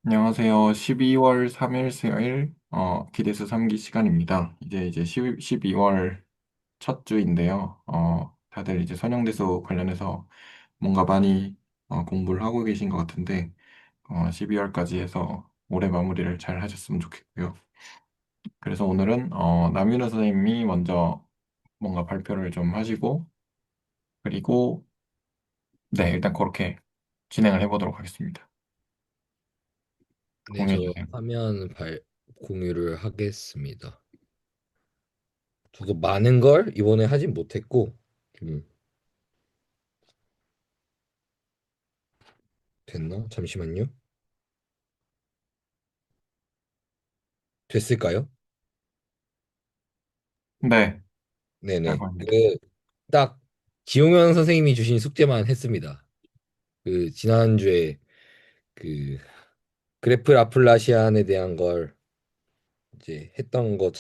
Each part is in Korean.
안녕하세요. 12월 3일 수요일 기대수 3기 시간입니다. 이제 12월 첫 주인데요. 다들 이제 선형대수 관련해서 뭔가 많이 공부를 하고 계신 것 같은데 12월까지 해서 올해 마무리를 잘 하셨으면 좋겠고요. 그래서 오늘은 남윤호 선생님이 먼저 뭔가 발표를 좀 하시고 그리고 네, 일단 그렇게 진행을 해보도록 하겠습니다. 네, 공유해 저 주세요. 공유를 하겠습니다. 저도 많은 걸 이번에 하진 못했고 좀 됐나? 잠시만요. 됐을까요? 네, 잘 네네. 보입니다. 딱 지용현 선생님이 주신 숙제만 했습니다. 그 지난주에 그 그래프 라플라시안에 대한 걸 이제 했던 것.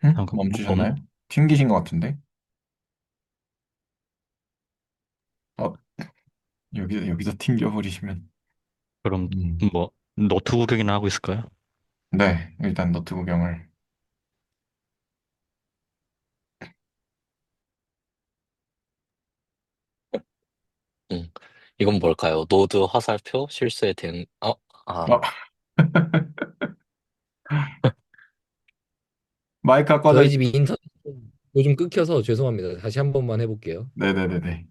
응? 잠깐 멈추셨나요? 튕기신 것 같은데? 어, 여기서 튕겨버리시면. 그럼 음. 뭐 노트북이나 하고 있을까요? 네, 일단 노트 구경을. 음, 이건 뭘까요? 노드 화살표 실수에 대응, 어, 마이크가 꺼져 저희 있... 집 인터넷 요즘 끊겨서 죄송합니다. 다시 한 번만 해볼게요. 네네네네.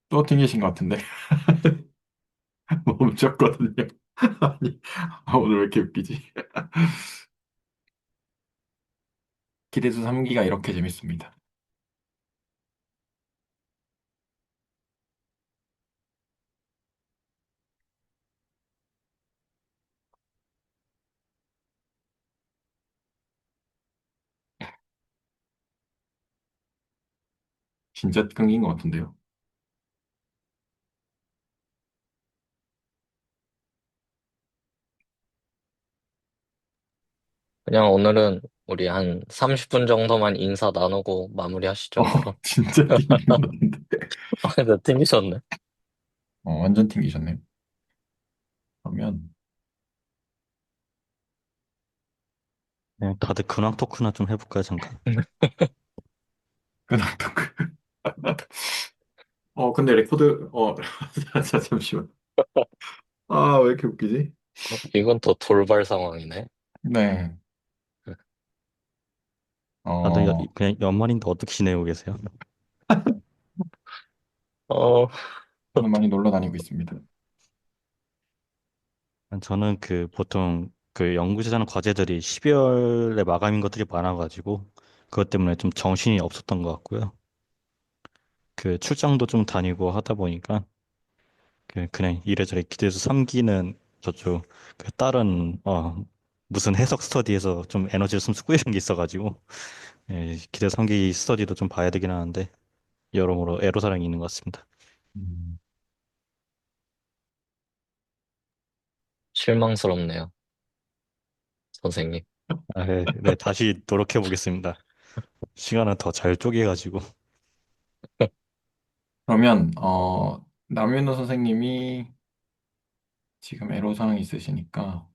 또 튕기신 것 같은데? 멈췄거든요. 아니, 오늘 왜 이렇게 웃기지? 기대수 3기가 이렇게 재밌습니다. 진짜 끊긴 것 같은데요. 그냥 오늘은 우리 한 30분 정도만 인사 나누고 마무리하시죠, 그럼. 진짜 튕긴 것 같은데. 근데 튕기셨네. 완전 튕기셨네요. 그러면, 네, 다들 근황 토크나 좀 해볼까요, 잠깐? 그냥 또 근데 레코드, 잠시만. 아, 왜 이렇게 웃기지? 이건 또 돌발 상황이네. 네. 다들 어, 그냥 연말인데 어떻게 지내고 계세요? 어, 저는 많이 놀러 다니고 있습니다. 저는 보통 연구실하는 과제들이 12월에 마감인 것들이 많아가지고 그것 때문에 좀 정신이 없었던 것 같고요. 출장도 좀 다니고 하다 보니까 그냥 이래저래 기대서 3기는 저쪽 다른 무슨 해석 스터디에서 좀 에너지를 좀 쓰고 있는 게 있어가지고 기대 3기 스터디도 좀 봐야 되긴 하는데 여러모로 애로사항이 있는 것 같습니다. 음. 실망스럽네요, 선생님. 네, 네, 다시 노력해 보겠습니다. 시간은 더 잘 쪼개가지고. 그러면, 남윤호 선생님이 지금 애로사항이 있으시니까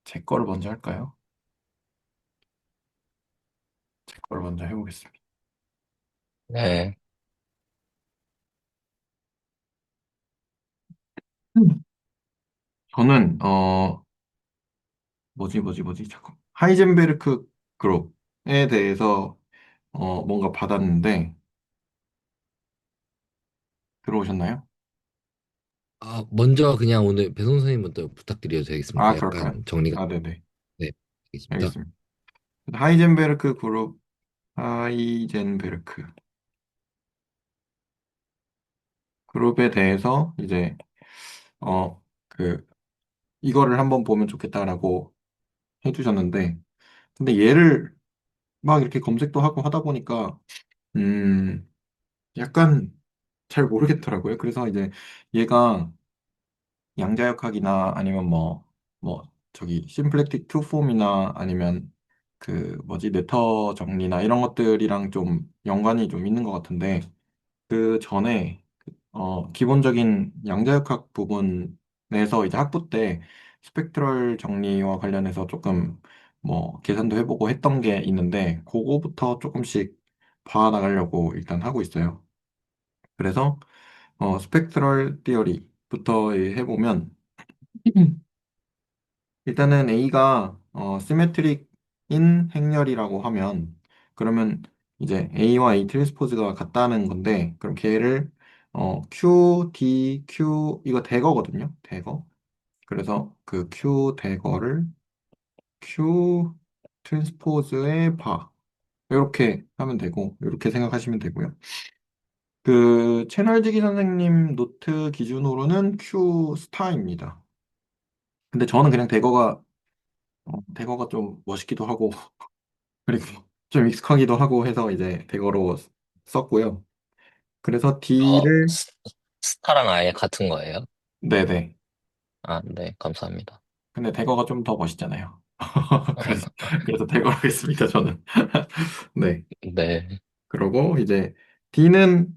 제 거를 먼저 할까요? 제 거를 먼저 해보겠습니다. 네. 음. 저는, 잠깐. 하이젠베르크 그룹에 대해서, 뭔가 받았는데, 들어오셨나요? 먼저 그냥 오늘 배송 선생님부터 부탁드려도 아, 되겠습니까? 그럴까요? 약간 정리가. 아, 네네. 네, 알겠습니다. 알겠습니다. 하이젠베르크 그룹, 하이젠베르크 그룹에 대해서 이제, 그, 이거를 한번 보면 좋겠다라고 해주셨는데, 근데 얘를 막 이렇게 검색도 하고 하다 보니까, 음, 약간 잘 모르겠더라고요. 그래서 이제 얘가 양자역학이나 아니면 저기 심플렉틱 투 폼이나 아니면 그 뭐지 뇌터 정리나 이런 것들이랑 좀 연관이 좀 있는 것 같은데 그 전에 기본적인 양자역학 부분에서 이제 학부 때 스펙트럴 정리와 관련해서 조금 뭐 계산도 해보고 했던 게 있는데 그거부터 조금씩 봐나가려고 일단 하고 있어요. 그래서 스펙트럴 티어리부터 해보면 일단은 A가 시메트릭인 행렬이라고 하면 그러면 이제 A와 A 트랜스포즈가 같다는 건데 그럼 걔를 Q, D, Q 이거 대거거든요. 대거. 그래서 그 Q 대거를 Q 트랜스포즈의 바 이렇게 하면 되고 이렇게 생각하시면 되고요. 그 채널지기 선생님 노트 기준으로는 Q 스타입니다. 근데 저는 그냥 대거가 좀 멋있기도 하고 그리고 좀 익숙하기도 하고 해서 이제 대거로 썼고요. 그래서 어, D를 스타랑 아예 같은 거예요? 네네. 아, 네, 감사합니다. 근데 대거가 좀 더 멋있잖아요. 그래서 대거로 하겠습니다, 저는. 네. 네. 그러고 이제 D는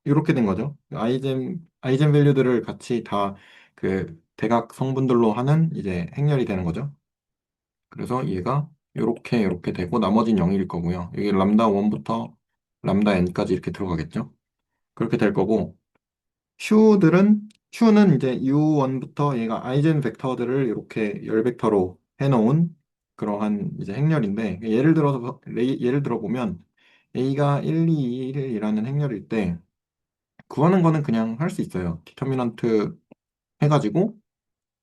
이렇게 된 거죠. 아이젠 밸류들을 같이 다 그 대각 성분들로 하는 이제 행렬이 되는 거죠. 그래서 얘가 이렇게 되고 나머지는 0일 거고요. 여기 람다 1부터 람다 n까지 이렇게 들어가겠죠. 그렇게 될 거고 Q는 이제 U1부터 얘가 아이젠 벡터들을 이렇게 열 벡터로 해놓은 그러한 이제 행렬인데 예를 들어 보면 A가 1, 2, 1이라는 행렬일 때 구하는 거는 그냥 할 수 있어요. 디터미넌트 해가지고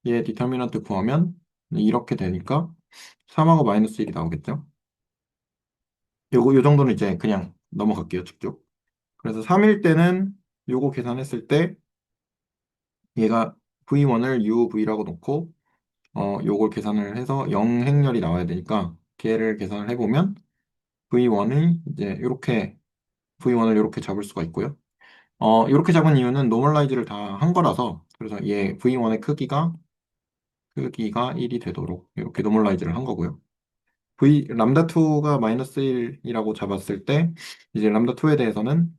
얘 디터미넌트 구하면 이렇게 되니까 3하고 마이너스 1이 나오겠죠. 요 정도는 이제 그냥 넘어갈게요, 쭉쭉. 그래서 3일 때는 요거 계산했을 때 얘가 V1을 UV라고 놓고 요걸 계산을 해서 0행렬이 나와야 되니까 걔를 계산을 해보면 V1을 이제 V1을 이렇게 잡을 수가 있고요. 이렇게 잡은 이유는 노멀라이즈를 다 한 거라서 그래서 얘 V1의 크기가 1이 되도록 이렇게 노멀라이즈를 한 거고요. 람다 2가 마이너스 1이라고 잡았을 때 이제 람다 2에 대해서는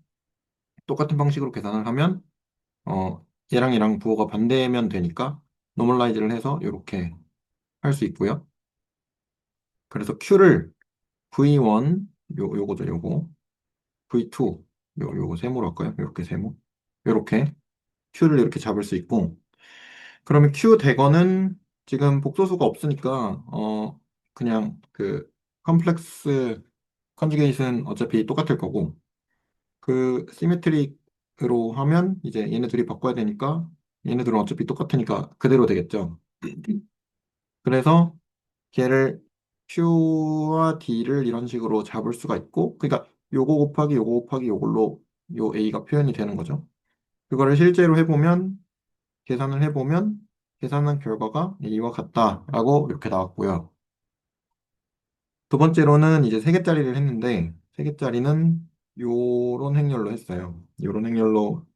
똑같은 방식으로 계산을 하면 얘랑 얘랑 부호가 반대면 되니까 노멀라이즈를 해서 이렇게 할 수 있고요. 그래서 Q를 V1 요거죠 요거 V2 요거 세모로 할까요? 이렇게 세모 이렇게 Q를 이렇게 잡을 수 있고 그러면 Q 대거는 지금 복소수가 없으니까 그냥 그 컴플렉스 컨주게이션 어차피 똑같을 거고 그 시메트릭으로 하면 이제 얘네 둘이 바꿔야 되니까 얘네들은 어차피 똑같으니까 그대로 되겠죠. 그래서 걔를 Q와 D를 이런 식으로 잡을 수가 있고 그러니까 요거 곱하기 요걸로 요 A가 표현이 되는 거죠. 그거를 실제로 계산을 해보면 계산한 결과가 A와 같다라고 이렇게 나왔고요. 두 번째로는 이제 세 개짜리를 했는데 세 개짜리는 요런 행렬로 했어요. 요런 행렬로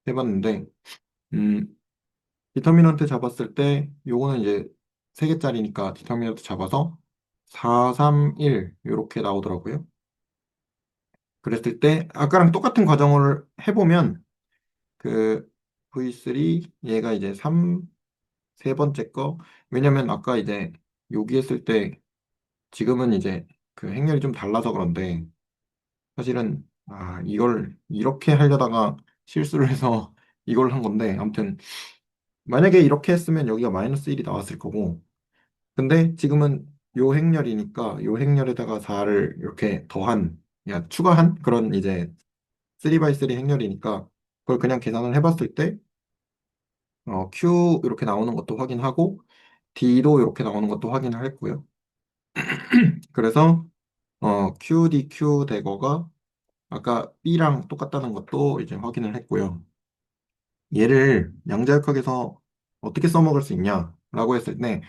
해봤는데 음, 디터미넌트 잡았을 때 요거는 이제 세 개짜리니까 디터미넌트 잡아서 4, 3, 1 이렇게 나오더라고요. 그랬을 때 아까랑 똑같은 과정을 해보면 그 V3 얘가 이제 3 세 번째 거 왜냐면 아까 이제 여기 했을 때 지금은 이제 그 행렬이 좀 달라서 그런데 사실은 이걸 이렇게 하려다가 실수를 해서 이걸 한 건데 아무튼 만약에 이렇게 했으면 여기가 마이너스 1이 나왔을 거고 근데 지금은 요 행렬이니까 요 행렬에다가 4를 이렇게 추가한 그런 이제 3x3 행렬이니까 그걸 그냥 계산을 해봤을 때 Q 이렇게 나오는 것도 확인하고 D도 이렇게 나오는 것도 확인을 했고요. 그래서 QDQ 대거가 아까 B랑 똑같다는 것도 이제 확인을 했고요. 얘를 양자역학에서 어떻게 써먹을 수 있냐라고 했을 때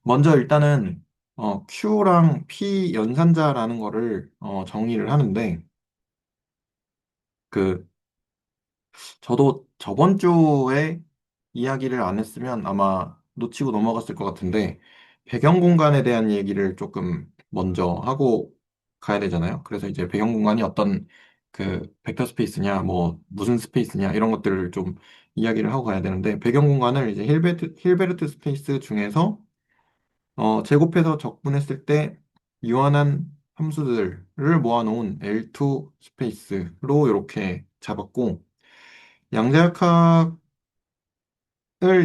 먼저 일단은 Q랑 P 연산자라는 거를 정의를 하는데 그 저도 저번 주에 이야기를 안 했으면 아마 놓치고 넘어갔을 것 같은데, 배경 공간에 대한 얘기를 조금 먼저 하고 가야 되잖아요. 그래서 이제 배경 공간이 어떤 그 벡터 스페이스냐, 뭐 무슨 스페이스냐 이런 것들을 좀 이야기를 하고 가야 되는데, 배경 공간을 이제 힐베르트 스페이스 중에서 제곱해서 적분했을 때 유한한 함수들을 모아놓은 L2 스페이스로 이렇게 잡았고, 양자역학을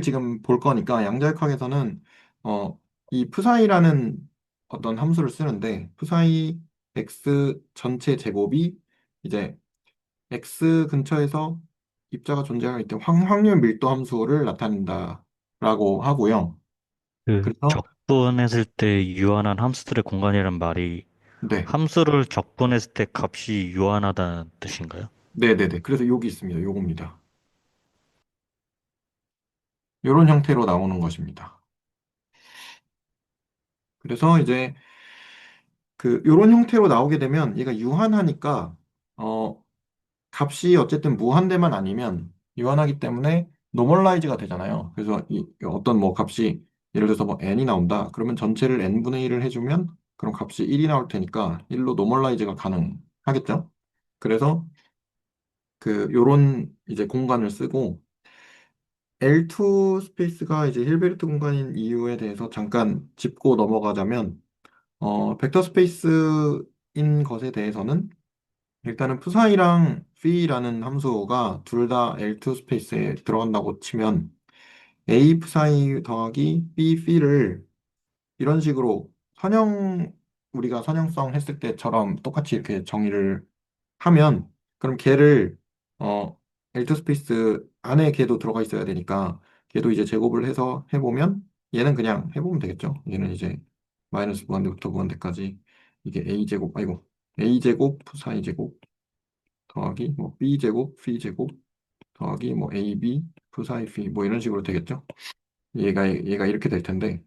지금 볼 거니까 양자역학에서는 이 푸사이라는 어떤 함수를 쓰는데, 푸사이 x 전체 제곱이 이제 x 근처에서 입자가 존재할 때 확률 밀도 함수를 나타낸다라고 하고요. 그 그래서 적분했을 때 유한한 함수들의 공간이란 말이 네, 함수를 적분했을 때 값이 유한하다는 뜻인가요? 네네네. 그래서 여기 있습니다. 요겁니다. 이런 형태로 나오는 것입니다. 그래서 이제 그 요런 형태로 나오게 되면 얘가 유한하니까 어 값이 어쨌든 무한대만 아니면 유한하기 때문에 노멀라이즈가 되잖아요. 그래서 이 어떤 뭐 값이 예를 들어서 뭐 n이 나온다. 그러면 전체를 n분의 1을 해주면 그럼 값이 1이 나올 테니까 1로 노멀라이즈가 가능하겠죠. 그래서 그 요런 이제 공간을 쓰고 L2 스페이스가 이제 힐베르트 공간인 이유에 대해서 잠깐 짚고 넘어가자면 벡터 스페이스인 것에 대해서는 일단은 푸사이랑 phi라는 함수가 둘 다 L2 스페이스에 들어간다고 치면 A 푸사이 더하기 B phi를 이런 식으로 우리가 선형성 했을 때처럼 똑같이 이렇게 정의를 하면 그럼 걔를 어 L2 스페이스 안에 걔도 들어가 있어야 되니까 걔도 이제 제곱을 해서 해보면 얘는 그냥 해보면 되겠죠. 얘는 이제 마이너스 무한대부터 무한대까지 이게 A 제곱 아이고 A 제곱 푸사이 제곱 더하기 뭐 B 제곱 phi 제곱 더하기 뭐 AB 푸사이 phi 뭐 이런 식으로 되겠죠. 얘가 이렇게 될 텐데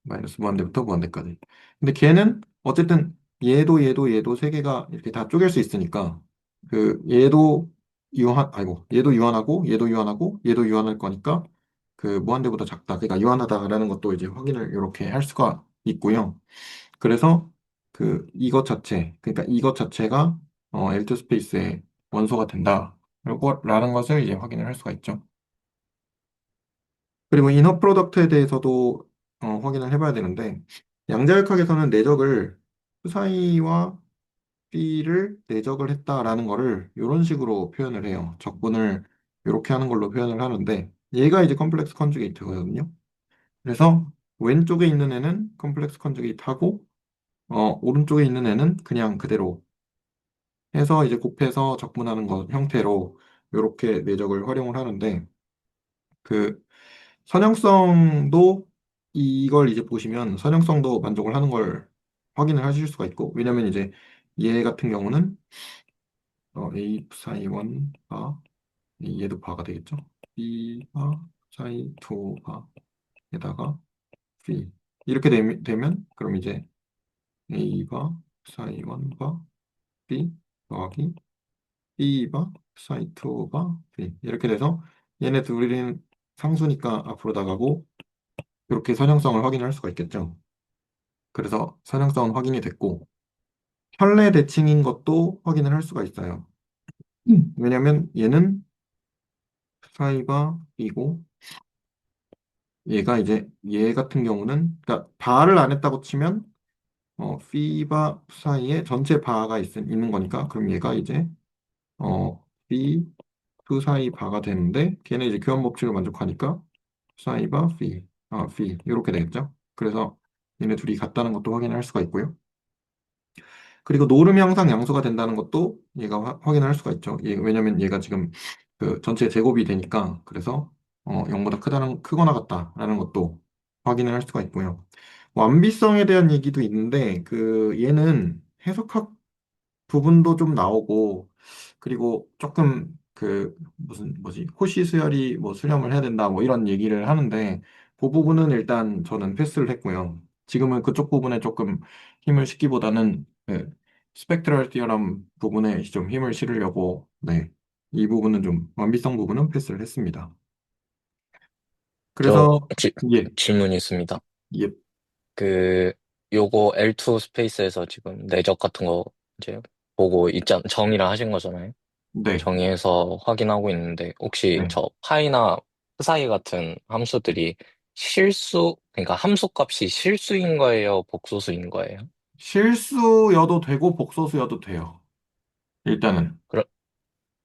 마이너스 무한대부터 무한대까지. 근데 걔는 어쨌든 얘도 세 개가 이렇게 다 쪼갤 수 있으니까 그 얘도 유한하고 얘도 유한하고 얘도 유한할 거니까 그 무한대보다 작다. 그러니까 유한하다라는 것도 이제 확인을 이렇게 할 수가 있고요. 그래서 그 그러니까 이것 자체가 L2 스페이스의 원소가 된다. 라는 것을 이제 확인을 할 수가 있죠. 그리고 이너 프로덕트에 대해서도 확인을 해봐야 되는데 양자역학에서는 내적을 사이와 B를 내적을 했다라는 거를 이런 식으로 표현을 해요. 적분을 이렇게 하는 걸로 표현을 하는데 얘가 이제 컴플렉스 컨주게이트거든요. 그래서 왼쪽에 있는 애는 컴플렉스 컨주게이트 하고 오른쪽에 있는 애는 그냥 그대로 해서 이제 곱해서 적분하는 것 형태로 이렇게 내적을 활용을 하는데 그 선형성도 이걸 이제 보시면 선형성도 만족을 하는 걸 확인을 하실 수가 있고 왜냐면 이제 얘 같은 경우는 A 사이 1바 얘도 바가 되겠죠. B바 사이 2바에다가 B 이렇게 되면 그럼 이제 A바 사이 1바 B 더하기 B바 사이 2바 B 이렇게 돼서 얘네 둘은 상수니까 앞으로 나가고 이렇게 선형성을 확인할 수가 있겠죠. 그래서 선형성은 확인이 됐고 편례 대칭인 것도 확인을 할 수가 있어요. 왜냐면 얘는 사이바 B고 얘가 이제 얘 같은 경우는 그러니까 바를 안 했다고 치면 피바 사이에 전체 바가 있는 거니까 그럼 얘가 이제 B 그 사이 바가 되는데 걔는 이제 교환 법칙을 만족하니까 사이바 피 이렇게 되겠죠. 그래서 얘네 둘이 같다는 것도 확인할 수가 있고요. 그리고 노름이 항상 양수가 된다는 것도 얘가 확인을 할 수가 있죠. 왜냐면 얘가 지금 그 전체 제곱이 되니까 그래서 0보다 크거나 같다라는 것도 확인을 할 수가 있고요. 완비성에 대한 얘기도 있는데 그 얘는 해석학 부분도 좀 나오고 그리고 조금 그 무슨 뭐지 호시 수열이 뭐 수렴을 해야 된다 뭐 이런 얘기를 하는데 그 부분은 일단 저는 패스를 했고요. 지금은 그쪽 부분에 조금 힘을 싣기보다는 그 스펙트럴 티어럼 부분에 좀 힘을 실으려고 네. 이 부분은 좀 완비성 부분은 패스를 했습니다. 저 그래서, 예, 질문이 있습니다. 예, 그, 요거 L2 스페이스에서 지금 내적 같은 거 이제 보고 정의를 하신 거잖아요. 네, 정의해서 확인하고 있는데, 혹시 네. 저 파이나 psi 같은 함수들이 그러니까 함수 값이 실수인 거예요? 복소수인 거예요? 실수여도 되고 복소수여도 돼요. 일단은. 그럼,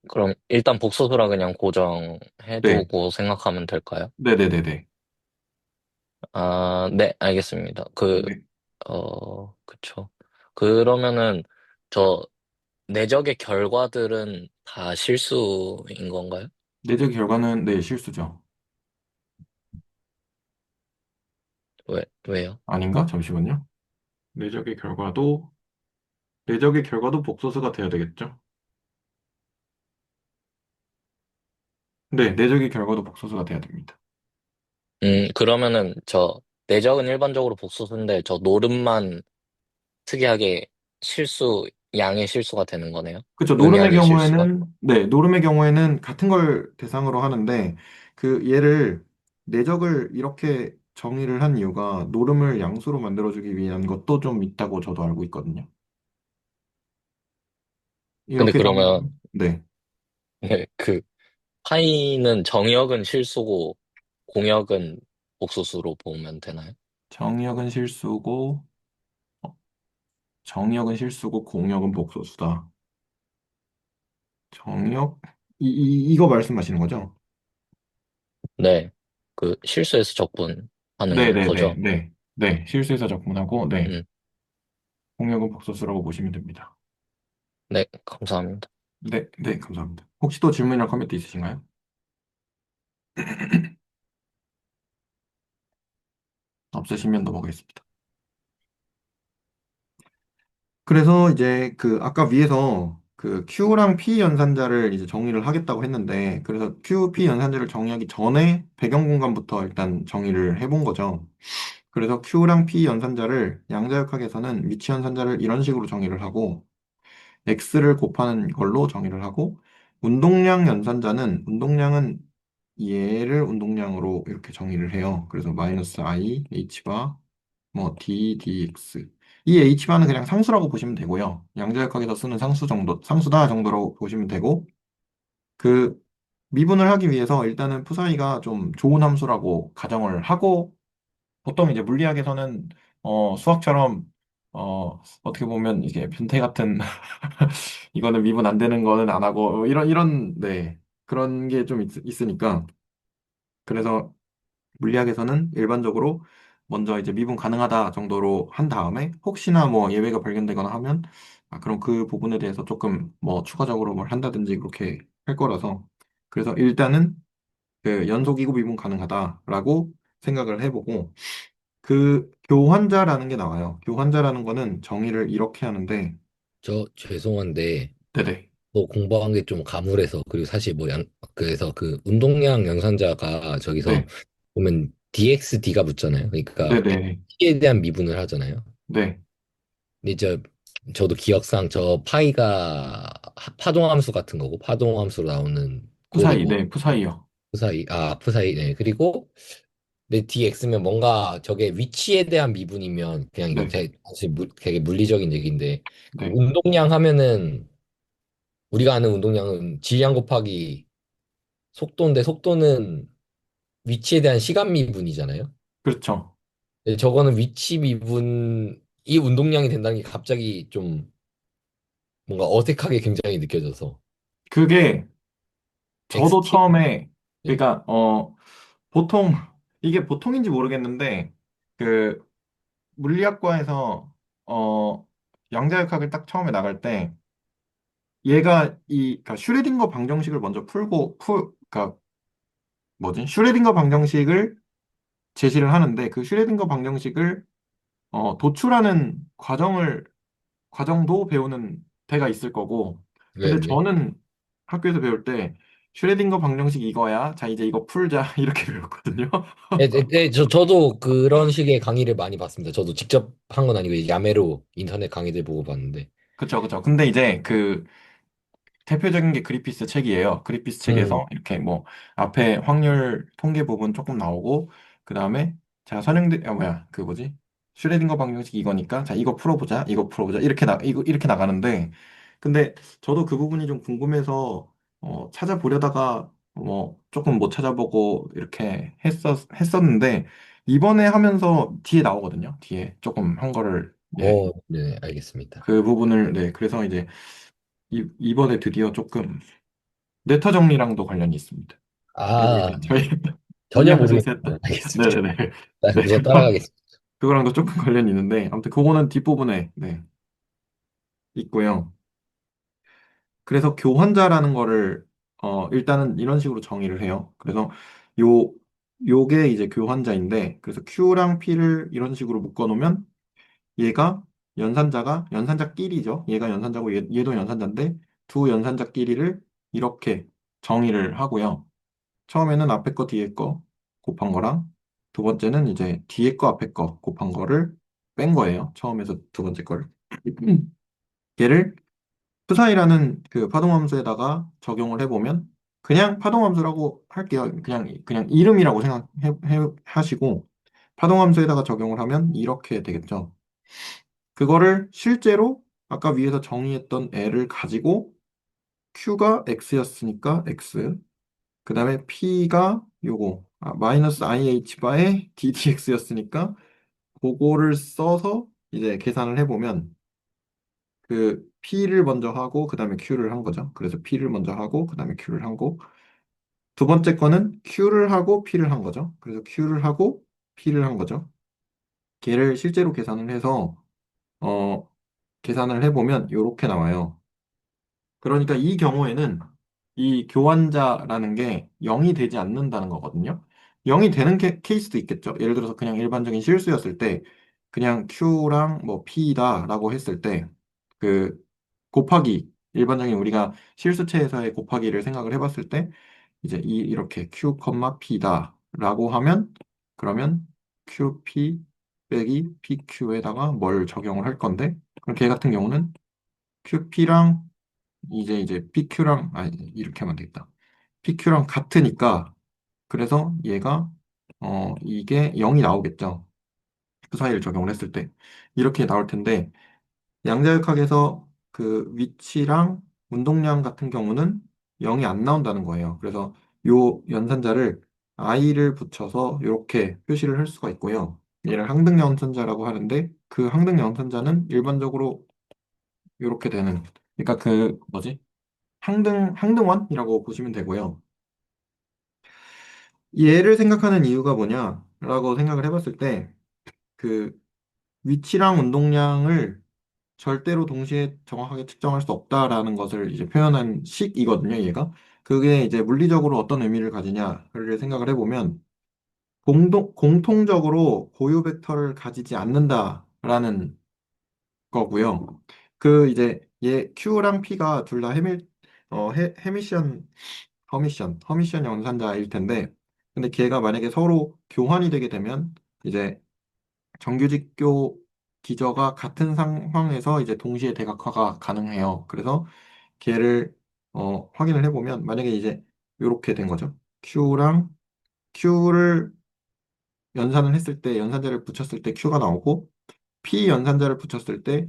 그럼 일단 복소수라 그냥 네, 고정해두고 생각하면 될까요? 네네네네. 아, 네, 알겠습니다. 네. 그쵸. 그러면은, 저, 내적의 결과들은 다 실수인 건가요? 내적 결과는, 네, 실수죠. 왜요? 아닌가? 잠시만요. 내적의 결과도, 내적의 결과도 복소수가 돼야 되겠죠? 네, 내적의 결과도 복소수가 돼야 됩니다. 그러면은, 내적은 일반적으로 복수수인데, 저 노름만 특이하게 양의 실수가 되는 거네요? 그렇죠. 의미 노름의 아닌 실수가. 경우에는, 네, 노름의 경우에는 같은 걸 대상으로 하는데, 그 얘를, 내적을 이렇게 정의를 한 이유가 노름을 양수로 만들어주기 위한 것도 좀 있다고 저도 알고 있거든요. 근데 이렇게 그러면, 네. 네, 파이는 정역은 실수고, 공역은 복수수로 보면 되나요? 정의역은 실수고, 어, 정의역은 실수고, 공역은 복소수다. 정의역? 이거 말씀하시는 거죠? 네. 실수해서 적분하는 네네네, 거죠. 네. 네, 실수해서 적분하고, 네. 음, 공역은 복소수라고 보시면 됩니다. 네, 감사합니다. 네, 네, 감사합니다. 혹시 또 질문이나 코멘트 있으신가요? 없으시면 넘어가겠습니다. 그래서 이제 그 아까 위에서 그 Q랑 P 연산자를 이제 정의를 하겠다고 했는데, 그래서 Q, P 연산자를 정의하기 전에 배경 공간부터 일단 정의를 해본 거죠. 그래서 Q랑 P 연산자를 양자역학에서는 위치 연산자를 이런 식으로 정의를 하고, X를 곱하는 걸로 정의를 하고, 운동량 연산자는 운동량은 얘를 운동량으로 이렇게 정의를 해요. 그래서 마이너스 I, H바, 뭐 D, dx. 이 H바는 그냥 상수라고 보시면 되고요. 양자역학에서 쓰는 상수 정도, 상수다 정도로 보시면 되고, 그 미분을 하기 위해서 일단은 푸사이가 좀 좋은 함수라고 가정을 하고, 보통 이제 물리학에서는 수학처럼 어떻게 보면 이게 변태 같은 이거는 미분 안 되는 거는 안 하고 이런 네 그런 게 좀 있으니까 그래서 물리학에서는 일반적으로 먼저 이제 미분 가능하다 정도로 한 다음에 혹시나 뭐 예외가 발견되거나 하면 그럼 그 부분에 대해서 조금 뭐 추가적으로 뭘 한다든지 그렇게 할 거라서 그래서 일단은 그 연속이고 미분 가능하다라고 생각을 해보고 그 교환자라는 게 나와요. 교환자라는 거는 정의를 이렇게 하는데 저 죄송한데 네네 또 공부한 게 좀 가물해서 그리고 사실 뭐 그래서 그 운동량 연산자가 저기서 네 보면 DXD가 붙잖아요. 그러니까 네네 T에 대한 미분을 하잖아요. 네 근데 저도 기억상 저 파이가 파동함수 같은 거고 파동함수로 나오는 푸사이 꼴이고 네 푸사이요. 프사이 프사이 네 그리고 내 DX면 뭔가 저게 위치에 대한 미분이면 그냥 이건 네 사실 되게 물리적인 얘기인데 그 네 운동량 하면은 우리가 아는 운동량은 질량 곱하기 속도인데 속도는 위치에 대한 시간 미분이잖아요. 그렇죠. 근데 저거는 위치 미분이 운동량이 된다는 게 갑자기 좀 뭔가 어색하게 굉장히 느껴져서 그게 저도 XT 처음에 네. 그러니까 보통 이게 보통인지 모르겠는데 그 물리학과에서 양자역학을 딱 처음에 나갈 때 얘가 그러니까 슈레딩거 방정식을 먼저 그러니까 뭐지? 슈레딩거 방정식을 제시를 하는데 그 슈레딩거 방정식을 도출하는 과정도 배우는 데가 있을 거고 근데 네네. 저는 학교에서 배울 때 슈레딩거 방정식 이거야. 자, 이제 이거 풀자. 이렇게 배웠거든요. 네, 네, 네, 저도 그런 식의 강의를 많이 봤습니다. 저도 직접 한 건 아니고 야매로 인터넷 강의들 보고 봤는데. 그쵸, 그쵸. 근데 이제 대표적인 게 그리피스 책이에요. 그리피스 음, 책에서 이렇게 뭐 앞에 확률 통계 부분 조금 나오고 그 다음에 자 선행돼 뭐야 그 뭐지 슈레딩거 방정식 이거니까 자 이거 풀어보자 이렇게 나가는데 근데 저도 그 부분이 좀 궁금해서 찾아보려다가 뭐 조금 못 찾아보고 이렇게 했었는데 이번에 하면서 뒤에 나오거든요. 뒤에 조금 한 거를 예, 네, 알겠습니다. 그 부분을 네 그래서 이제 이번에 드디어 조금 네터 정리랑도 관련이 있습니다. 그리고 아, 이제 저희 전혀 준비하면서 모르는 있었던 거예요. 알겠습니다. 네네네 나 네 그거 따라가겠습니다. 그거랑도 조금 관련이 있는데 아무튼 그거는 뒷부분에 네 있고요. 그래서 교환자라는 거를 일단은 이런 식으로 정의를 해요. 그래서 요 요게 이제 교환자인데 그래서 Q랑 P를 이런 식으로 묶어 놓으면 얘가 연산자끼리죠. 얘가 연산자고 얘도 연산자인데 두 연산자끼리를 이렇게 정의를 하고요. 처음에는 앞에 거 뒤에 거 곱한 거랑 두 번째는 이제 뒤에 거 앞에 거 곱한 거를 뺀 거예요. 처음에서 두 번째 거를. 얘를 푸사이라는 그 파동함수에다가 적용을 해보면 그냥 파동함수라고 할게요. 그냥 이름이라고 생각하시고 파동함수에다가 적용을 하면 이렇게 되겠죠. 그거를 실제로 아까 위에서 정의했던 L을 가지고 Q가 X였으니까 X 그 다음에 P가 요거 마이너스 IH 바의 DDX였으니까 그거를 써서 이제 계산을 해보면 그 P를 먼저 하고 그 다음에 Q를 한 거죠. 그래서 P를 먼저 하고 그 다음에 Q를 하고 두 번째 거는 Q를 하고 P를 한 거죠. 그래서 Q를 하고 P를 한 거죠. 걔를 실제로 계산을 해서 어 계산을 해보면 이렇게 나와요. 그러니까 이 경우에는 이 교환자라는 게 0이 되지 않는다는 거거든요. 0이 되는 케이스도 있겠죠. 예를 들어서 그냥 일반적인 실수였을 때 그냥 Q랑 뭐 P다라고 했을 때 그 곱하기 일반적인 우리가 실수체에서의 곱하기를 생각을 해봤을 때 이제 이렇게 Q, P다라고 하면 그러면 QP 빼기 PQ에다가 뭘 적용을 할 건데 그럼 걔 같은 경우는 QP랑 이제 PQ랑 이렇게 하면 되겠다. PQ랑 같으니까 그래서 얘가 이게 0이 나오겠죠. 그 사이를 적용을 했을 때 이렇게 나올 텐데 양자역학에서 그 위치랑 운동량 같은 경우는 0이 안 나온다는 거예요. 그래서 요 연산자를 i를 붙여서 이렇게 표시를 할 수가 있고요. 얘를 항등 연산자라고 하는데 그 항등 연산자는 일반적으로 이렇게 되는 그러니까 그 뭐지? 항등원이라고 보시면 되고요. 얘를 생각하는 이유가 뭐냐라고 생각을 해봤을 때, 그 위치랑 운동량을 절대로 동시에 정확하게 측정할 수 없다라는 것을 이제 표현한 식이거든요, 얘가. 그게 이제 물리적으로 어떤 의미를 가지냐를 생각을 해보면, 공통적으로 고유 벡터를 가지지 않는다라는 거고요. 그 이제 얘 Q랑 P가 둘 다 허미션 연산자일 텐데, 근데 걔가 만약에 서로 교환이 되게 되면 이제 정규직교 기저가 같은 상황에서 이제 동시에 대각화가 가능해요. 그래서 걔를 확인을 해보면 만약에 이제 이렇게 된 거죠. Q를 연산을 했을 때 연산자를 붙였을 때 Q가 나오고 P 연산자를 붙였을 때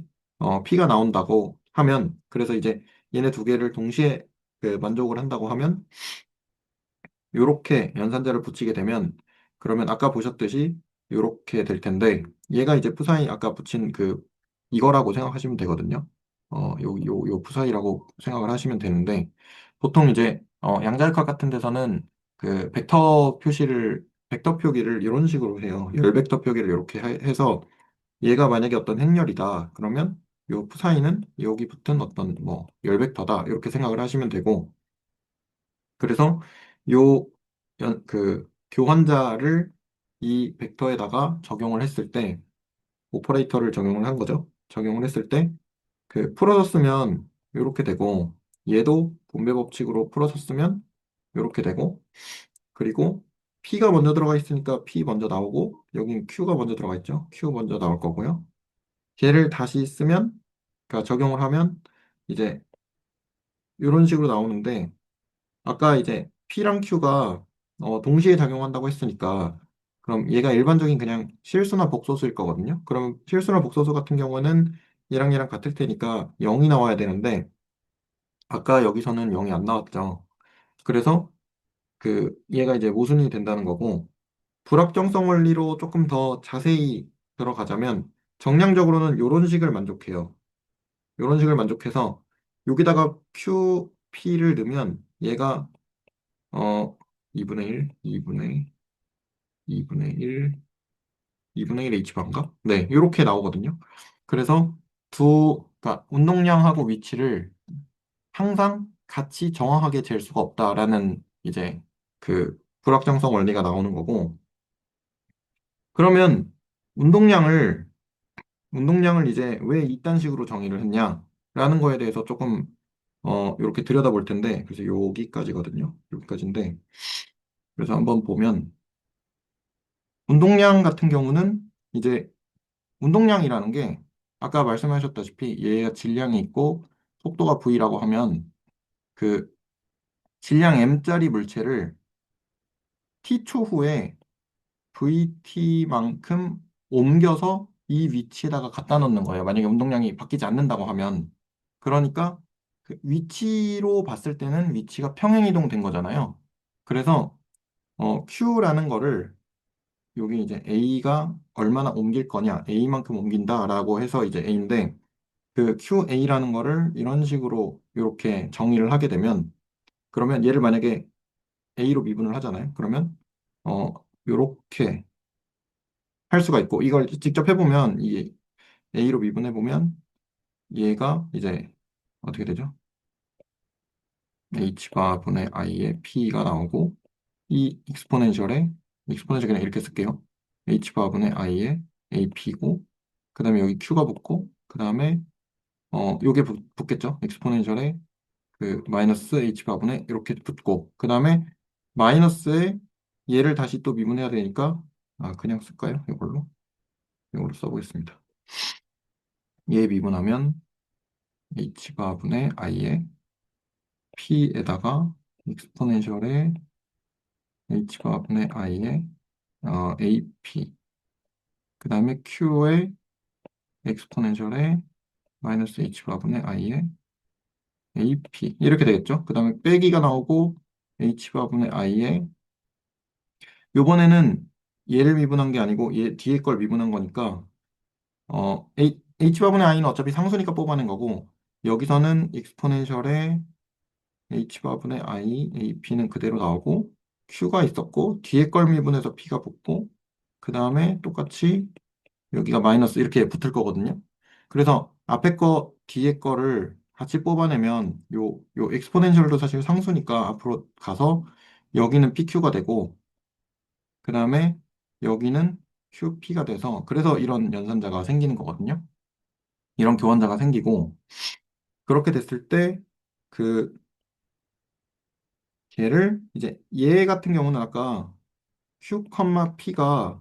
P가 나온다고 하면 그래서 이제 얘네 두 개를 동시에 그 만족을 한다고 하면 요렇게 연산자를 붙이게 되면 그러면 아까 보셨듯이 요렇게 될 텐데 얘가 이제 푸사이 아까 붙인 그 이거라고 생각하시면 되거든요. 요 푸사이라고 생각을 하시면 되는데 보통 이제 양자역학 같은 데서는 그 벡터 표기를 이런 식으로 해요. 열 벡터 표기를 이렇게 해서 얘가 만약에 어떤 행렬이다 그러면 요 푸사이는 여기 붙은 어떤 뭐 열 벡터다 이렇게 생각을 하시면 되고 그래서 요 그 교환자를 이 벡터에다가 적용을 했을 때 오퍼레이터를 적용을 한 거죠. 적용을 했을 때 그 풀어졌으면 이렇게 되고 얘도 분배 법칙으로 풀어졌으면 이렇게 되고 그리고 P가 먼저 들어가 있으니까 P 먼저 나오고 여긴 Q가 먼저 들어가 있죠. Q 먼저 나올 거고요. 걔를 다시 쓰면 그러니까 적용을 하면 이제 이런 식으로 나오는데 아까 이제 P랑 Q가 동시에 작용한다고 했으니까 그럼 얘가 일반적인 그냥 실수나 복소수일 거거든요. 그럼 실수나 복소수 같은 경우는 얘랑 같을 테니까 0이 나와야 되는데 아까 여기서는 0이 안 나왔죠. 그래서 그 얘가 이제 모순이 된다는 거고 불확정성 원리로 조금 더 자세히 들어가자면 정량적으로는 이런 식을 만족해요. 이런 식을 만족해서 여기다가 QP를 넣으면 얘가 어 2분의 1, 2분의 1, 2분의 1 H반가? 네, 이렇게 나오거든요. 그래서 그러니까 운동량하고 위치를 항상 같이 정확하게 잴 수가 없다라는 이제 그 불확정성 원리가 나오는 거고 그러면 운동량을 운동량을 이제 왜 이딴 식으로 정의를 했냐라는 거에 대해서 조금 이렇게 들여다볼 텐데 그래서 여기까지거든요. 여기까지인데 그래서 한번 보면 운동량 같은 경우는 이제 운동량이라는 게 아까 말씀하셨다시피 얘가 질량이 있고 속도가 V라고 하면 그 질량 M짜리 물체를 T초 후에 VT만큼 옮겨서 이 위치에다가 갖다 놓는 거예요. 만약에 운동량이 바뀌지 않는다고 하면. 그러니까 그 위치로 봤을 때는 위치가 평행이동된 거잖아요. 그래서 Q라는 거를 여기 이제 A가 얼마나 옮길 거냐, A만큼 옮긴다라고 해서 이제 A인데 그 QA라는 거를 이런 식으로 이렇게 정의를 하게 되면 그러면 얘를 만약에 A로 미분을 하잖아요. 그러면 이렇게 할 수가 있고 이걸 직접 해보면 이 A로 미분해보면 얘가 이제 어떻게 되죠? H바 분의 I의 P가 나오고 이 익스포넨셜이 그냥 이렇게 쓸게요. H바 분의 I의 AP고 그 다음에 여기 Q가 붙고 그 다음에 요게 붙겠죠? 익스포넨셜에 그 마이너스 H바분에 이렇게 붙고 그 다음에 마이너스에 얘를 다시 또 미분해야 되니까 그냥 쓸까요? 이걸로 써보겠습니다. 얘 미분하면 H바분의 I에 P에다가 익스포넨셜에 H바분의 I에 AP 그 다음에 Q에 익스포넨셜에 마이너스 H바분의 I에 AP 이렇게 되겠죠? 그 다음에 빼기가 나오고 H바분의 I에 요번에는 얘를 미분한 게 아니고 얘 뒤에 걸 미분한 거니까 H바분의 I는 어차피 상수니까 뽑아낸 거고 여기서는 익스포넨셜에 H바분의 I, AP는 그대로 나오고 Q가 있었고 뒤에 걸 미분해서 P가 붙고 그 다음에 똑같이 여기가 마이너스 이렇게 붙을 거거든요. 그래서 앞에 거 뒤에 거를 같이 뽑아내면 요 익스포넨셜도 사실 상수니까 앞으로 가서 여기는 PQ가 되고 그 다음에 여기는 QP가 돼서 그래서 이런 연산자가 생기는 거거든요. 이런 교환자가 생기고 그렇게 됐을 때 그 걔를 이제 얘 같은 경우는 아까 Q, P가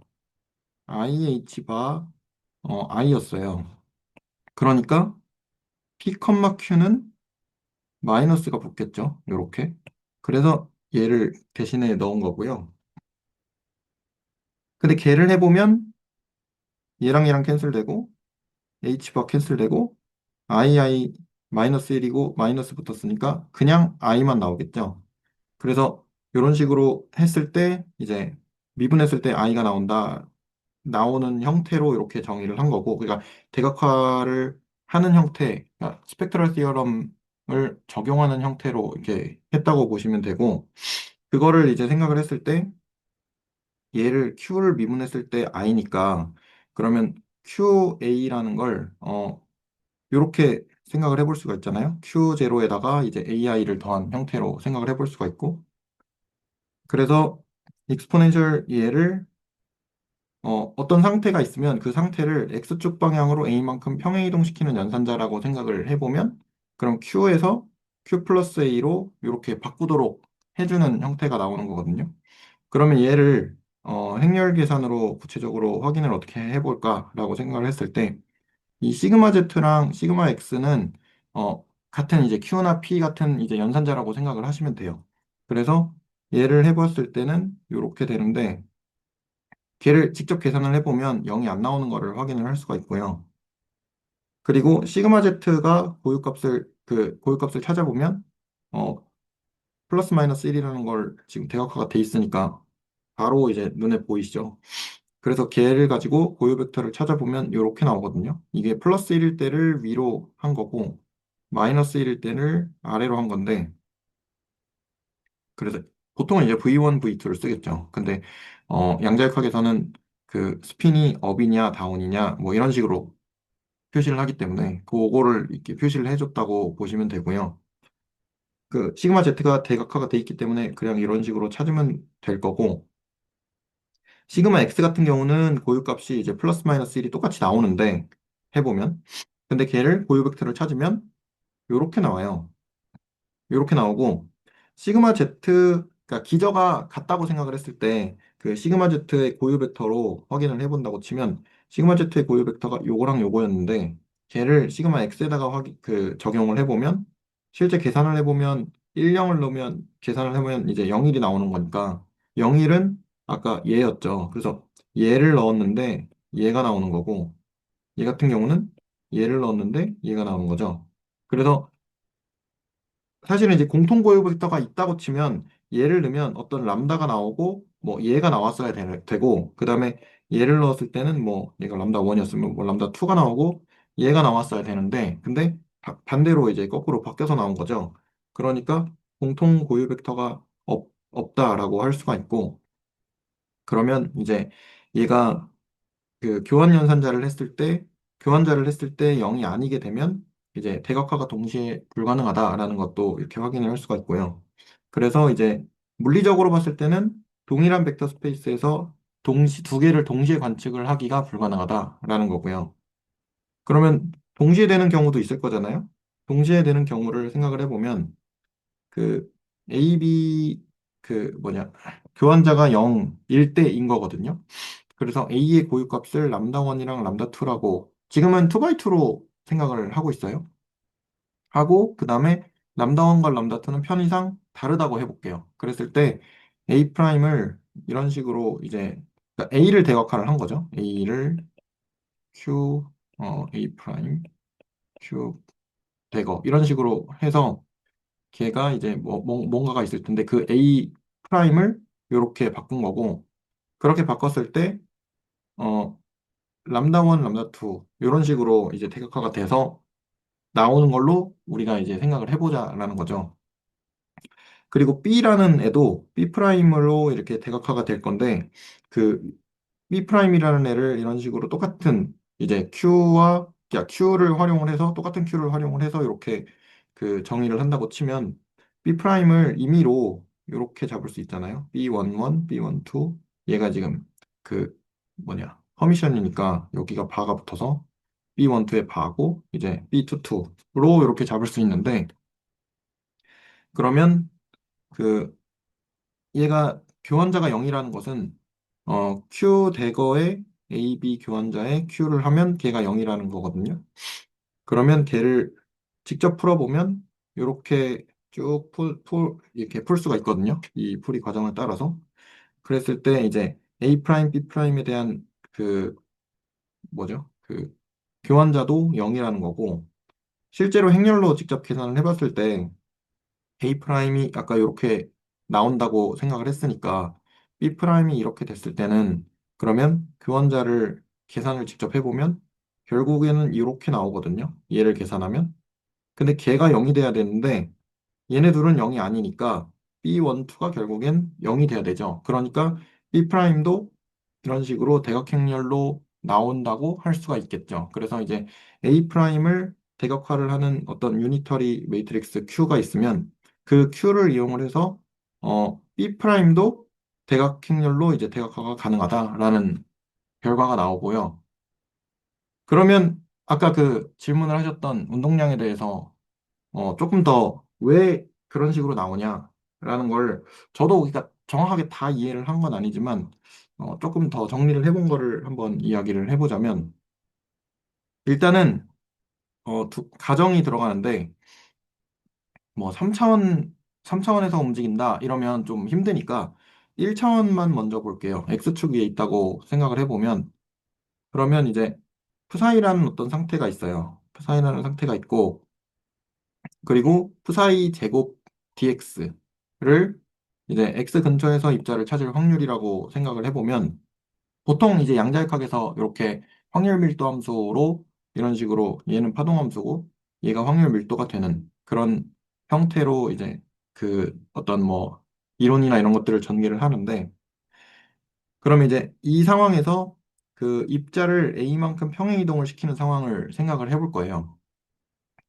IH 바 I였어요. 그러니까 P, Q는 마이너스가 붙겠죠. 요렇게. 그래서 얘를 대신에 넣은 거고요. 근데 걔를 해보면 얘랑 캔슬되고 H바 캔슬되고 II 마이너스 1이고 마이너스 붙었으니까 그냥 I만 나오겠죠. 그래서 이런 식으로 했을 때 이제 미분했을 때 I가 나오는 형태로 이렇게 정의를 한 거고 그러니까 대각화를 하는 형태, 그러니까 스펙트럴 시어럼을 적용하는 형태로 이렇게 했다고 보시면 되고 그거를 이제 생각을 했을 때 얘를 Q를 미분했을 때 I니까 그러면 QA라는 걸 이렇게 생각을 해볼 수가 있잖아요. Q0에다가 이제 AI를 더한 형태로 생각을 해볼 수가 있고 그래서 익스포넨셜 얘를 어떤 상태가 있으면 그 상태를 X축 방향으로 A만큼 평행 이동시키는 연산자라고 생각을 해보면 그럼 Q에서 Q 플러스 A로 이렇게 바꾸도록 해주는 형태가 나오는 거거든요. 그러면 얘를 행렬 계산으로 구체적으로 확인을 어떻게 해볼까라고 생각을 했을 때 이 시그마 Z랑 시그마 X는 같은 이제 Q나 P 같은 이제 연산자라고 생각을 하시면 돼요. 그래서 얘를 해봤을 때는 이렇게 되는데 걔를 직접 계산을 해보면 0이 안 나오는 거를 확인을 할 수가 있고요. 그리고 시그마 Z가 고유값을 찾아보면 어, 플러스 마이너스 1이라는 걸 지금 대각화가 돼 있으니까 바로 이제 눈에 보이시죠? 그래서 걔를 가지고 고유 벡터를 찾아보면 이렇게 나오거든요. 이게 플러스 1일 때를 위로 한 거고 마이너스 1일 때를 아래로 한 건데 그래서 보통은 이제 V1, V2를 쓰겠죠. 근데 양자역학에서는 그 스핀이 업이냐 다운이냐 뭐 이런 식으로 표시를 하기 때문에 그거를 이렇게 표시를 해줬다고 보시면 되고요. 그 시그마 Z가 대각화가 돼 있기 때문에 그냥 이런 식으로 찾으면 될 거고 시그마 X 같은 경우는 고유값이 이제 플러스 마이너스 1이 똑같이 나오는데 해보면 근데 걔를 고유 벡터를 찾으면 이렇게 나와요. 이렇게 나오고 시그마 Z 그러니까 기저가 같다고 생각을 했을 때 그 시그마 Z의 고유 벡터로 확인을 해본다고 치면 시그마 Z의 고유 벡터가 요거랑 요거였는데 걔를 시그마 X에다가 적용을 해보면 실제 계산을 해보면 1, 0을 넣으면 계산을 해보면 이제 0일이 나오는 거니까 0일은 아까 얘였죠. 그래서 얘를 넣었는데 얘가 나오는 거고 얘 같은 경우는 얘를 넣었는데 얘가 나오는 거죠. 그래서 사실은 이제 공통 고유 벡터가 있다고 치면 얘를 넣으면 어떤 람다가 나오고 뭐 얘가 나왔어야 되고 그다음에 얘를 넣었을 때는 뭐 얘가 람다 1이었으면 뭐 람다 2가 나오고 얘가 나왔어야 되는데 근데 반대로 이제 거꾸로 바뀌어서 나온 거죠. 그러니까 공통 고유 벡터가 없다라고 할 수가 있고 그러면 이제 얘가 그 교환자를 했을 때 0이 아니게 되면 이제 대각화가 동시에 불가능하다라는 것도 이렇게 확인을 할 수가 있고요. 그래서 이제 물리적으로 봤을 때는 동일한 벡터 스페이스에서 두 개를 동시에 관측을 하기가 불가능하다라는 거고요. 그러면 동시에 되는 경우도 있을 거잖아요. 동시에 되는 경우를 생각을 해보면 그 A, B 교환자가 0일 때인 거거든요. 그래서 A의 고유값을 람다1이랑 람다2라고 지금은 2x2로 생각을 하고 있어요. 하고 그 다음에 람다1과 람다2는 편의상 다르다고 해볼게요. 그랬을 때 A 프라임을 이런 식으로 이제 그러니까 A를 대각화를 한 거죠. A를 Q A 프라임 Q 대거 이런 식으로 해서 걔가 이제 뭔가가 있을 텐데 그 A 프라임을 이렇게 바꾼 거고 그렇게 바꿨을 때 어, 람다 1, 람다 2 이런 식으로 이제 대각화가 돼서 나오는 걸로 우리가 이제 생각을 해보자라는 거죠. 그리고 B라는 애도 B 프라임으로 이렇게 대각화가 될 건데 그 B 프라임이라는 애를 이런 식으로 똑같은 이제 Q를 활용을 해서 똑같은 Q를 활용을 해서 이렇게 그 정의를 한다고 치면 B 프라임을 임의로 이렇게 잡을 수 있잖아요. B11, B12 얘가 지금 그 허미션이니까 여기가 바가 붙어서 B12의 바고 이제 B22로 이렇게 잡을 수 있는데 그러면 그 얘가 교환자가 0이라는 것은 Q 대거의 AB 교환자의 Q를 하면 걔가 0이라는 거거든요. 그러면 걔를 직접 풀어보면 이렇게 이렇게 풀 수가 있거든요. 이 풀이 과정을 따라서. 그랬을 때 이제 A 프라임, B 프라임에 대한 그 그 교환자도 0이라는 거고 실제로 행렬로 직접 계산을 해봤을 때 A 프라임이 아까 이렇게 나온다고 생각을 했으니까 B 프라임이 이렇게 됐을 때는 그러면 교환자를 계산을 직접 해보면 결국에는 이렇게 나오거든요. 얘를 계산하면. 근데 걔가 0이 돼야 되는데 얘네 둘은 0이 아니니까 B12가 결국엔 0이 돼야 되죠. 그러니까 B 프라임도 이런 식으로 대각행렬로 나온다고 할 수가 있겠죠. 그래서 이제 A 프라임을 대각화를 하는 어떤 유니터리 매트릭스 Q가 있으면 그 Q를 이용을 해서 B 프라임도 대각행렬로 이제 대각화가 가능하다라는 결과가 나오고요. 그러면 아까 그 질문을 하셨던 운동량에 대해서 조금 더 왜 그런 식으로 나오냐라는 걸 저도 그러니까 정확하게 다 이해를 한 건 아니지만 조금 더 정리를 해본 거를 한번 이야기를 해보자면 일단은 가정이 들어가는데 뭐 3차원에서 움직인다 이러면 좀 힘드니까 1차원만 먼저 볼게요. X축 위에 있다고 생각을 해보면 그러면 이제 푸사이라는 어떤 상태가 있어요. 푸사이라는 상태가 있고 그리고 푸사이 제곱 dx를 이제 x 근처에서 입자를 찾을 확률이라고 생각을 해보면 보통 이제 양자역학에서 이렇게 확률 밀도 함수로 이런 식으로 얘는 파동 함수고 얘가 확률 밀도가 되는 그런 형태로 이제 그 어떤 뭐 이론이나 이런 것들을 전개를 하는데 그러면 이제 이 상황에서 그 입자를 A만큼 평행 이동을 시키는 상황을 생각을 해볼 거예요.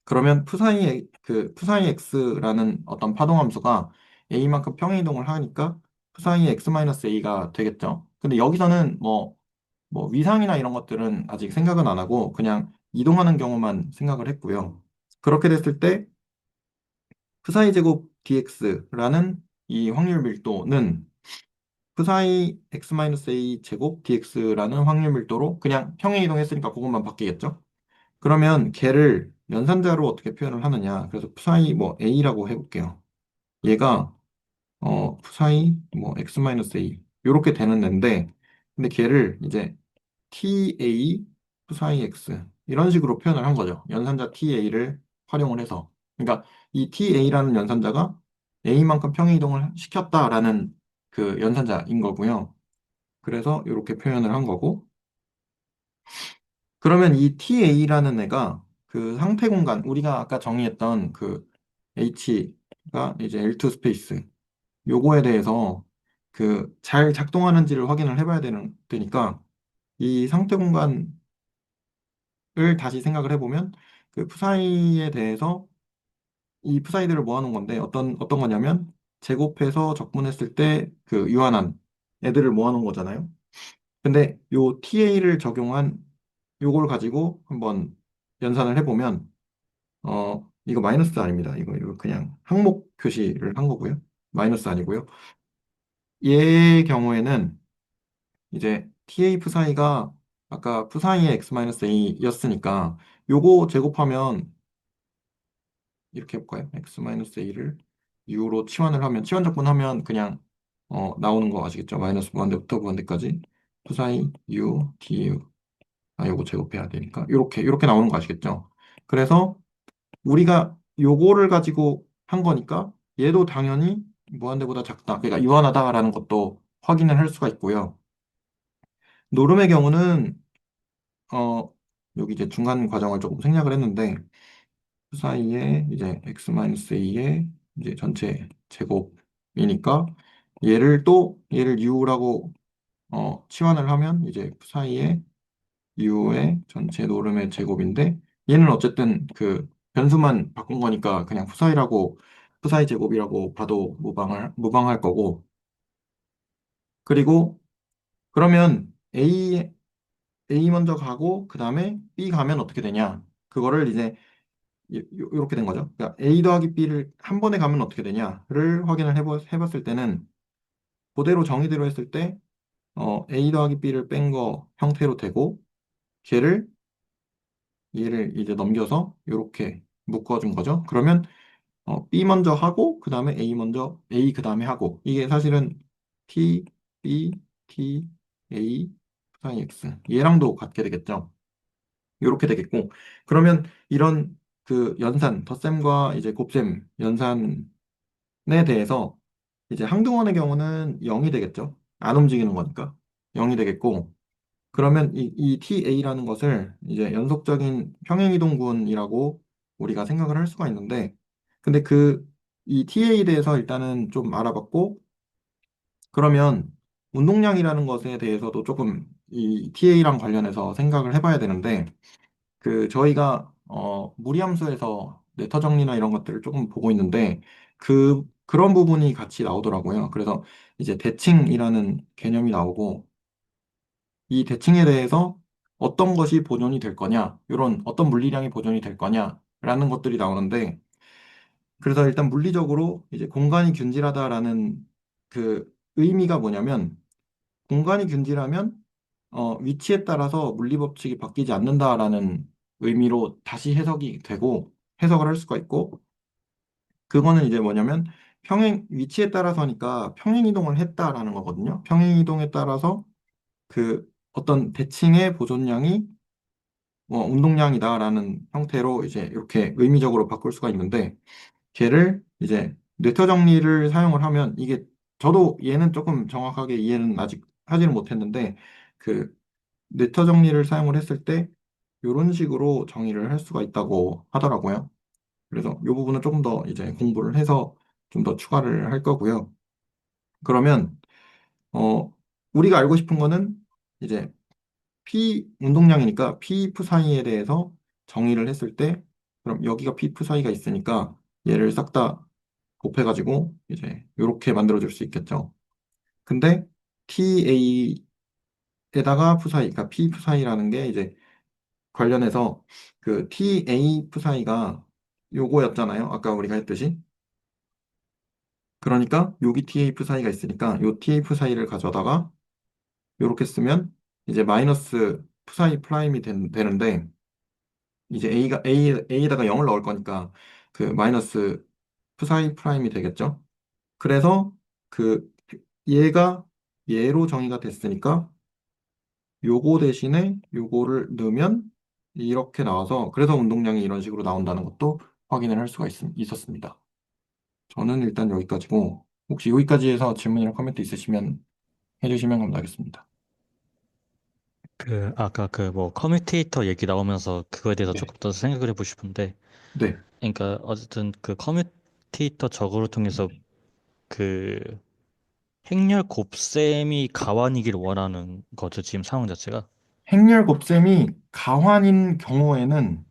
그러면 푸사이 x라는 어떤 파동 함수가 a만큼 평행 이동을 하니까 푸사이 x-a가 되겠죠. 근데 여기서는 뭐 위상이나 이런 것들은 아직 생각은 안 하고 그냥 이동하는 경우만 생각을 했고요. 그렇게 됐을 때 푸사이 제곱 dx라는 이 확률 밀도는 푸사이 x-a 제곱 dx라는 확률 밀도로 그냥 평행 이동했으니까 그것만 바뀌겠죠. 그러면 걔를 연산자로 어떻게 표현을 하느냐. 그래서 푸사이 뭐 a라고 해볼게요. 얘가 푸사이 뭐 x-a 요렇게 되는 앤데 근데 걔를 이제 ta 푸사이 x 이런 식으로 표현을 한 거죠. 연산자 ta를 활용을 해서. 그러니까 이 ta라는 연산자가 a만큼 평행 이동을 시켰다라는 그 연산자인 거고요. 그래서 이렇게 표현을 한 거고 그러면 이 TA라는 애가 그 상태 공간, 우리가 아까 정의했던 그 H가 이제 L2 스페이스, 요거에 대해서 그 잘 작동하는지를 확인을 해봐야 되니까 이 상태 공간을 다시 생각을 해보면 그 푸사이에 대해서 이 푸사이들을 모아놓은 건데 어떤 거냐면 제곱해서 적분했을 때 그 유한한 애들을 모아놓은 거잖아요. 근데 요 TA를 적용한 요걸 가지고 한번 연산을 해보면 이거 마이너스 아닙니다. 이거 그냥 항목 표시를 한 거고요. 마이너스 아니고요. 얘 경우에는 이제 TA 푸사이가 아까 푸사이의 x-a였으니까 요거 제곱하면 이렇게 해볼까요? x-a를 u로 치환을 하면 치환적분하면 그냥 나오는 거 아시겠죠? 마이너스 무한대부터 무한대까지 푸사이 u du 요거 제곱해야 되니까 이렇게 나오는 거 아시겠죠? 그래서 우리가 요거를 가지고 한 거니까 얘도 당연히 무한대보다 작다. 그러니까 유한하다라는 것도 확인을 할 수가 있고요. 노름의 경우는 어 여기 이제 중간 과정을 조금 생략을 했는데 그 사이에 이제 x-a의 이제 전체 제곱이니까 얘를 u라고 치환을 하면 이제 그 사이에 u의 전체 노름의 제곱인데 얘는 어쨌든 그 변수만 바꾼 거니까 그냥 푸사이 제곱이라고 봐도 무방할 거고 그리고 그러면 A 먼저 가고 그 다음에 B 가면 어떻게 되냐 그거를 이제 이렇게 된 거죠. 그러니까 A 더하기 B를 한 번에 가면 어떻게 되냐를 확인을 해봤을 때는 그대로 정의대로 했을 때 A 더하기 B를 뺀 거 형태로 되고 걔를 얘를 이제 넘겨서 이렇게 묶어준 거죠. 그러면 B 먼저 하고 그 다음에 A 그 다음에 하고 이게 사실은 T, B, T, A, 사인 X 얘랑도 같게 되겠죠. 이렇게 되겠고 그러면 이런 그 연산 덧셈과 이제 곱셈 연산에 대해서 이제 항등원의 경우는 0이 되겠죠. 안 움직이는 거니까 0이 되겠고 그러면 이 TA라는 것을 이제 연속적인 평행이동군이라고 우리가 생각을 할 수가 있는데, 근데 이 TA에 대해서 일단은 좀 알아봤고, 그러면 운동량이라는 것에 대해서도 조금 이 TA랑 관련해서 생각을 해봐야 되는데, 그 저희가 무리함수에서 네터 정리나 이런 것들을 조금 보고 있는데, 그런 부분이 같이 나오더라고요. 그래서 이제 대칭이라는 개념이 나오고, 이 대칭에 대해서 어떤 것이 보존이 될 거냐, 이런 어떤 물리량이 보존이 될 거냐라는 것들이 나오는데, 그래서 일단 물리적으로 이제 공간이 균질하다라는 그 의미가 뭐냐면, 공간이 균질하면 위치에 따라서 물리 법칙이 바뀌지 않는다라는 의미로 다시 해석이 되고 해석을 할 수가 있고, 그거는 이제 뭐냐면 평행 위치에 따라서니까 평행 이동을 했다라는 거거든요. 평행 이동에 따라서 그 어떤 대칭의 보존량이 운동량이다라는 형태로 이제 이렇게 의미적으로 바꿀 수가 있는데 걔를 이제 뇌터 정리를 사용을 하면 이게 저도 얘는 조금 정확하게 이해는 아직 하지는 못했는데 그 뇌터 정리를 사용을 했을 때 이런 식으로 정의를 할 수가 있다고 하더라고요. 그래서 이 부분은 조금 더 이제 공부를 해서 좀 더 추가를 할 거고요. 그러면 어 우리가 알고 싶은 거는 이제 P 운동량이니까 P프 사이에 대해서 정의를 했을 때 그럼 여기가 P프 사이가 있으니까 얘를 싹 다 곱해가지고 이제 이렇게 만들어줄 수 있겠죠. 근데 TA에다가 프 사이, 그러니까 P프 사이라는 게 이제 관련해서 그 TA 프 사이가 요거였잖아요. 아까 우리가 했듯이. 그러니까 여기 TF 사이가 있으니까 요 TF 사이를 가져다가 요렇게 쓰면 이제 마이너스 푸사이 프라임이 되는데 이제 A에다가 0을 넣을 거니까 그 마이너스 푸사이 프라임이 되겠죠. 그래서 그 얘가 얘로 정의가 됐으니까 요거 대신에 요거를 넣으면 이렇게 나와서 그래서 운동량이 이런 식으로 나온다는 것도 확인을 할 수가 있었습니다. 저는 일단 여기까지고 혹시 여기까지 해서 질문이나 코멘트 있으시면 해주시면 감사하겠습니다. 그 아까 그 뭐 커뮤테이터 얘기 나오면서 그거에 대해서 네. 조금 더 생각을 해보고 싶은데, 네. 그러니까 어쨌든 그 커뮤테이터 저거를 통해서 그 행렬 곱셈이 가완이길 원하는 거죠, 지금 상황 자체가. 행렬 곱셈이 가환인 경우에는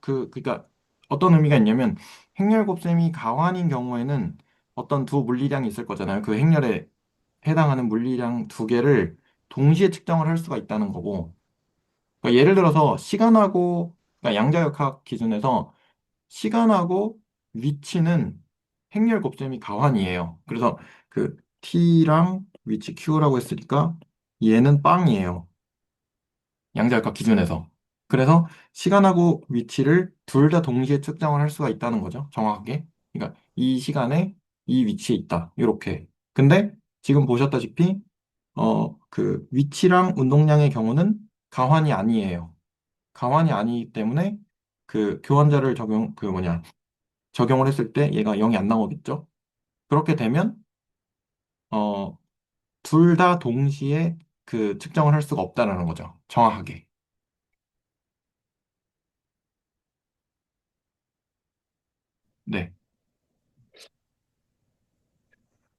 그러니까 어떤 의미가 있냐면 행렬 곱셈이 가환인 경우에는 어떤 두 물리량이 있을 거잖아요. 그 행렬에 해당하는 물리량 두 개를 동시에 측정을 할 수가 있다는 거고. 그러니까 예를 들어서 시간하고 그러니까 양자역학 기준에서 시간하고 위치는 행렬 곱셈이 가환이에요. 그래서 그 t랑 위치 q라고 했으니까 얘는 빵이에요. 양자역학 기준에서. 그래서 시간하고 위치를 둘 다 동시에 측정을 할 수가 있다는 거죠. 정확하게. 그러니까 이 시간에 이 위치에 있다. 이렇게. 근데 지금 보셨다시피 그 위치랑 운동량의 경우는 가환이 아니에요. 가환이 아니기 때문에 그 교환자를 적용을 했을 때 얘가 0이 안 나오겠죠. 그렇게 되면 어, 둘 다 동시에 그 측정을 할 수가 없다는 거죠. 정확하게. 네.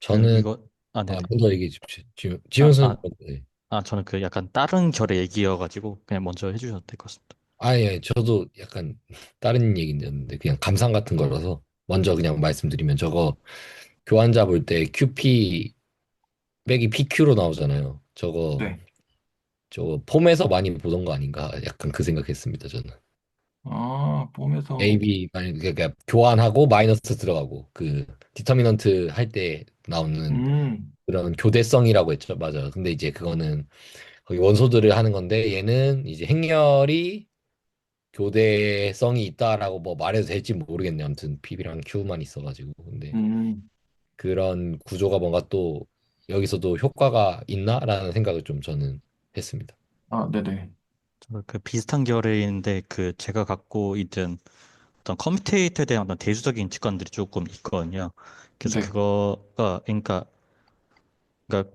그 저는 이거 네. 먼저 얘기해 주십시오. 지원 아, 선생님 아, 먼저. 네. 저는 그 약간 다른 결의 얘기여가지고 그냥 먼저 해주셔도 될 것 같습니다. 예, 저도 약간 다른 얘기인데 그냥 감상 같은 거라서 먼저 그냥 말씀드리면 저거 교환자 볼 때 QP 빼기 PQ로 나오잖아요. 네. 저거 폼에서 많이 보던 거 아닌가? 약간 그 생각했습니다, 저는. 아, 봄에서, AB 아니 그러니까 교환하고 마이너스 들어가고 그 디터미넌트 할 때 나오는 음, 그런 교대성이라고 했죠. 맞아. 근데 이제 그거는 거기 원소들을 하는 건데 얘는 이제 행렬이 교대성이 있다라고 뭐 말해도 될지 모르겠네요. 아무튼 PB랑 Q만 있어가지고. 근데 음, 그런 구조가 뭔가 또 여기서도 효과가 있나라는 생각을 좀 저는 했습니다. 네네. 저는 그 비슷한 결의인데 그 제가 갖고 있던 어떤 커뮤테이터에 대한 어떤 대수적인 직관들이 조금 있거든요. 그래서 네. 그거가 그러니까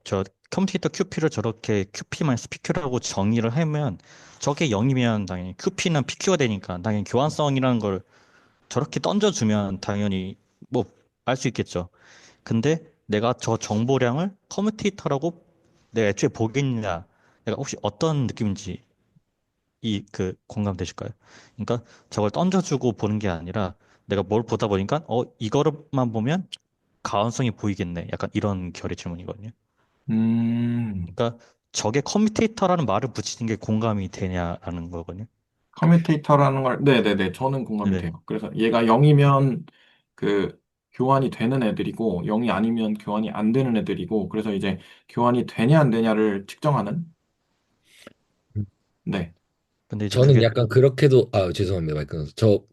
저 컴퓨터 QP를 저렇게 QP-PQ라고 정의를 하면 저게 0이면 당연히 QP는 PQ가 되니까 당연히 교환성이라는 걸 저렇게 던져주면 당연히 뭐 알 수 있겠죠. 근데 내가 저 정보량을 커뮤테이터라고 내가 애초에 보겠냐, 내가 혹시 어떤 느낌인지 이 그 공감되실까요? 그러니까 저걸 던져주고 보는 게 아니라 내가 뭘 보다 보니까 이거만 보면 가능성이 보이겠네. 약간 이런 결의 질문이거든요. 음, 그러니까 저게 커뮤테이터라는 말을 붙이는 게 공감이 되냐라는 거거든요. 커뮤테이터라는 걸, 네네네. 저는 공감이 네. 돼요. 그래서 얘가 0이면 그 교환이 되는 애들이고, 0이 아니면 교환이 안 되는 애들이고, 그래서 이제 교환이 되냐 안 되냐를 측정하는, 네. 근데 이제 저는 그게 약간 그렇게도 죄송합니다. 마이크. 저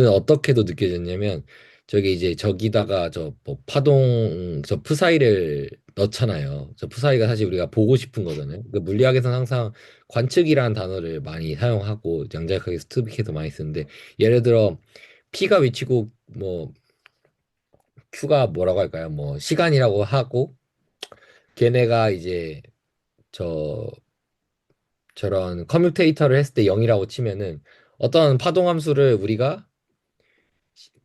어떻게도 느껴졌냐면 저게 이제 저기다가 저 뭐 파동 저 푸사이를 넣잖아요. 저 푸사이가 사실 우리가 보고 싶은 거잖아요. 그 물리학에서는 항상 관측이라는 단어를 많이 사용하고 양자역학에서 스투빅해서 많이 쓰는데 예를 들어 P가 위치고 뭐 Q가 뭐라고 할까요? 뭐 시간이라고 하고 걔네가 이제 저 저런 커뮤테이터를 했을 때 0이라고 치면은 어떤 파동 함수를 우리가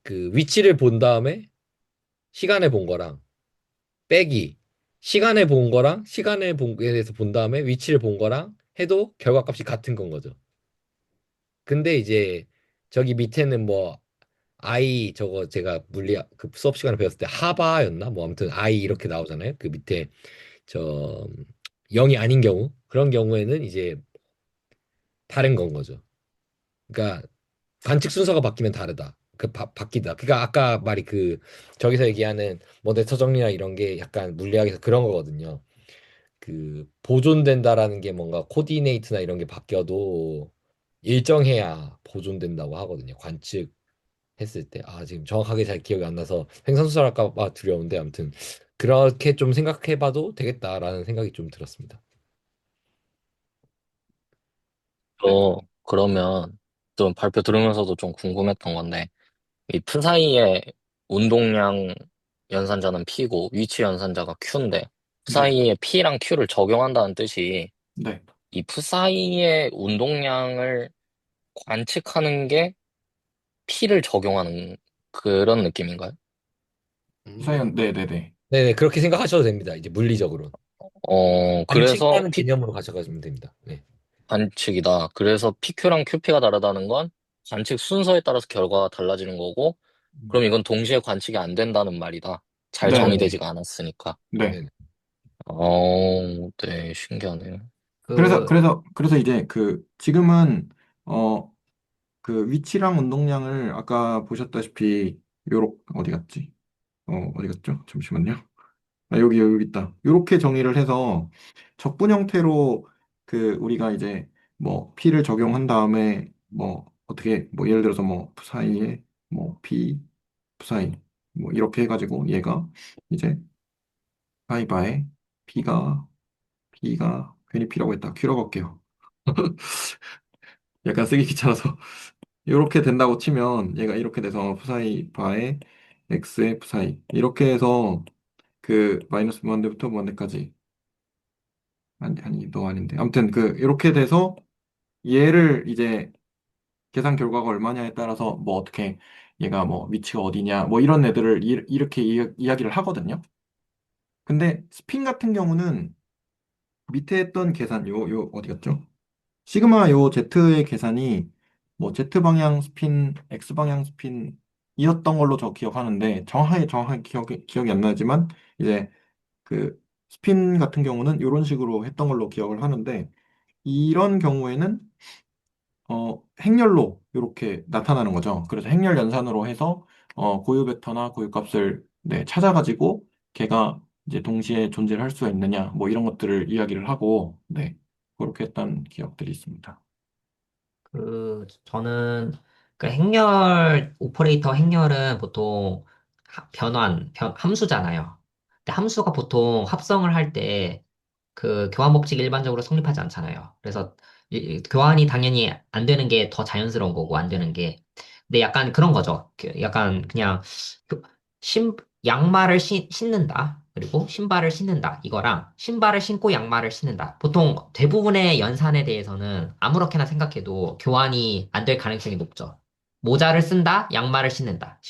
그 위치를 본 다음에 시간을 본 거랑 빼기 시간을 본 거랑 시간을 본 거에 대해서 본 다음에 위치를 본 거랑 해도 결과값이 같은 건 거죠. 근데 이제 저기 밑에는 뭐 I 저거 제가 물리학 그 수업 시간에 배웠을 때 하바였나 뭐 아무튼 I 이렇게 나오잖아요. 그 밑에 저 0이 아닌 경우 그런 경우에는 이제 다른 건 거죠. 그러니까 관측 순서가 바뀌면 다르다. 바뀌다. 그러니까 아까 말이 그 저기서 얘기하는 뭐 넥터 정리나 이런 게 약간 물리학에서 그런 거거든요. 그 보존된다라는 게 뭔가 코디네이트나 이런 게 바뀌어도 일정해야 보존된다고 하거든요. 관측했을 때. 아, 지금 정확하게 잘 기억이 안 나서 횡설수설할까 봐 두려운데 아무튼 그렇게 좀 생각해봐도 되겠다라는 생각이 좀 들었습니다. 네. 그러면 좀 발표 들으면서도 좀 궁금했던 건데, 이 푸 사이의 운동량 연산자는 P고 위치 연산자가 Q인데, 푸 네. 사이에 P랑 Q를 적용한다는 뜻이 네. 이 푸 사이의 운동량을 관측하는 게 P를 적용하는 그런 느낌인가요? 사연, 네네네. 네네, 그렇게 생각하셔도 됩니다. 이제 물리적으로. 그래서 관측이라는 개념으로 가져가시면 됩니다. 네. 관측이다. 그래서 PQ랑 QP가 다르다는 건 관측 순서에 따라서 결과가 달라지는 거고, 그럼 이건 동시에 관측이 안 된다는 말이다. 잘 네네네. 정의되지가 않았으니까. 네. 네네. 네, 신기하네요. 그, 그래서 이제 그, 지금은, 어, 그 위치랑 운동량을 아까 보셨다시피, 어디 갔지? 어디 갔죠? 잠시만요. 아, 여기 있다. 요렇게 정의를 해서 적분 형태로 그 우리가 이제 뭐 P를 적용한 다음에 뭐 어떻게 뭐 예를 들어서 뭐 사이에 뭐 P 사이 뭐 이렇게 해가지고 얘가 이제 파이바에 P가 괜히 P라고 했다. Q라고 할게요. 약간 쓰기 귀찮아서 이렇게 된다고 치면 얘가 이렇게 돼서 푸사이 바에 X의 푸사이 이렇게 해서 그 마이너스 무한대부터 무한대까지 아니 너 아닌데 아무튼 그 이렇게 돼서 얘를 이제 계산 결과가 얼마냐에 따라서 뭐 어떻게 얘가 뭐 위치가 어디냐 뭐 이런 애들을 이렇게 이야기를 하거든요. 근데 스핀 같은 경우는 밑에 했던 계산 요 어디 갔죠? 시그마 요 Z의 계산이 뭐 Z 방향 스핀, X 방향 스핀이었던 걸로 저 기억하는데 정확하게 기억이 안 나지만 이제 그 스핀 같은 경우는 이런 식으로 했던 걸로 기억을 하는데 이런 경우에는 행렬로 이렇게 나타나는 거죠. 그래서 행렬 연산으로 해서 고유 벡터나 고유 값을 네, 찾아가지고 걔가 이제 동시에 존재를 할 수가 있느냐 뭐 이런 것들을 이야기를 하고 네 그렇게 했던 기억들이 있습니다. 저는, 오퍼레이터 행렬은 보통 함수잖아요. 근데 함수가 보통 합성을 할 때 그 교환 법칙이 일반적으로 성립하지 않잖아요. 그래서 교환이 당연히 안 되는 게 더 자연스러운 거고, 안 되는 게. 근데 약간 그런 거죠. 약간 그냥 그 신, 양말을 신는다. 그리고 신발을 신는다. 이거랑 신발을 신고 양말을 신는다. 보통 대부분의 연산에 대해서는 아무렇게나 생각해도 교환이 안 될 가능성이 높죠. 모자를 쓴다, 양말을 신는다.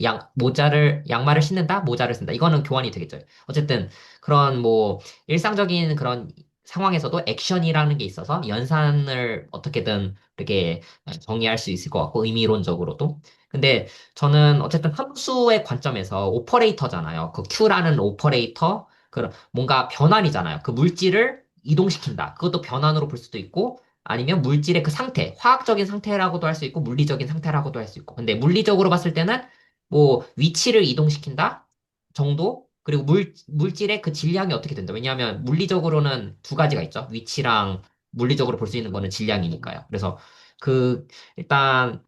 양말을 신는다, 모자를 쓴다. 이거는 교환이 되겠죠. 어쨌든 그런 뭐 일상적인 그런 상황에서도 액션이라는 게 있어서 연산을 어떻게든 이렇게 정의할 수 있을 것 같고 의미론적으로도. 근데 저는 어쨌든 함수의 관점에서 오퍼레이터잖아요. 그 Q라는 오퍼레이터, 그 뭔가 변환이잖아요. 그 물질을 이동시킨다. 그것도 변환으로 볼 수도 있고 아니면 물질의 그 상태, 화학적인 상태라고도 할 수 있고 물리적인 상태라고도 할 수 있고. 근데 물리적으로 봤을 때는 뭐 위치를 이동시킨다 정도? 그리고 물질의 그 질량이 어떻게 된다. 왜냐하면 물리적으로는 두 가지가 있죠. 위치랑 물리적으로 볼 수 있는 거는 질량이니까요. 그래서 그, 일단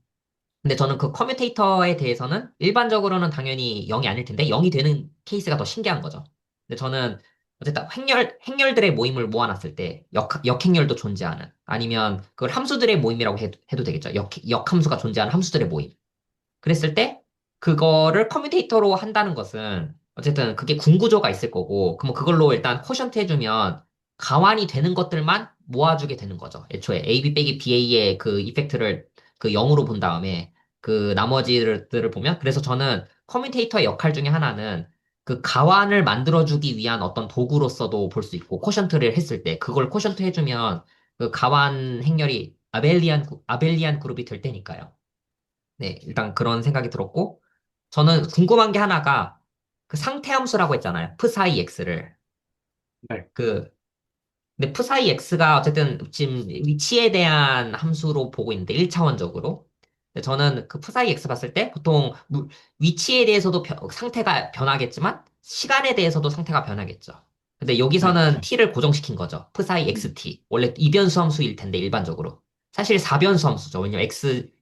근데 저는 그 커뮤테이터에 대해서는 일반적으로는 당연히 0이 아닐 텐데 0이 되는 케이스가 더 신기한 거죠. 근데 저는 어쨌든 행렬들의 모임을 모아놨을 때 역행렬도 존재하는 아니면 그걸 함수들의 모임이라고 해도 되겠죠. 역함수가 존재하는 함수들의 모임. 그랬을 때 그거를 커뮤테이터로 한다는 것은 어쨌든 그게 궁구조가 있을 거고 그럼 그걸로 일단 쿼션트 해주면 가완이 되는 것들만 모아주게 되는 거죠. 애초에 AB 빼기 BA의 그 이펙트를 그 0으로 본 다음에 그 나머지들을 보면 그래서 저는 커뮤테이터의 역할 중에 하나는 그 가완을 만들어주기 위한 어떤 도구로서도 볼 수 있고 쿼션트를 했을 때 그걸 쿼션트 해주면 그 가완 행렬이 아벨리안 그룹이 될 테니까요. 네, 일단 그런 생각이 들었고, 저는 궁금한 게 하나가, 그 상태함수라고 했잖아요. psi x를. 네. 그, 근데 psi x가 어쨌든 지금 위치에 대한 함수로 보고 있는데, 1차원적으로. 저는 그 psi x 봤을 때, 보통 위치에 대해서도 상태가 변하겠지만, 시간에 대해서도 상태가 변하겠죠. 근데 네, 여기서는 그렇죠. t를 고정시킨 거죠. psi 음, xt. 원래 이변수 함수일 텐데, 일반적으로. 사실 4변수 함수죠. 왜냐면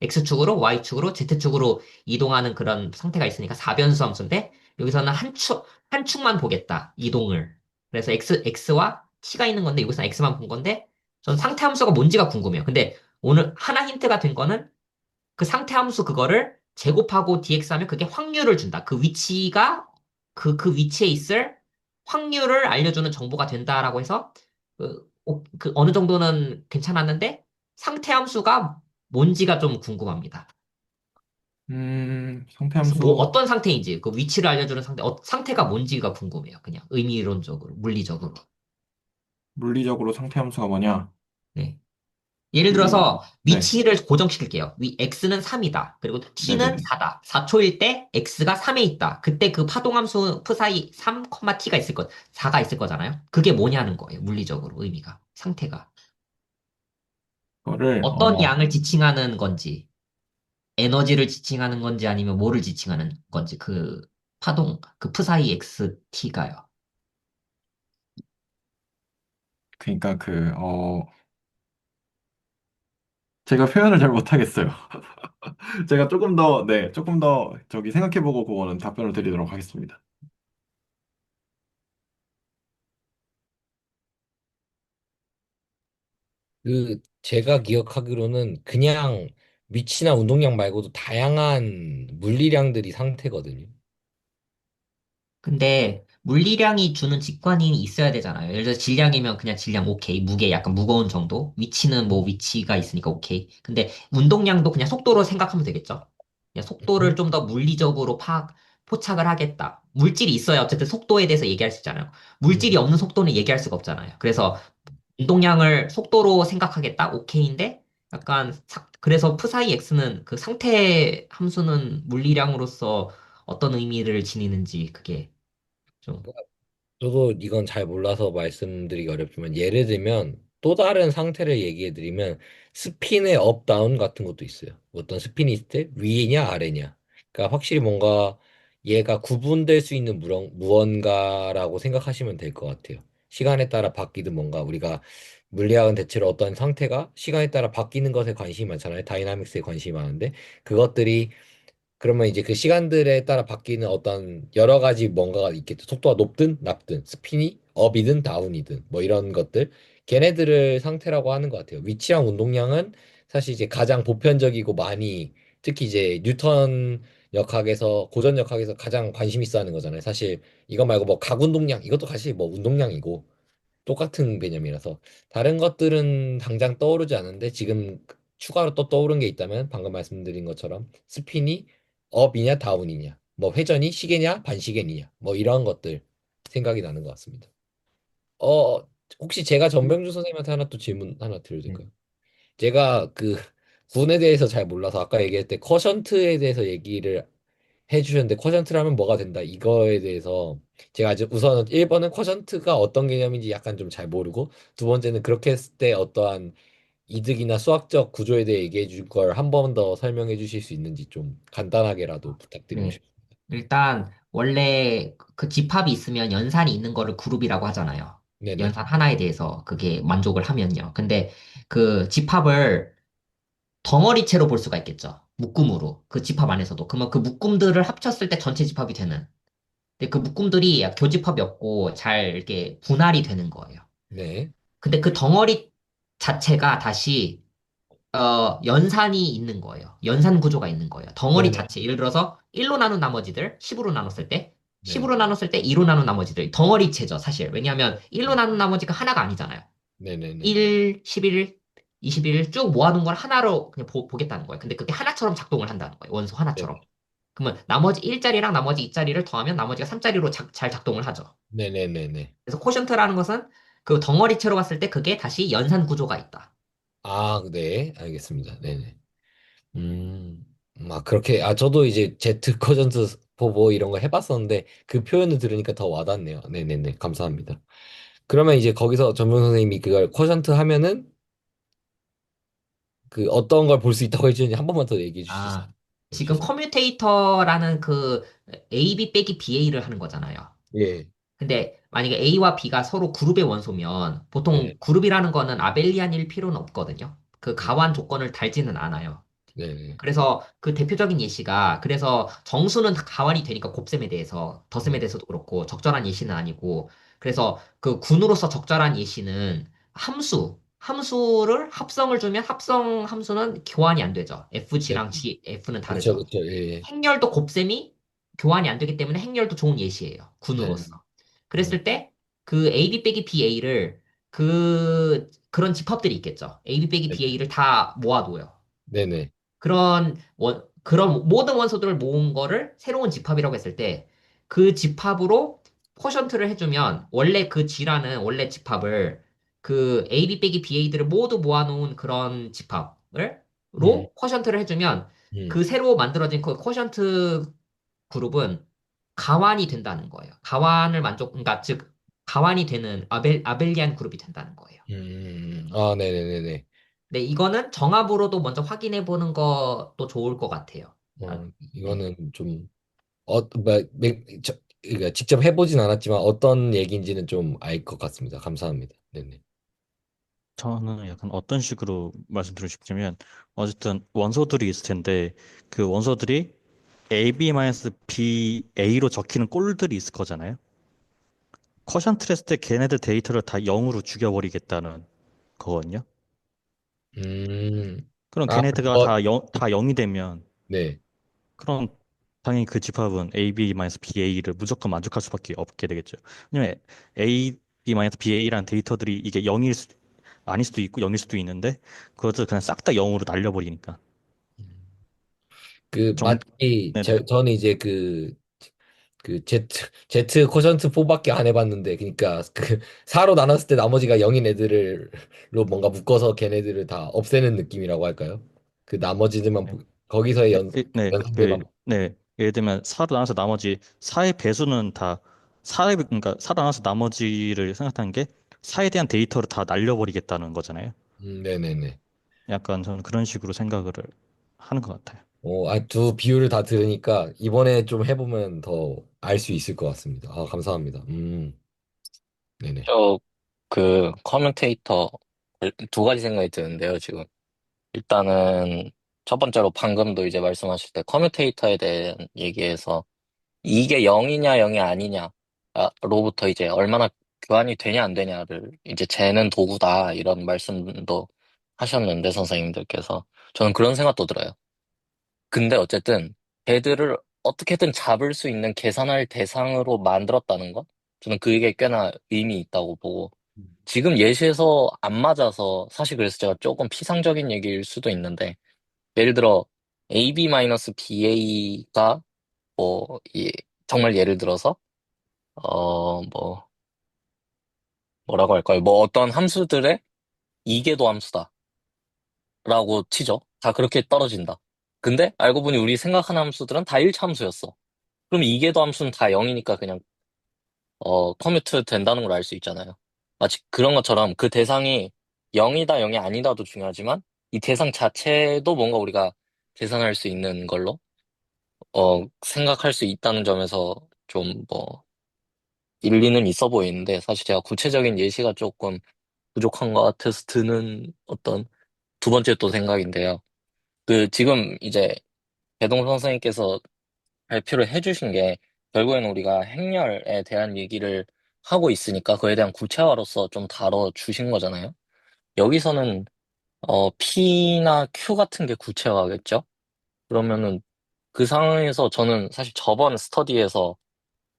x축으로, y축으로, z축으로 이동하는 그런 상태가 있으니까 4변수 함수인데, 여기서는 한 축만 보겠다. 이동을. 그래서 x와 t가 있는 건데, 여기서 x만 본 건데, 전 상태 함수가 뭔지가 궁금해요. 근데 오늘 하나 힌트가 된 거는 그 상태 함수 그거를 제곱하고 dx 하면 그게 확률을 준다. 그 위치가 그 위치에 있을 확률을 알려주는 정보가 된다라고 해서 그 어느 정도는 괜찮았는데 상태 함수가 뭔지가 좀 궁금합니다. 뭐 상태함수 어떤 상태인지 그 위치를 알려주는 상태가 뭔지가 궁금해요. 그냥 의미론적으로 물리적으로. 물리적으로 상태함수가 뭐냐? 네. 예를 그, 들어서 네, 위치를 고정시킬게요. x는 3이다. 그리고 t는 네네네. 4다. 4초일 때 x가 3에 있다. 그때 그 파동함수 p사이 3, t가 있을 4가 있을 거잖아요. 그게 뭐냐는 거예요. 물리적으로 의미가. 상태가. 그거를, 어떤 양을 지칭하는 건지, 에너지를 지칭하는 건지 아니면 뭐를 지칭하는 건지 그 그 p사이 xt가요. 그러니까 제가 표현을 잘 못하겠어요. 제가 조금 더, 네, 조금 더 저기 생각해보고 그거는 답변을 드리도록 하겠습니다. 그 제가 기억하기로는 그냥 위치나 운동량 말고도 다양한 물리량들이 상태거든요. 근데 물리량이 주는 직관이 있어야 되잖아요. 예를 들어 질량이면 그냥 질량 오케이. 무게 약간 무거운 정도. 위치는 뭐 위치가 있으니까 오케이. 근데 운동량도 그냥 속도로 생각하면 되겠죠. 그냥 속도를 좀 더 물리적으로 포착을 하겠다. 물질이 있어야 어쨌든 속도에 대해서 얘기할 수 있잖아요. 물질이 음. 없는 속도는 얘기할 수가 없잖아요. 그래서 운동량을 속도로 생각하겠다? 오케이인데 약간 그래서 p사이 x는 그 상태 함수는 물리량으로서 어떤 의미를 지니는지 그게 좀. 저도 이건 잘 몰라서 말씀드리기 어렵지만 예를 들면 또 다른 상태를 얘기해 드리면 스핀의 업, 다운 같은 것도 있어요. 어떤 스핀이 있을 때 위냐 아래냐. 그러니까 확실히 뭔가 얘가 구분될 수 있는 무언가라고 생각하시면 될 것 같아요. 시간에 따라 바뀌든 뭔가 우리가 물리학은 대체로 어떤 상태가 시간에 따라 바뀌는 것에 관심이 많잖아요. 다이나믹스에 관심이 많은데 그것들이 그러면 이제 그 시간들에 따라 바뀌는 어떤 여러 가지 뭔가가 있겠죠. 속도가 높든 낮든, 스핀이 업이든 다운이든, 뭐 이런 것들. 걔네들을 상태라고 하는 것 같아요. 위치랑 운동량은 사실 이제 가장 보편적이고 많이, 특히 이제 뉴턴 역학에서, 고전 역학에서 가장 관심 있어 하는 거잖아요. 사실 이거 말고 뭐 각운동량, 이것도 사실 뭐 운동량이고, 똑같은 개념이라서 다른 것들은 당장 떠오르지 않는데 지금 추가로 또 떠오른 게 있다면 방금 말씀드린 것처럼 스핀이 업이냐 다운이냐 뭐 회전이 시계냐 반시계냐 뭐 이런 것들 생각이 나는 것 같습니다. 어 혹시 제가 전병주 선생님한테 하나 또 질문 하나 드려도 네. 될까요? 제가 그 군에 대해서 잘 몰라서 아까 얘기할 때 커션트에 대해서 얘기를 해주셨는데 쿼션트라면 뭐가 된다 이거에 대해서 제가 아직 우선 1번은 쿼션트가 어떤 개념인지 약간 좀 잘 모르고 두 번째는 그렇게 했을 때 어떠한 이득이나 수학적 구조에 대해 얘기해 줄 걸 한 번 더 설명해 주실 수 있는지 좀 간단하게라도 부탁드리고 네. 싶습니다. 일단 원래 그 집합이 있으면 연산이 있는 거를 그룹이라고 하잖아요. 네네. 연산 하나에 대해서 그게 만족을 하면요. 근데 그 집합을 덩어리체로 볼 수가 있겠죠. 묶음으로. 그 집합 안에서도. 그러면 그 묶음들을 합쳤을 때 전체 집합이 되는. 근데 그 묶음들이 교집합이 없고 잘 이렇게 분할이 되는 거예요. 네. 근데 그 덩어리 자체가 다시 연산이 있는 거예요. 연산 구조가 있는 거예요. 덩어리 네네. 자체. 예를 들어서 1로 나눈 나머지들, 10으로 나눴을 때, 네. 10으로 나눴을 때 2로 나눈 나머지들. 덩어리체죠, 사실. 왜냐하면 1로 나눈 나머지가 하나가 아니잖아요. 네네네. 1, 11, 21 쭉 모아둔 걸 하나로 그냥 보겠다는 거예요. 근데 그게 하나처럼 작동을 한다는 거예요. 원소 하나처럼. 네. 그러면 나머지 1자리랑 나머지 2자리를 더하면 나머지가 3자리로 잘 작동을 하죠. 네네네네. 그래서 코션트라는 것은 그 덩어리체로 봤을 때 그게 다시 연산 구조가 있다. 아, 네. 알겠습니다. 네네. 그렇게, 저도 이제 제트 커전트 포보 이런 거 해봤었는데, 그 표현을 들으니까 더 와닿네요. 네네네. 감사합니다. 그러면 이제 거기서 전문 선생님이 그걸 커전트 하면은, 그 어떤 걸 볼 수 있다고 해주는지 한 번만 더 얘기해 주실 수 아, 있어요? 지금 죄송합니다. 커뮤테이터라는 그 AB 빼기 BA를 하는 거잖아요. 예. 근데 만약에 A와 B가 서로 그룹의 원소면 보통 네. 그룹이라는 거는 아벨리안일 필요는 없거든요. 그 음, 가완 조건을 달지는 않아요. 네네. 그래서 그 대표적인 예시가 그래서 정수는 가완이 되니까 곱셈에 대해서 덧셈에 네. 대해서도 그렇고 적절한 예시는 아니고 그래서 그 군으로서 적절한 예시는 함수를 합성을 주면 합성 함수는 교환이 안 되죠. 네. FG랑 F는 그쵸, 다르죠. 그쵸. 예. 행렬도 곱셈이 교환이 안 되기 때문에 행렬도 좋은 예시예요. 네. 군으로서. 음, 그랬을 때 그 AB 빼기 BA를 그런 집합들이 있겠죠. AB 빼기 네. BA를 다 모아둬요. 네네. 그런 모든 원소들을 모은 거를 새로운 집합이라고 했을 때 그 집합으로 쿼션트를 해주면 원래 그 G라는 원래 집합을 그 AB 빼기 BA들을 모두 모아놓은 그런 집합을 음, 로 쿼션트를 해주면 음. 그 새로 만들어진 그 쿼션트 그룹은 가완이 된다는 거예요. 그러니까 즉 가완이 되는 아벨리안 그룹이 된다는 거예요. 네네네네. 네, 이거는 정합으로도 먼저 확인해 보는 것도 좋을 것 같아요. 네. 이거는 좀, 그러니까 직접 해보진 않았지만 어떤 얘기인지는 좀 알 것 같습니다. 감사합니다. 네네. 저는 약간 어떤 식으로 말씀드리고 싶냐면 어쨌든 원소들이 있을 텐데 그 원소들이 AB-BA로 적히는 꼴들이 있을 거잖아요. 쿼션트 했을 때 걔네들 데이터를 다 0으로 죽여버리겠다는 거거든요. 음, 그럼 아, 걔네들가 다 0이 되면 네. 그럼 당연히 그 집합은 AB-BA를 무조건 만족할 수밖에 없게 되겠죠. 왜냐면 AB-BA라는 데이터들이 이게 0일 아닐 수도 있고 0일 수도 있는데 그것을 그냥 싹 다 0으로 날려버리니까. 정, 네네. 저는 이제 그 제트 코션트 4밖에 안 해봤는데, 그러니까 그 4로 나눴을 때 나머지가 0인 애들로 뭔가 묶어서 걔네들을 다 없애는 느낌이라고 할까요? 그 나머지들만, 네. 거기서의 네, 연산들만. 네. 예를 들면 4로 나눠서 나머지 4의 배수는 다 4의 그러니까 4로 나눠서 나머지를 생각하는 게 4에 대한 데이터를 다 날려버리겠다는 거잖아요. 네네네. 약간 저는 그런 식으로 생각을 하는 것 같아요. 두 비율을 다 들으니까 이번에 좀 해보면 더 알 수 있을 것 같습니다. 감사합니다. 네네. 저 그 커뮤테이터 두 가지 생각이 드는데요, 지금. 일단은 첫 번째로 방금도 이제 말씀하실 때 커뮤테이터에 대한 얘기에서 이게 0이냐 0이 아니냐로부터 이제 얼마나 교환이 되냐 안 되냐를 이제 재는 도구다 이런 말씀도 하셨는데 선생님들께서 저는 그런 생각도 들어요. 근데 어쨌든 걔들을 어떻게든 잡을 수 있는 계산할 대상으로 만들었다는 것? 저는 그게 꽤나 의미 있다고 보고 지금 예시에서 안 맞아서 사실 그래서 제가 조금 피상적인 얘기일 수도 있는데 예를 들어 AB-BA가 뭐 정말 예를 들어서 뭐 뭐라고 할까요? 뭐 어떤 함수들의 이계도 함수다라고 치죠. 다 그렇게 떨어진다. 근데 알고 보니 우리 생각하는 함수들은 다 1차 함수였어. 그럼 이계도 함수는 다 0이니까 그냥 커뮤트 된다는 걸 알 수 있잖아요. 마치 그런 것처럼 그 대상이 0이다 0이 아니다도 중요하지만 이 대상 자체도 뭔가 우리가 계산할 수 있는 걸로 생각할 수 있다는 점에서 좀 뭐 일리는 있어 보이는데 사실 제가 구체적인 예시가 조금 부족한 것 같아서 드는 어떤 두 번째 또 생각인데요. 그 지금 이제 배동 선생님께서 발표를 해주신 게 결국에는 우리가 행렬에 대한 얘기를 하고 있으니까 그에 대한 구체화로서 좀 다뤄주신 거잖아요. 여기서는 P나 Q 같은 게 구체화겠죠? 그러면은 그 상황에서 저는 사실 저번 스터디에서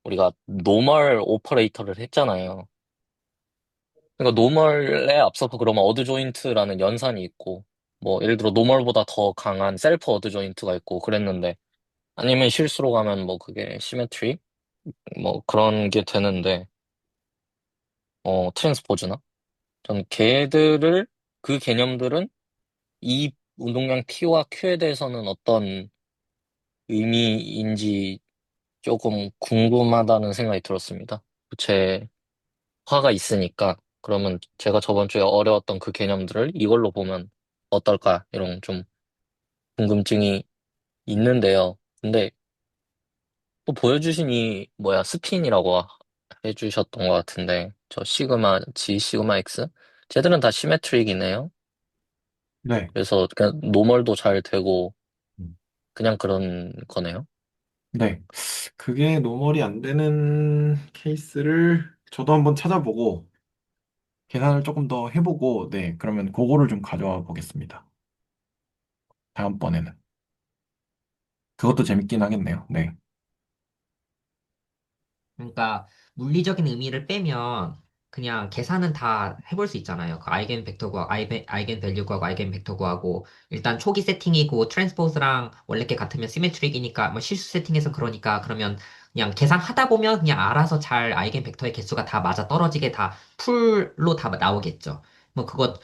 우리가 노멀 오퍼레이터를 했잖아요. 그러니까 노멀에 앞서서 그러면 어드 조인트라는 연산이 있고 뭐 예를 들어 노멀보다 더 강한 셀프 어드 조인트가 있고 그랬는데 아니면 실수로 가면 뭐 그게 시메트리 뭐 그런 게 되는데 트랜스포즈나 전 걔들을 그 개념들은 이 운동량 P와 Q에 대해서는 어떤 의미인지 조금 궁금하다는 생각이 들었습니다. 구체화가 있으니까 그러면 제가 저번 주에 어려웠던 그 개념들을 이걸로 보면 어떨까 이런 좀 궁금증이 있는데요. 근데 또 보여주신 이 뭐야 스핀이라고 해주셨던 것 같은데 저 시그마 G 시그마 X 쟤들은 다 시메트릭이네요. 네, 그래서 그냥 노멀도 잘 되고 음, 그냥 그런 거네요. 네. 그게 노멀이 안 되는 케이스를 저도 한번 찾아보고 계산을 조금 더 해보고, 네, 그러면 그거를 좀 가져와 보겠습니다. 다음번에는. 그것도 재밌긴 하겠네요. 네. 그러니까 물리적인 의미를 빼면 그냥 계산은 다 해볼 수 있잖아요. 그 아이겐 벡터 구하고 아이겐 밸류 구하고 아이겐 벡터 구하고 일단 초기 세팅이고 트랜스포즈랑 원래 게 같으면 시메트릭이니까 뭐 실수 세팅해서 그러니까 그러면 그냥 계산하다 보면 그냥 알아서 잘 아이겐 벡터의 개수가 다 맞아 떨어지게 다 풀로 다 나오겠죠. 뭐 그것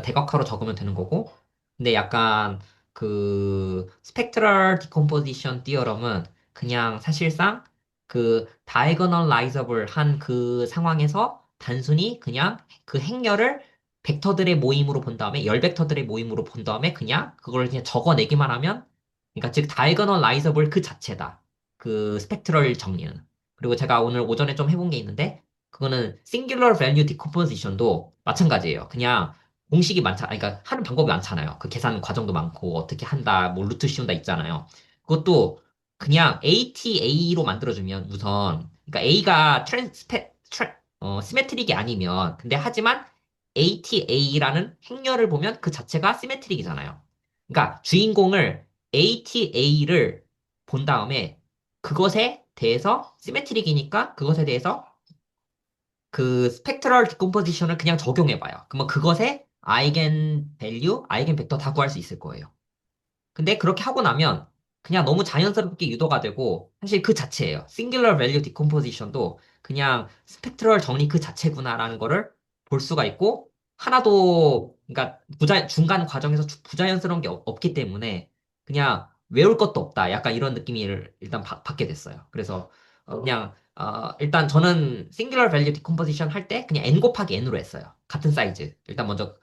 대각화로 적으면 되는 거고. 근데 약간 그 스펙트럴 디컴포지션 티어럼은 그냥 사실상 그 다이거널라이저블 한 그 상황에서 단순히 그냥 그 행렬을 벡터들의 모임으로 본 다음에 열 벡터들의 모임으로 본 다음에 그냥 그걸 그냥 적어내기만 하면 그러니까 즉 다이거널라이저블 그 자체다. 그 스펙트럴 정리는. 그리고 제가 오늘 오전에 좀 해본 게 있는데 그거는 싱귤러 밸류 디컴포지션도 마찬가지예요. 그냥 공식이 그러니까 하는 방법이 많잖아요. 그 계산 과정도 많고 어떻게 한다, 뭐 루트 씌운다 있잖아요. 그것도 그냥 ATA로 만들어주면 우선, 그러니까 A가 시메트릭이 아니면, 근데 하지만 ATA라는 행렬을 보면 그 자체가 시메트릭이잖아요. 그러니까 주인공을 ATA를 본 다음에 그것에 대해서 시메트릭이니까 그것에 대해서 그 스펙트럴 디컴포지션을 그냥 적용해봐요. 그러면 그것에 아이겐 밸류, 아이겐 벡터 다 구할 수 있을 거예요. 근데 그렇게 하고 나면 그냥 너무 자연스럽게 유도가 되고 사실 그 자체예요. Singular Value Decomposition도 그냥 스펙트럴 정리 그 자체구나라는 거를 볼 수가 있고 하나도 그러니까 중간 과정에서 부자연스러운 게 없기 때문에 그냥 외울 것도 없다. 약간 이런 느낌을 일단 받게 됐어요. 그래서 그냥 일단 저는 Singular Value Decomposition 할 때 그냥 n 곱하기 n으로 했어요. 같은 사이즈. 일단 먼저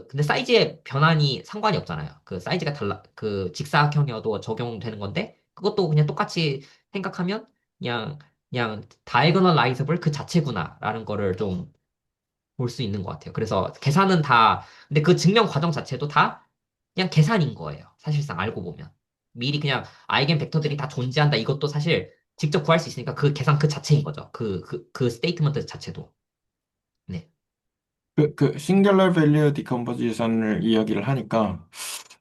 근데 사이즈의 변환이 상관이 없잖아요. 그 사이즈가 그 직사각형이어도 적용되는 건데, 그것도 그냥 똑같이 생각하면, 그냥 다이거널라이저블 그 자체구나라는 거를 좀 볼 수 있는 것 같아요. 그래서 계산은 근데 그 증명 과정 자체도 다 그냥 계산인 거예요. 사실상 알고 보면. 미리 그냥 아이겐 벡터들이 다 존재한다. 이것도 사실 직접 구할 수 있으니까 그 계산 그 자체인 거죠. 그 스테이트먼트 자체도. 네. 싱귤러 밸류 디컴포지션을 이야기를 하니까,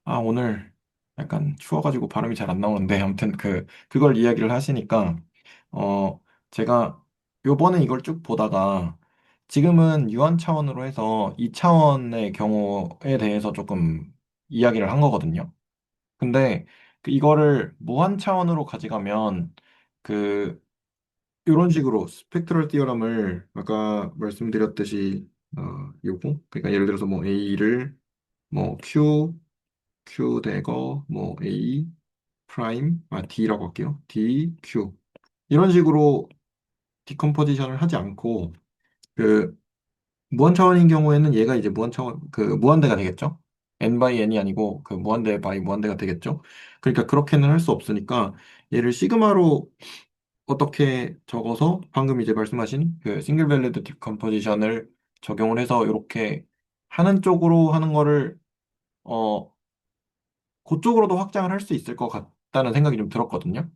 아, 오늘 약간 추워가지고 발음이 잘 안 나오는데, 아무튼 그걸 이야기를 하시니까, 어, 제가 요번에 이걸 쭉 보다가, 지금은 유한 차원으로 해서 2차원의 경우에 대해서 조금 이야기를 한 거거든요. 근데 이거를 무한 차원으로 가져가면, 그, 이런 식으로 스펙트럴 디어럼을 아까 말씀드렸듯이 요거 그러니까 예를 들어서 뭐 A를 뭐 Q 대거 뭐 A 프라임 D라고 할게요. D Q 이런 식으로 디컴포지션을 하지 않고 그 무한 차원인 경우에는 얘가 이제 무한 차원 무한대가 되겠죠. n by n이 아니고 그 무한대 by 무한대가 되겠죠. 그러니까 그렇게는 할 수 없으니까 얘를 시그마로 어떻게 적어서 방금 이제 말씀하신 그 싱글 밸리드 디컴포지션을 적용을 해서 이렇게 하는 쪽으로 하는 거를 어 그쪽으로도 확장을 할 수 있을 것 같다는 생각이 좀 들었거든요.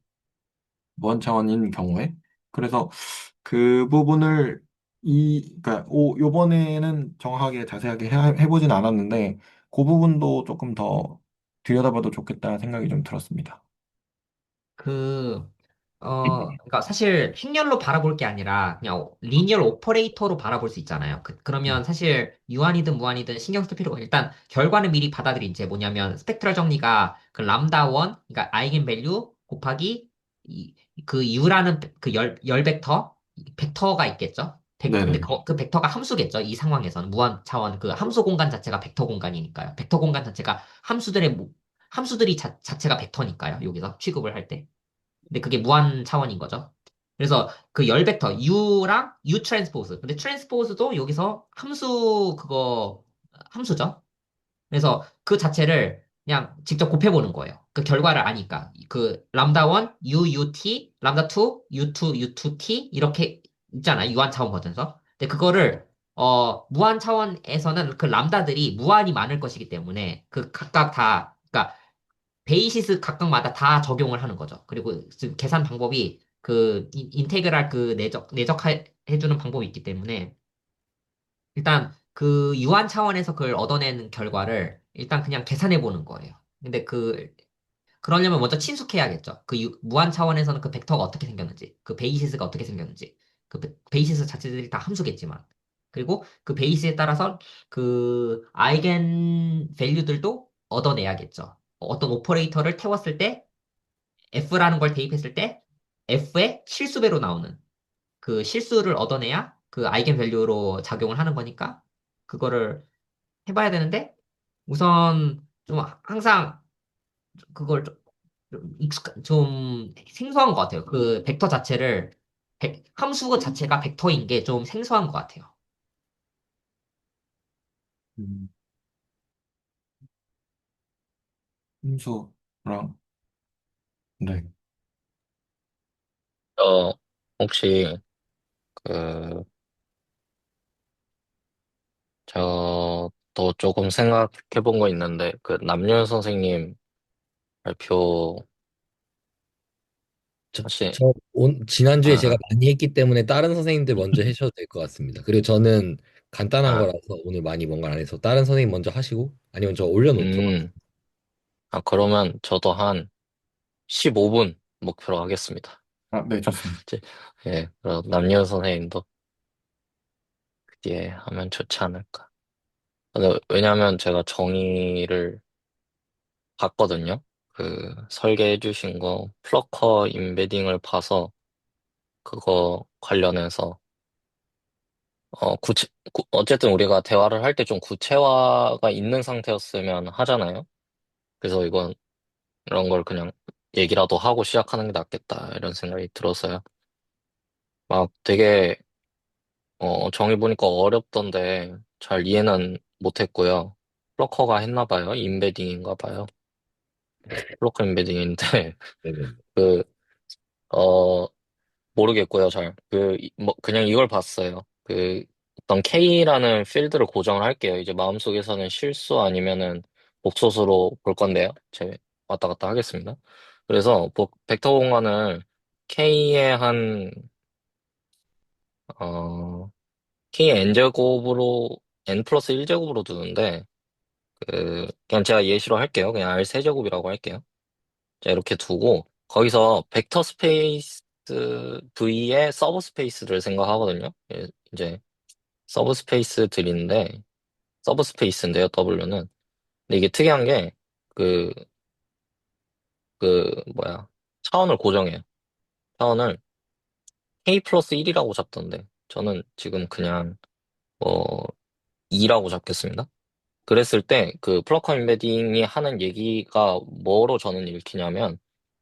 무한 차원인 경우에. 그래서 그 부분을 그러니까 요번에는 정확하게 자세하게 해보진 않았는데 그 부분도 조금 더 들여다봐도 좋겠다는 생각이 좀 들었습니다. 그, 그러니까 사실 행렬로 바라볼 게 아니라 그냥 리니얼 오퍼레이터로 바라볼 수 있잖아요. 그러면 사실 유한이든 무한이든 신경 쓸 필요가 일단 결과는 미리 받아들인 제 뭐냐면 스펙트럴 정리가 그 람다 원, 그러니까 아이겐 밸류 곱하기 이, 그 U라는 열 벡터, 벡터가 있겠죠. 근데 네네. 그 벡터가 함수겠죠. 이 상황에서는 무한 차원 그 함수 공간 자체가 벡터 공간이니까요. 벡터 공간 자체가 함수들이 자체가 벡터니까요. 여기서 취급을 할 때. 근데 그게 무한 차원인 거죠. 그래서 그 열 벡터 U랑 U 트랜스포즈. 근데 트랜스포즈도 여기서 함수죠. 그래서 그 자체를 그냥 직접 곱해보는 거예요. 그 결과를 아니까. 그 람다 1, UUT, 람다 2, U2, U2T 이렇게 있잖아요. 유한 차원 버전에서. 근데 그거를 무한 차원에서는 그 람다들이 무한히 많을 것이기 때문에 그 각각 다 그러니까 베이시스 각각마다 다 적용을 하는 거죠. 그리고 지금 계산 방법이 그 인테그랄 그 내적해주는 방법이 있기 때문에 일단 그 유한 차원에서 그걸 얻어낸 결과를 일단 그냥 계산해 보는 거예요. 근데 그러려면 먼저 친숙해야겠죠. 무한 차원에서는 그 벡터가 어떻게 생겼는지, 그 베이시스가 어떻게 생겼는지, 베이시스 자체들이 다 함수겠지만, 그리고 그 베이시스에 따라서 그 아이겐 밸류들도 얻어내야겠죠. 어떤 오퍼레이터를 태웠을 때, F라는 걸 대입했을 때, F의 실수배로 나오는 그 실수를 얻어내야 그 아이겐 밸류로 작용을 하는 거니까, 그거를 해봐야 되는데, 우선 좀 항상 그걸 좀 생소한 것 같아요. 그 벡터 자체를 함수 자체가 벡터인 게 좀 생소한 것 같아요. 음, 함수랑 네. 어, 혹시, 그, 더 조금 생각해 본 거 있는데, 그 남윤 선생님 발표, 혹시, 지난주에 제가 아, 많이 했기 때문에 다른 선생님들 먼저 하셔도 될 것 같습니다. 그리고 저는 간단한 아, 거라서 오늘 많이 뭔가 안 해서 다른 선생님 먼저 하시고 아니면 저 올려놓도록 음, 그러면 저도 한 15분 목표로 하겠습니다. 아, 네, 좋습니다. 예, 그럼 남윤 선생님도 그 뒤에 하면 좋지 않을까. 근데 왜냐면 제가 정의를 봤거든요. 그 설계해 주신 거, 플러커 임베딩을 봐서 그거 관련해서 어쨌든 우리가 대화를 할 때 좀 구체화가 있는 상태였으면 하잖아요. 그래서 이런 걸 그냥 얘기라도 하고 시작하는 게 낫겠다, 이런 생각이 들어서요. 막 되게, 정의 보니까 어렵던데 잘 이해는 못했고요. 플러커가 했나 봐요. 임베딩인가 봐요. 플러커 임베딩인데, 네네. 그, 어, 모르겠고요, 잘. 그냥 이걸 봤어요. 어떤 K라는 필드를 고정을 할게요. 이제 마음속에서는 실수 아니면은 복소수로 볼 건데요. 왔다 갔다 하겠습니다. 그래서 벡터 공간을 K의 어, K의 N제곱으로, N 플러스 1제곱으로 두는데, 그냥 제가 예시로 할게요. 그냥 R 세제곱이라고 할게요. 자, 이렇게 두고, 거기서 벡터 스페이스 V의 서브 스페이스를 생각하거든요. 이제 서브 스페이스들인데, 서브 스페이스인데요, W는. 근데 이게 특이한 게, 그, 뭐야, 차원을 고정해요. 차원을 K 플러스 1이라고 잡던데, 저는 지금 그냥, 뭐, 2라고 잡겠습니다. 그랬을 때, 그 플러커 임베딩이 하는 얘기가 뭐로 저는 읽히냐면,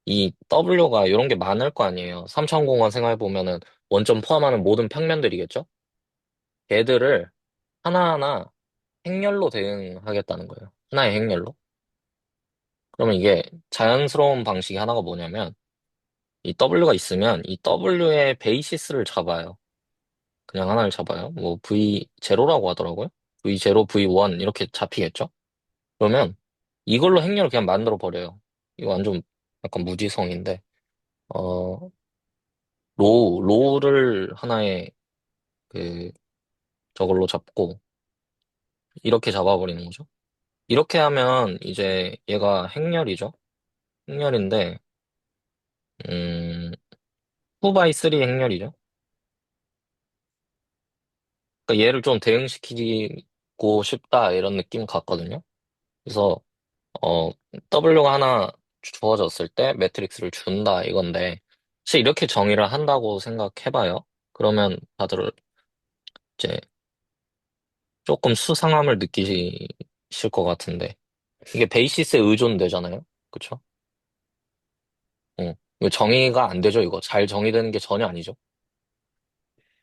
이 W가 이런 게 많을 거 아니에요. 3차원 공간 생각해보면은 원점 포함하는 모든 평면들이겠죠? 걔들을 하나하나 행렬로 대응하겠다는 거예요. 하나의 행렬로. 그러면 이게 자연스러운 방식이 하나가 뭐냐면, 이 W가 있으면 이 W의 베이시스를 잡아요. 그냥 하나를 잡아요. 뭐 V0라고 하더라고요. V0, V1 이렇게 잡히겠죠? 그러면 이걸로 행렬을 그냥 만들어 버려요. 이거 완전 약간 무지성인데, 어, 로우를 하나의 그, 저걸로 잡고, 이렇게 잡아버리는 거죠. 이렇게 하면 이제 얘가 행렬이죠. 행렬인데, 음, 2x3 행렬이죠. 그러니까 얘를 좀 대응시키고 싶다, 이런 느낌 같거든요. 그래서, 어, W가 하나 주어졌을 때 매트릭스를 준다, 이건데, 혹시 이렇게 정의를 한다고 생각해봐요. 그러면 다들 이제 조금 수상함을 느끼실 것 같은데, 이게 베이시스에 의존되잖아요. 그쵸? 이거 정의가 안 되죠, 이거. 잘 정의되는 게 전혀 아니죠.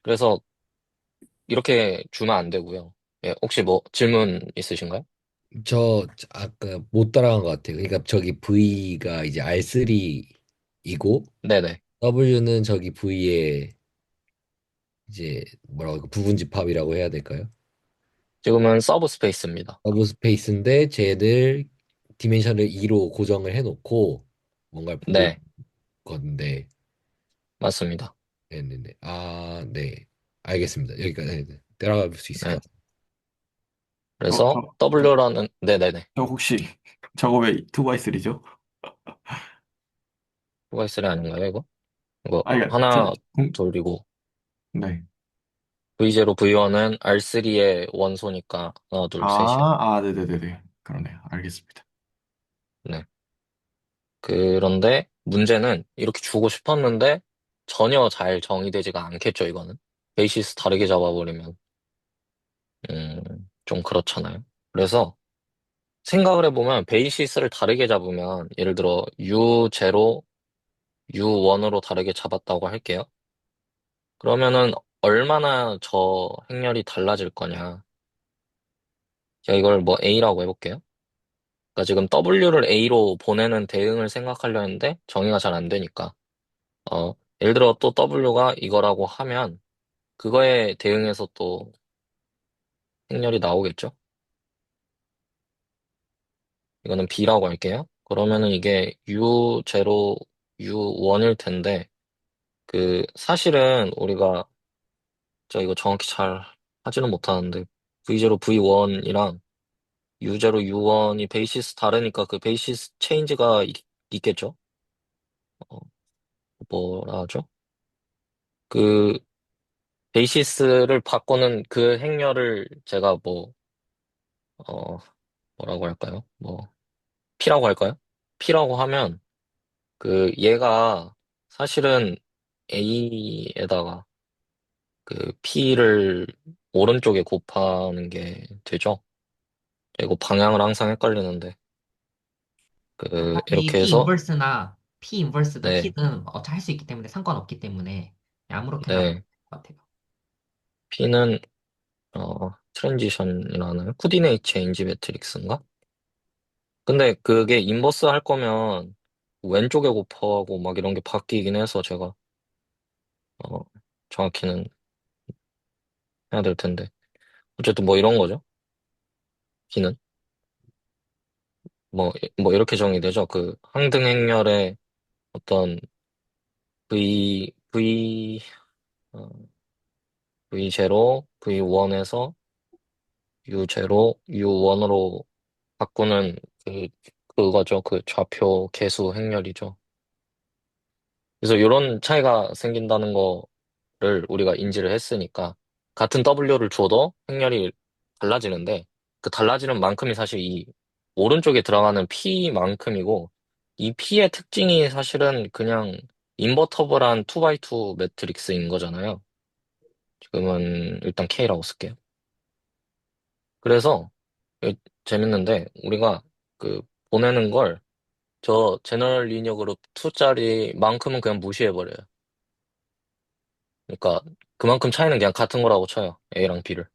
그래서 이렇게 주면 안 되고요. 예, 혹시 뭐 질문 있으신가요? 아까 못 따라간 것 같아요. 그러니까 저기 V가 이제 R3이고 네네. W는 저기 V의 이제 뭐라고 할까? 부분 집합이라고 해야 될까요? 지금은 서브 스페이스입니다. 서브 스페이스인데 쟤들 디멘션을 2로 고정을 해놓고 뭔가를 보고 네, 있는 건데, 맞습니다. 네네네. 아, 네. 알겠습니다. 여기까지 따라갈 수 있을 것 네. 같아요. 저, 그래서 저, 저, 네네네. 저 혹시 저거 왜 2x3죠? 뭐가 있으려 아닌가요, 이거? 이거 아, 이거, 하나 돌리고, 네. V0, V1은 R3의 원소니까 하나, 둘, 셋이요. 네네네네. 그러네요. 알겠습니다. 네. 그런데 문제는 이렇게 주고 싶었는데 전혀 잘 정의되지가 않겠죠, 이거는. 베이시스 다르게 잡아버리면, 좀 그렇잖아요. 그래서 생각을 해보면 베이시스를 다르게 잡으면 예를 들어 U0, U1으로 다르게 잡았다고 할게요. 그러면은 얼마나 저 행렬이 달라질 거냐. 제가 이걸 뭐 A라고 해볼게요. 그러니까 지금 W를 A로 보내는 대응을 생각하려 했는데 정의가 잘 안 되니까. 예를 들어 또 W가 이거라고 하면 그거에 대응해서 또 행렬이 나오겠죠? 이거는 B라고 할게요. 그러면은 이게 U0, U1일 텐데 사실은 우리가 저 이거 정확히 잘 하지는 못하는데 V0, V1이랑 U0, U1이 베이시스 다르니까 그 베이시스 체인지가 있겠죠? 어, 뭐라 하죠? 그 베이시스를 바꾸는 그 행렬을 제가 어, 뭐라고 할까요? P라고 할까요? P라고 하면 얘가 사실은 A에다가 P를 오른쪽에 곱하는 게 되죠? 이거 방향을 항상 헷갈리는데. 어차피 이렇게 P 해서, 인버스나 P 인버스든 네, P든 어차피 할 수 있기 때문에 상관없기 때문에 아무렇게나 하면 네. 될 것 같아요. P는, 트랜지션이라는 코디네이트 체인지 매트릭스인가? 근데 그게 인버스 할 거면 왼쪽에 곱하고 막 이런 게 바뀌긴 해서 제가, 어, 정확히는 해야 될 텐데. 어쨌든 뭐 이런 거죠. P는. 뭐 이렇게 정의되죠. 항등 행렬의 어떤 어, V0, V1에서 U0, U1으로 바꾸는 그거죠. 그 좌표 계수 행렬이죠. 그래서 이런 차이가 생긴다는 거를 우리가 인지를 했으니까 같은 W를 줘도 행렬이 달라지는데 그 달라지는 만큼이 사실 이 오른쪽에 들어가는 P만큼이고 이 P의 특징이 사실은 그냥 인버터블한 2x2 매트릭스인 거잖아요. 지금은 일단 K라고 쓸게요. 그래서 이거 재밌는데 우리가 그 보내는 걸 저 제너럴 리니어 그룹 2짜리만큼은 그냥 무시해버려요. 그러니까 그만큼 차이는 그냥 같은 거라고 쳐요. A랑 B를.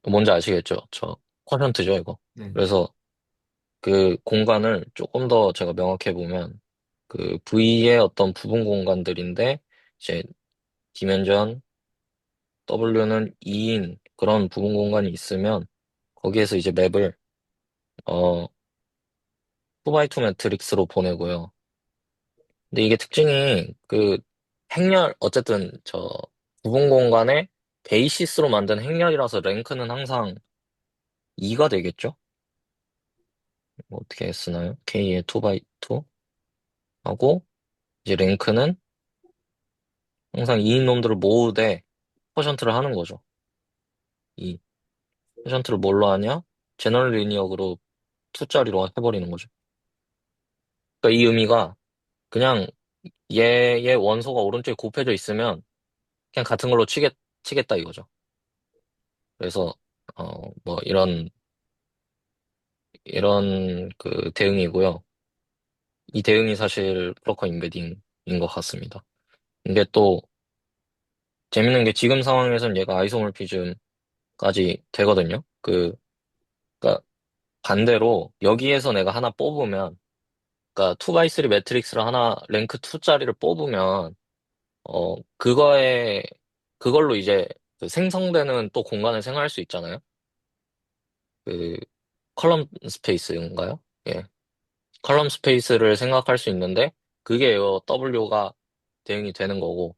뭔지 아시겠죠? 저 쿼션트죠, 이거. 네. 그래서 그 공간을 조금 더 제가 명확해 보면 V의 어떤 부분 공간들인데 이제 디멘전 W는 2인 그런 부분 공간이 있으면 거기에서 이제 맵을 어, 2x2 매트릭스로 보내고요. 근데 이게 특징이 어쨌든 부분 공간의 베이시스로 만든 행렬이라서 랭크는 항상 2가 되겠죠? 뭐 어떻게 쓰나요? K의 2x2 하고 이제 랭크는 항상 2인 놈들을 모으되 퍼션트를 하는 거죠. 이 퍼션트를 뭘로 하냐? 제너럴 리니어 그룹 2짜리로 해버리는 거죠. 그러니까 이 의미가 그냥 얘의 원소가 오른쪽에 곱해져 있으면 그냥 같은 걸로 치겠다 이거죠. 그래서 뭐 이런 그 대응이고요. 이 대응이 사실 브로커 임베딩인 것 같습니다. 근데 또 재밌는 게 지금 상황에서는 얘가 아이소몰피즘까지 되거든요. 그러니까 반대로 여기에서 내가 하나 뽑으면, 그러니까 2x3 매트릭스를 하나 랭크 2짜리를 뽑으면, 그걸로 이제 그 생성되는 또 공간을 생성할 수 있잖아요. 그 컬럼 스페이스인가요? 예. 컬럼 스페이스를 생각할 수 있는데, 그게 요 W가 대응이 되는 거고,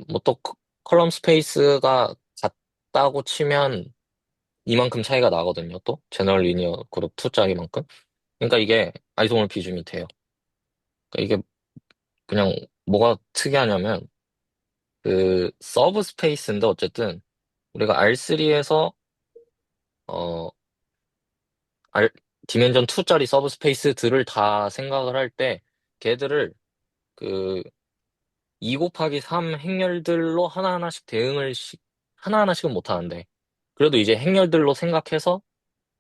뭐 또 컬럼 스페이스가 같다고 치면 이만큼 차이가 나거든요, 또. 제너럴 리니어 그룹 2짜리만큼. 그러니까 이게 아이소몰피즘이 돼요. 그러니까 이게 그냥 뭐가 특이하냐면, 서브 스페이스인데 어쨌든, 우리가 R3에서, 어, R, 디멘전 2짜리 서브 스페이스들을 다 생각을 할 때, 걔들을 그 2 곱하기 3 행렬들로 하나하나씩은 못 하는데, 그래도 이제 행렬들로 생각해서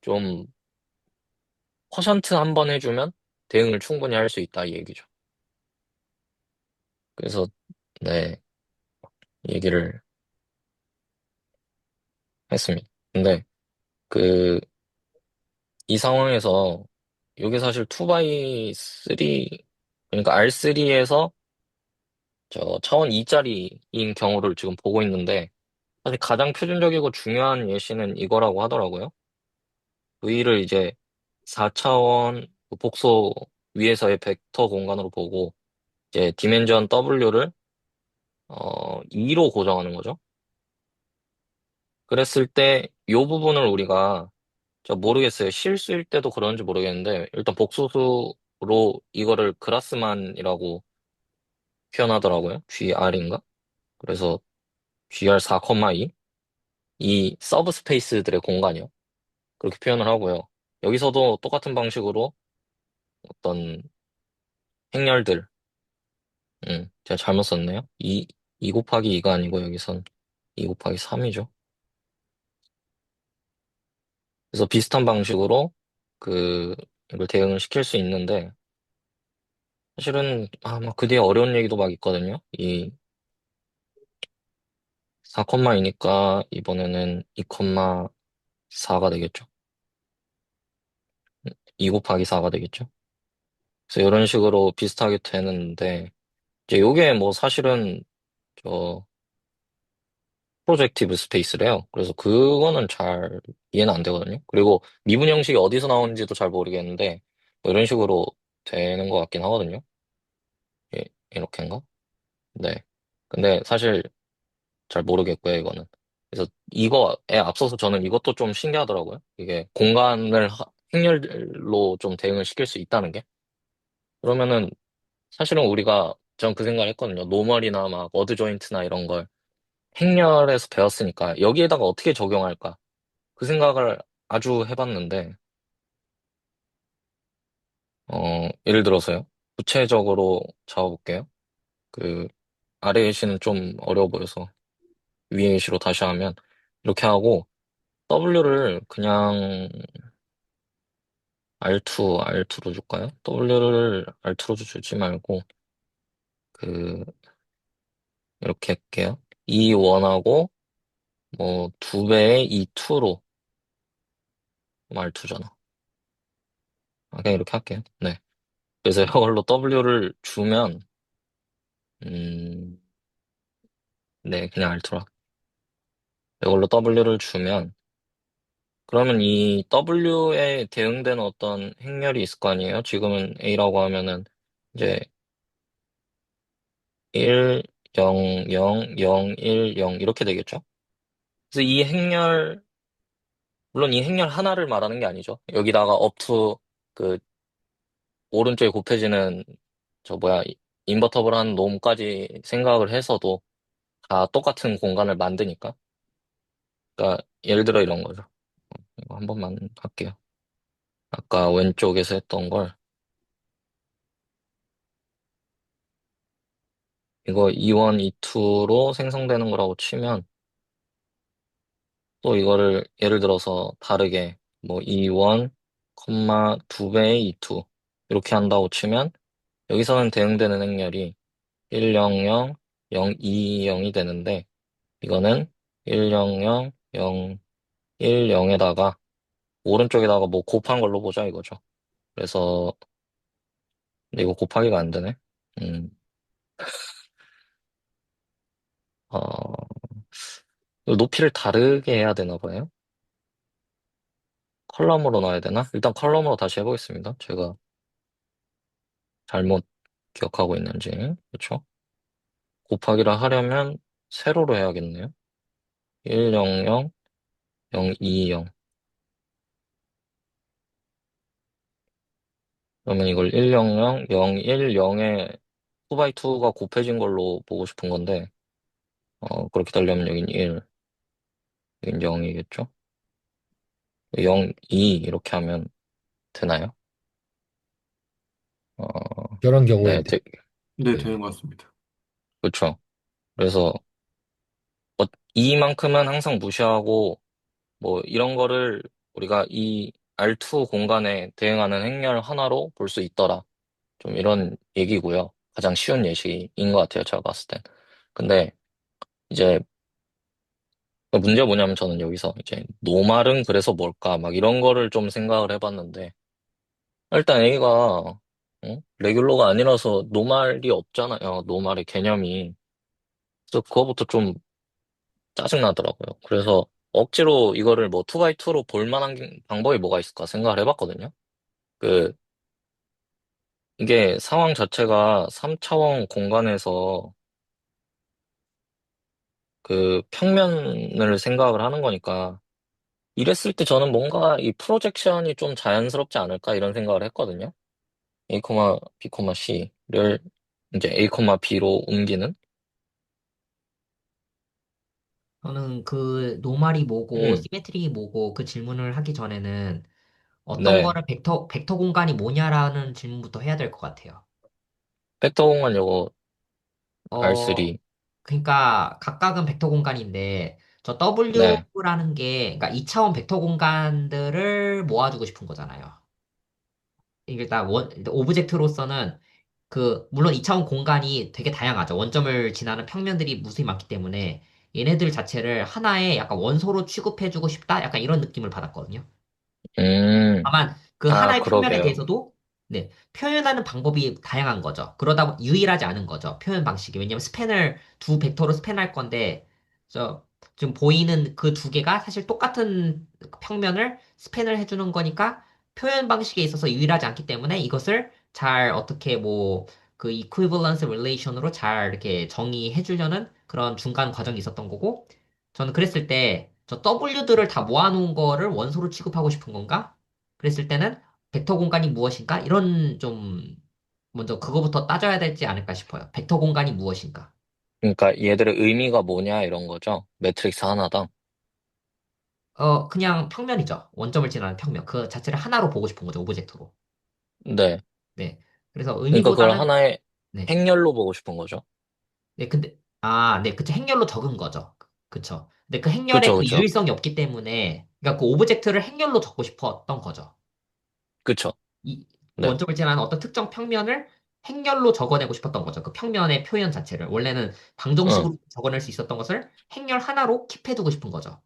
좀 퍼센트 한 번 해주면 대응을 충분히 할 수 있다 이 얘기죠. 그래서 네, 얘기를 했습니다. 근데 그 이 상황에서 이게 사실 2x3 그러니까 R3에서 저 차원 2짜리인 경우를 지금 보고 있는데 사실 가장 표준적이고 중요한 예시는 이거라고 하더라고요. V를 이제 4차원 복소 위에서의 벡터 공간으로 보고 이제 디멘전 W를 2로 고정하는 거죠. 그랬을 때 이 부분을 우리가 저 모르겠어요. 실수일 때도 그런지 모르겠는데 일단 복소수로 이거를 그라스만이라고 표현하더라고요. GR인가? 그래서 GR 4,2 이 서브 스페이스들의 공간이요. 그렇게 표현을 하고요. 여기서도 똑같은 방식으로 어떤 행렬들 제가 잘못 썼네요. 2 곱하기 2가 아니고 여기선 2 곱하기 3이죠. 그래서 비슷한 방식으로 이걸 대응을 시킬 수 있는데 사실은 막 그 뒤에 어려운 얘기도 막 있거든요. 이 4,2니까 이번에는 2,4가 되겠죠. 2 곱하기 4가 되겠죠. 그래서 이런 식으로 비슷하게 되는데 이제 요게 뭐 사실은 저 프로젝티브 스페이스래요. 그래서 그거는 잘 이해는 안 되거든요. 그리고 미분 형식이 어디서 나오는지도 잘 모르겠는데 뭐 이런 식으로 되는 것 같긴 하거든요. 예, 이렇게인가? 네. 근데 사실 잘 모르겠고요, 이거는. 그래서 이거에 앞서서 저는 이것도 좀 신기하더라고요. 이게 행렬로 좀 대응을 시킬 수 있다는 게. 그러면은 사실은 전 그 생각을 했거든요. 노멀이나 막 어드 조인트나 이런 걸 행렬에서 배웠으니까 여기에다가 어떻게 적용할까? 그 생각을 아주 해봤는데, 예를 들어서요. 구체적으로 잡아볼게요. 그, 아래 예시는 좀 어려워 보여서 위에 예시로 다시 하면, 이렇게 하고, W를 그냥 R2로 줄까요? W를 R2로 주지 말고, 그, 이렇게 할게요. E1하고, 뭐, 2배의 E2로, R2잖아. 그냥 이렇게 할게요. 네. 그래서 이걸로 W를 주면, 음, 네, 그냥 R2로 이걸로 W를 주면 그러면 이 W에 대응되는 어떤 행렬이 있을 거 아니에요? 지금은 A라고 하면은 이제 1, 0, 0, 0, 1, 0 이렇게 되겠죠? 그래서 이 행렬, 물론 이 행렬 하나를 말하는 게 아니죠. 여기다가 up to 그 오른쪽에 곱해지는 저 뭐야 인버터블한 놈까지 생각을 해서도 다 똑같은 공간을 만드니까. 그러니까 예를 들어 이런 거죠. 이거 한 번만 할게요. 아까 왼쪽에서 했던 걸 이거 E1, E2로 생성되는 거라고 치면 또 이거를 예를 들어서 다르게 뭐 E1, 두 배의 E2 이렇게 한다고 치면 여기서는 대응되는 행렬이 100, 020이 되는데 이거는 100, 010에다가 오른쪽에다가 뭐 곱한 걸로 보자 이거죠. 그래서 근데 이거 곱하기가 안 되네. 음, 어, 이거 높이를 다르게 해야 되나 봐요. 컬럼으로 넣어야 되나? 일단 컬럼으로 다시 해보겠습니다. 제가 잘못 기억하고 있는지. 그렇죠? 곱하기를 하려면 세로로 해야겠네요. 100, 020. 그러면 이걸 100, 010에 2x2가 곱해진 걸로 보고 싶은 건데, 그렇게 되려면 여긴 1, 여긴 0이겠죠? 0, 2 이렇게 하면 되나요? 어, 그런 네, 경우엔 돼. 네, 네. 되는 것 같습니다. 그렇죠. 그래서 어, 이만큼은 항상 무시하고 뭐 이런 거를 우리가 이 R2 공간에 대응하는 행렬 하나로 볼 수 있더라. 좀 이런 얘기고요. 가장 쉬운 예시인 것 같아요. 제가 봤을 땐. 근데 이제 문제가 뭐냐면 저는 여기서 이제 노말은 그래서 뭘까 막 이런 거를 좀 생각을 해봤는데 일단 A가 레귤러가 아니라서 노말이 없잖아요. 노말의 개념이. 그래서 그거부터 좀 짜증나더라고요. 그래서 억지로 이거를 뭐 2x2로 볼 만한 방법이 뭐가 있을까 생각을 해봤거든요. 그, 이게 상황 자체가 3차원 공간에서 그 평면을 생각을 하는 거니까 이랬을 때 저는 뭔가 이 프로젝션이 좀 자연스럽지 않을까 이런 생각을 했거든요. A, B, C를 이제 A, B로 옮기는? 저는 그 노말이 뭐고 음, 시메트리 뭐고 그 질문을 하기 전에는 어떤 네. 거를 벡터 공간이 뭐냐라는 질문부터 해야 될 것 같아요. 벡터 공간 요거 어, R3. 그러니까 각각은 벡터 공간인데 저 네. W라는 게 그러니까 2차원 벡터 공간들을 모아주고 싶은 거잖아요. 이게 일단 일단 오브젝트로서는 그 물론 2차원 공간이 되게 다양하죠. 원점을 지나는 평면들이 무수히 많기 때문에 얘네들 자체를 하나의 약간 원소로 취급해주고 싶다? 약간 이런 느낌을 받았거든요. 음, 다만 그 아, 하나의 평면에 그러게요. 대해서도 네, 표현하는 방법이 다양한 거죠. 그러다 유일하지 않은 거죠. 표현 방식이. 왜냐면 스팬을 두 벡터로 스팬할 건데 저 지금 보이는 그 두 개가 사실 똑같은 평면을 스팬을 해주는 거니까 표현 방식에 있어서 유일하지 않기 때문에 이것을 잘 어떻게 뭐 그 equivalence relation으로 잘 이렇게 정의해 주려는 그런 중간 과정이 있었던 거고 저는 그랬을 때 저 W들을 다 모아놓은 거를 원소로 취급하고 싶은 건가? 그랬을 때는 벡터 공간이 무엇인가? 이런 좀 먼저 그거부터 따져야 되지 않을까 싶어요. 벡터 공간이 무엇인가? 그러니까 얘들의 의미가 뭐냐 이런 거죠. 매트릭스 하나당. 그냥 평면이죠. 원점을 지나는 평면. 그 자체를 하나로 보고 싶은 거죠. 오브젝트로. 네. 네. 그래서 그러니까 그걸 의미보다는 하나의 네. 행렬로 보고 싶은 거죠. 네, 근데 네, 그쵸. 행렬로 적은 거죠. 그쵸. 근데 그 행렬에 그쵸, 그 그쵸. 유일성이 없기 때문에 그러니까 그 오브젝트를 행렬로 적고 싶었던 거죠. 그쵸. 이 네. 원점을 지나는 어떤 특정 평면을 행렬로 적어내고 싶었던 거죠. 그 평면의 표현 자체를. 원래는 응, 방정식으로 적어낼 수 있었던 것을 행렬 하나로 킵해두고 싶은 거죠.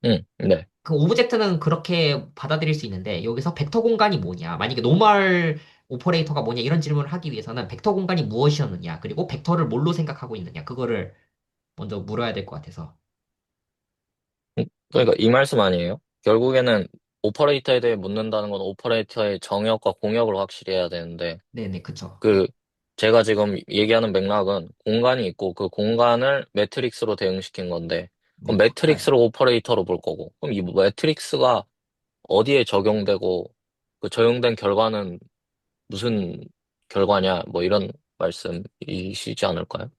응, 네. 그 오브젝트는 그렇게 받아들일 수 있는데 여기서 벡터 공간이 뭐냐? 만약에 노멀 오퍼레이터가 뭐냐? 이런 질문을 하기 위해서는 벡터 공간이 무엇이었느냐? 그리고 벡터를 뭘로 생각하고 있느냐? 그거를 먼저 물어야 될 것 같아서. 그러니까 이 말씀 아니에요? 결국에는 오퍼레이터에 대해 묻는다는 건 오퍼레이터의 정의역과 공역을 확실히 해야 되는데, 네네, 그쵸. 그, 제가 지금 얘기하는 맥락은 공간이 있고 그 공간을 매트릭스로 대응시킨 건데, 그럼 네, 매트릭스를 오퍼레이터로 볼 거고, 그럼 이 매트릭스가 어디에 적용되고, 그 적용된 결과는 무슨 결과냐, 뭐 이런 말씀이시지 않을까요?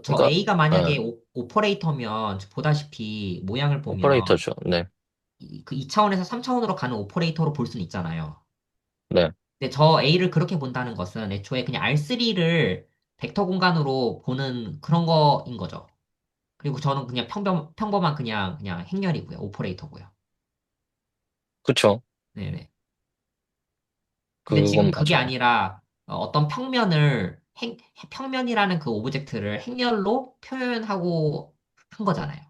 저 그러니까, A가 만약에 예, 오퍼레이터면, 보다시피 모양을 보면, 오퍼레이터죠. 네, 그 2차원에서 3차원으로 가는 오퍼레이터로 볼 수는 있잖아요. 네. 근데 저 A를 그렇게 본다는 것은 애초에 그냥 R3를 벡터 공간으로 보는 그런 거인 거죠. 그리고 저는 그냥 평범한 그냥 행렬이고요. 오퍼레이터고요. 그쵸. 네네. 근데 지금 그건 그게 맞아요. 아니라 어떤 평면이라는 그 오브젝트를 행렬로 표현하고 한 거잖아요.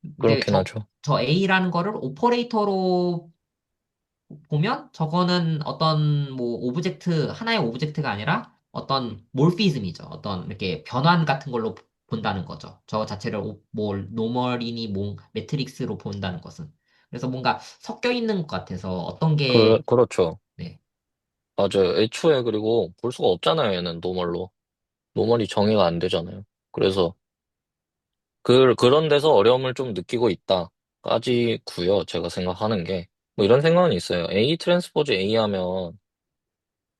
근데 그렇긴 하죠. 저 A라는 거를 오퍼레이터로 보면 저거는 어떤 뭐 하나의 오브젝트가 아니라 어떤 몰피즘이죠. 어떤 이렇게 변환 같은 걸로 본다는 거죠. 저 자체를 뭐 노멀이니 뭐 매트릭스로 본다는 것은. 그래서 뭔가 섞여 있는 것 같아서 어떤 게, 그렇죠. 네. 맞아요. 애초에 그리고 볼 수가 없잖아요, 얘는 노멀로. 노멀이 정의가 안 되잖아요. 그래서 그런 데서 어려움을 좀 느끼고 있다까지고요. 제가 생각하는 게. 뭐 이런 생각은 있어요. A 트랜스포즈 A 하면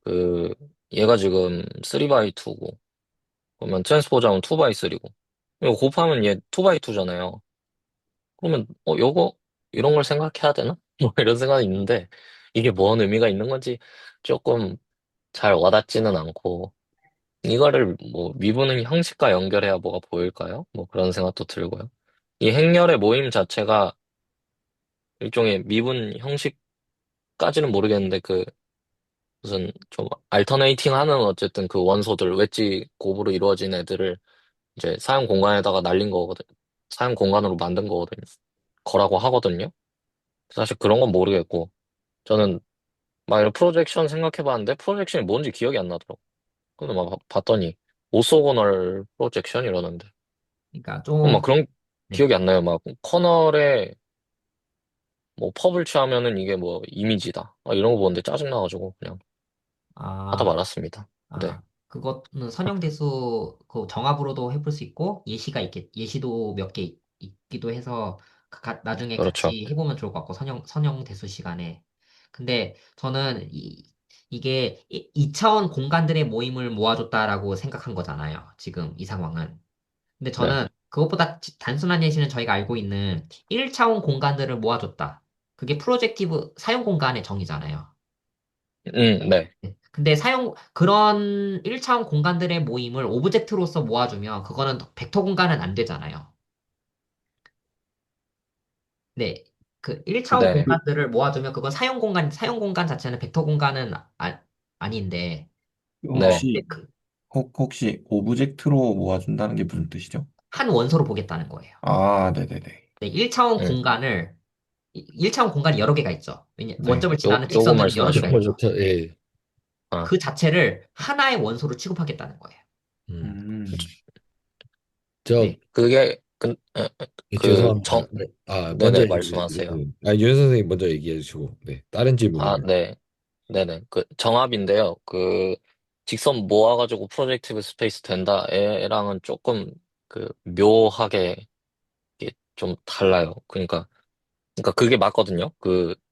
그 얘가 지금 3x2고 그러면 트랜스포즈 하면 2x3고 이거 곱하면 얘 2x2잖아요. 그러면 요거 이런 걸 생각해야 되나? 뭐 이런 생각이 있는데 이게 뭔 의미가 있는 건지 조금 잘 와닿지는 않고 이거를 뭐 미분은 형식과 연결해야 뭐가 보일까요? 뭐 그런 생각도 들고요. 이 행렬의 모임 자체가 일종의 미분 형식까지는 모르겠는데 그 무슨 좀 알터네이팅 하는 어쨌든 그 원소들 웨지 곱으로 이루어진 애들을 이제 사용 공간에다가 날린 거거든. 사용 공간으로 만든 거거든요. 거라고 하거든요. 사실 그런 건 모르겠고 저는 막 이런 프로젝션 생각해 봤는데 프로젝션이 뭔지 기억이 안 나더라고. 근데 막 봤더니 오소고널 프로젝션 이러는데 그러니까 막 좀, 그런 네. 기억이 안 나요. 막 커널에 뭐 펍을 취하면은 이게 뭐 이미지다. 이런 거 보는데 짜증나가지고 그냥 하다 아, 말았습니다. 네, 그거는 선형대수 그 정합으로도 해볼 수 있고 예시도 몇 개 있기도 해서 나중에 그렇죠. 같이 해보면 좋을 것 같고 선형대수 시간에. 근데 저는 이게 2차원 공간들의 모임을 모아줬다라고 생각한 거잖아요. 지금 이 상황은. 근데 네, 저는 그것보다 단순한 예시는 저희가 알고 있는 1차원 공간들을 모아줬다. 그게 프로젝티브 사용 공간의 정의잖아요. 네, 네. 근데 그런 1차원 공간들의 모임을 오브젝트로서 모아주면 그거는 벡터 공간은 안 되잖아요. 네. 그 1차원 네, 공간들을 모아주면 그건 사용 공간 자체는 벡터 공간은 아닌데, 네, 근데 혹시 혹시 오브젝트로 모아준다는 게 무슨 뜻이죠? 한 원소로 보겠다는 거예요. 아, 네네네. 네, 1차원 음, 공간을, 1차원 공간이 여러 개가 있죠. 네. 원점을 지나는 요거 직선들이 여러 개가 그런 거 말씀하시는 있죠. 거. 좋죠. 예. 아, 그 자체를 하나의 원소로 취급하겠다는 거예요. 음. 음, 저 네. 죄송합니다. 정, 네. 먼저 네네, 얘기해 말씀하세요. 주세요. 윤 선생님 먼저 얘기해 주시고, 네. 다른 질문을. 네, 네네. 정합인데요. 직선 모아가지고 프로젝티브 스페이스 된다. 애랑은 조금, 묘하게, 이게 좀 달라요. 그러니까 그게 맞거든요.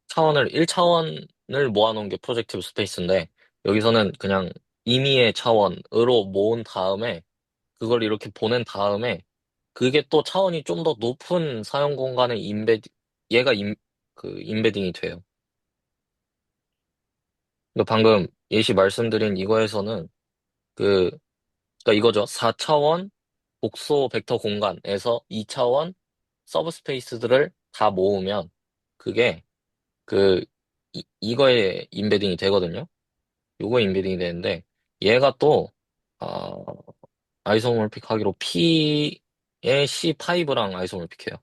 차원을, 1차원을 모아놓은 게 프로젝티브 스페이스인데, 여기서는 그냥 임의의 차원으로 모은 다음에, 그걸 이렇게 보낸 다음에, 그게 또 차원이 좀 더 높은 사용 공간에 얘가 임베딩이 돼요. 그러니까 방금 예시 말씀드린 이거에서는, 그, 그러니까 이거죠. 4차원 복소 벡터 공간에서 2차원 서브스페이스들을 다 모으면, 그게 이거에 인베딩이 되거든요. 요거에 인베딩이 되는데 얘가 또 아, 아이소모르픽 하기로 P의 C5랑 아이소모르픽해요.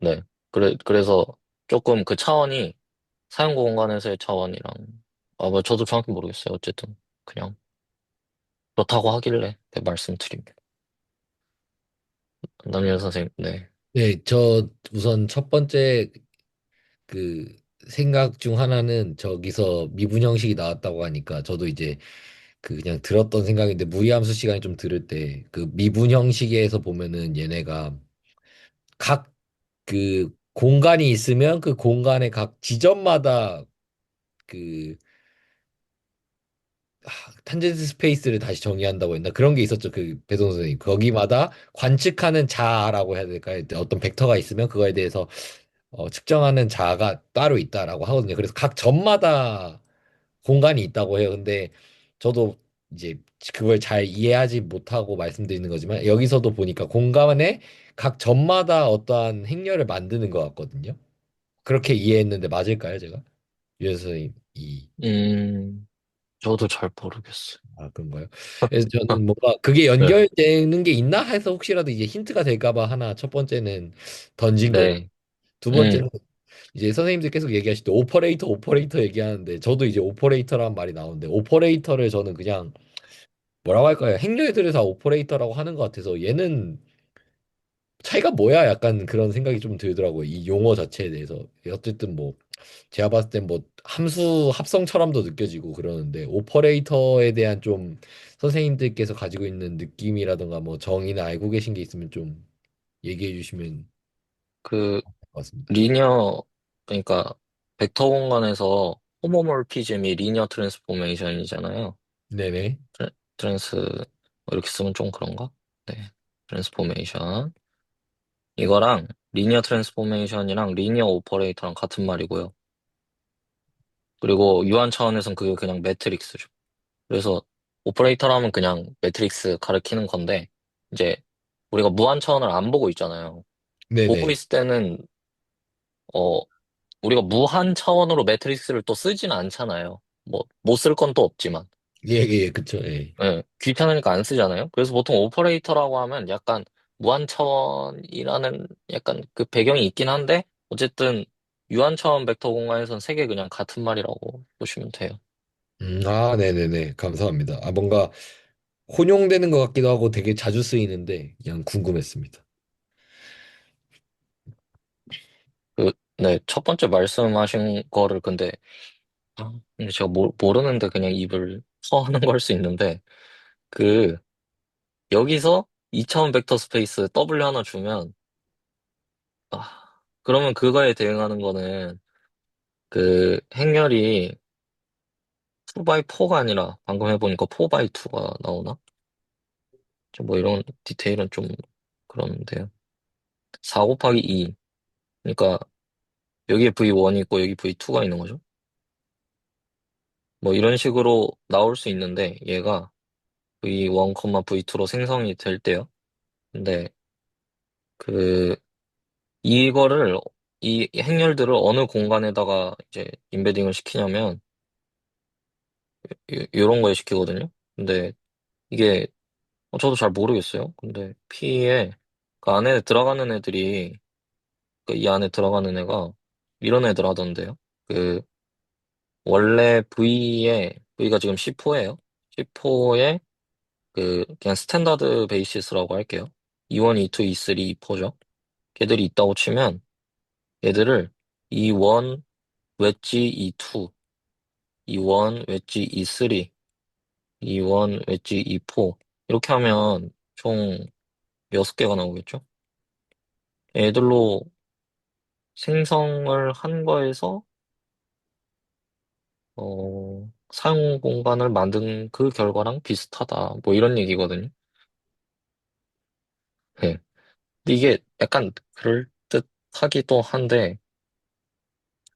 네. 그래서 조금 그 차원이 사용 공간에서의 차원이랑 뭐 저도 정확히 모르겠어요. 어쨌든 그냥 그렇다고 하길래 말씀드립니다. 남녀 선생님, 네. 네, 저 우선 첫 번째 그 생각 중 하나는 저기서 미분 형식이 나왔다고 하니까 저도 이제 그 그냥 들었던 생각인데 무리함수 시간에 좀 들을 때 그 미분 형식에서 보면은 얘네가 각 그 공간이 있으면 그 공간의 각 지점마다 그 탄젠트 스페이스를 다시 정의한다고 했나? 그런 게 있었죠. 그 배송 선생님. 거기마다 관측하는 자라고 해야 될까요? 어떤 벡터가 있으면 그거에 대해서 측정하는 자가 따로 있다라고 하거든요. 그래서 각 점마다 공간이 있다고 해요. 근데 저도 이제 그걸 잘 이해하지 못하고 말씀드리는 거지만 여기서도 보니까 공간에 각 점마다 어떠한 행렬을 만드는 것 같거든요. 그렇게 이해했는데 맞을까요, 제가? 유현 선생님 음, 저도 잘 모르겠어요. 그런가요? 그래서 저는 뭔가 그게 네, 연결되는 게 있나 해서 혹시라도 이제 힌트가 될까 봐 하나 첫 번째는 던진 거고 네, 두 음, 번째는 이제 선생님들 계속 얘기하실 때 오퍼레이터 얘기하는데 저도 이제 오퍼레이터라는 말이 나오는데 오퍼레이터를 저는 그냥 뭐라고 할까요? 행렬들을 다 오퍼레이터라고 하는 것 같아서 얘는 차이가 뭐야? 약간 그런 생각이 좀 들더라고요. 이 용어 자체에 대해서. 어쨌든 뭐 제가 봤을 땐 뭐 함수 합성처럼도 느껴지고 그러는데 오퍼레이터에 대한 좀 선생님들께서 가지고 있는 느낌이라든가 뭐 정의나 알고 계신 게 있으면 좀 얘기해 주시면 그, 될 것 같습니다. 리니어, 그러니까, 벡터 공간에서 호모몰피즘이 리니어 트랜스포메이션이잖아요. 네네. 트랜스, 뭐 이렇게 쓰면 좀 그런가? 네. 트랜스포메이션. 이거랑 리니어 트랜스포메이션이랑 리니어 오퍼레이터랑 같은 말이고요. 그리고 유한 차원에선 그게 그냥 매트릭스죠. 그래서 오퍼레이터라면 그냥 매트릭스 가리키는 건데, 이제 우리가 무한 차원을 안 보고 있잖아요. 보고 네네. 있을 때는, 어, 우리가 무한 차원으로 매트릭스를 또 쓰지는 않잖아요. 뭐, 못 쓸 건 또 없지만. 예, 예, 그쵸. 예. 예, 귀찮으니까 안 쓰잖아요. 그래서 보통 오퍼레이터라고 하면 약간 무한 차원이라는 약간 그 배경이 있긴 한데, 어쨌든 유한 차원 벡터 공간에선 세 개 그냥 같은 말이라고 보시면 돼요. 네네네. 감사합니다. 뭔가 혼용되는 것 같기도 하고 되게 자주 쓰이는데 그냥 궁금했습니다. 네, 첫 번째 말씀하신 거를 근데 제가 모르는데 그냥 입을 퍼하는 걸 수 있는데, 그, 여기서 2차원 벡터 스페이스 W 하나 주면, 그러면 그거에 대응하는 거는 그 행렬이 2x4가 아니라 방금 해보니까 4x2가 나오나? 뭐 이런 디테일은 좀 그러는데요. 4 곱하기 2. 그러니까 여기에 V1이 있고 여기 V2가 있는 거죠. 뭐 이런 식으로 나올 수 있는데 얘가 V1, V2로 생성이 될 때요. 근데 그 이거를 이 행렬들을 어느 공간에다가 이제 임베딩을 시키냐면 이런 거에 시키거든요. 근데 이게 저도 잘 모르겠어요. 근데 P에 그 안에 들어가는 애들이 그 이 안에 들어가는 애가 이런 애들 하던데요. 그 원래 V가 지금 C4예요. C4에 그 그냥 스탠다드 베이시스라고 할게요. E1, E2, E3, E4죠. 걔들이 있다고 치면 얘들을 E1 웨지 E2, E1 웨지 E3, E1 웨지 E4 이렇게 하면 총 6개가 나오겠죠? 애들로 생성을 한 거에서 사용 공간을 만든 그 결과랑 비슷하다. 뭐 이런 얘기거든요. 네. 근데 이게 약간 그럴듯하기도 한데,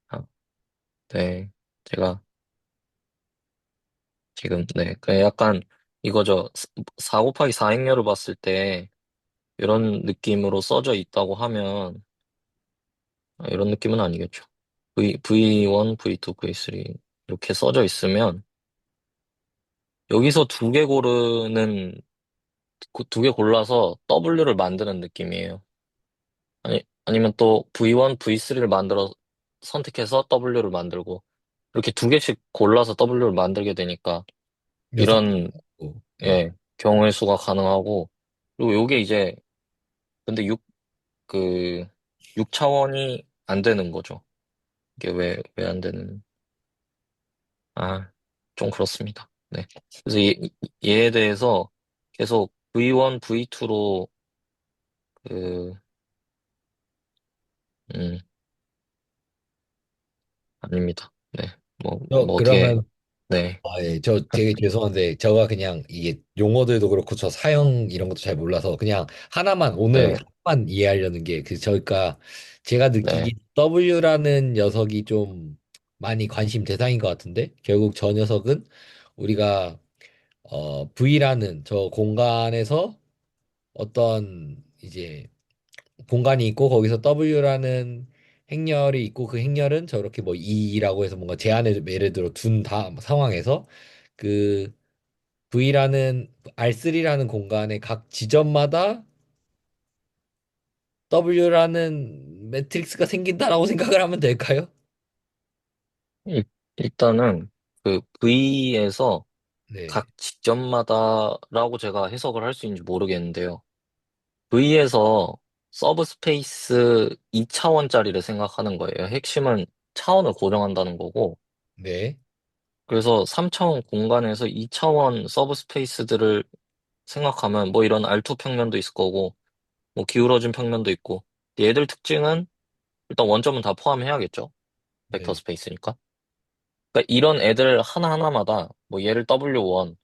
아, 네. 제가 지금, 네. 그 약간 이거죠. 4 곱하기 4 행렬을 봤을 때 이런 느낌으로 써져 있다고 하면, 이런 느낌은 아니겠죠. V1, V2, V3 이렇게 써져 있으면 여기서 두 개 고르는, 두 개 골라서 W를 만드는 느낌이에요. 아니면 또 V1, V3를 만들어 선택해서 W를 만들고 이렇게 두 개씩 골라서 W를 만들게 되니까 여섯 이런 개고. 예. 예, 경우의 수가 가능하고 그리고 요게 이제 근데 그, 6차원이 안 되는 거죠. 이게 왜 안 되는, 아, 좀 그렇습니다. 네. 그래서 얘에 대해서 계속 V1, V2로 그, 음, 아닙니다. 네. 뭐 어떻게, 그러면 네, 예, 저 되게 죄송한데 저가 그냥 이게 용어들도 그렇고 저 사형 이런 것도 잘 몰라서 그냥 하나만 오늘 네, 하나만 이해하려는 게 그 저희가 제가 네. 느끼기 W라는 녀석이 좀 많이 관심 대상인 것 같은데 결국 저 녀석은 우리가 V라는 저 공간에서 어떤 이제 공간이 있고 거기서 W라는 행렬이 있고 그 행렬은 저렇게 뭐 E라고 해서 뭔가 제한을 예를 들어 둔 상황에서 그 V라는 R3라는 공간의 각 지점마다 W라는 매트릭스가 생긴다라고 생각을 하면 될까요? 일, 일단은 그 V에서 네, 각 지점마다라고 제가 해석을 할 수 있는지 모르겠는데요. V에서 서브스페이스 2차원짜리를 생각하는 거예요. 핵심은 차원을 고정한다는 거고, 네, 그래서 3차원 공간에서 2차원 서브스페이스들을 생각하면 뭐 이런 R2 평면도 있을 거고, 뭐 기울어진 평면도 있고, 얘들 특징은 일단 원점은 다 포함해야겠죠. 벡터 네. 스페이스니까. 그러니까 이런 애들 하나하나마다 뭐 얘를 W1,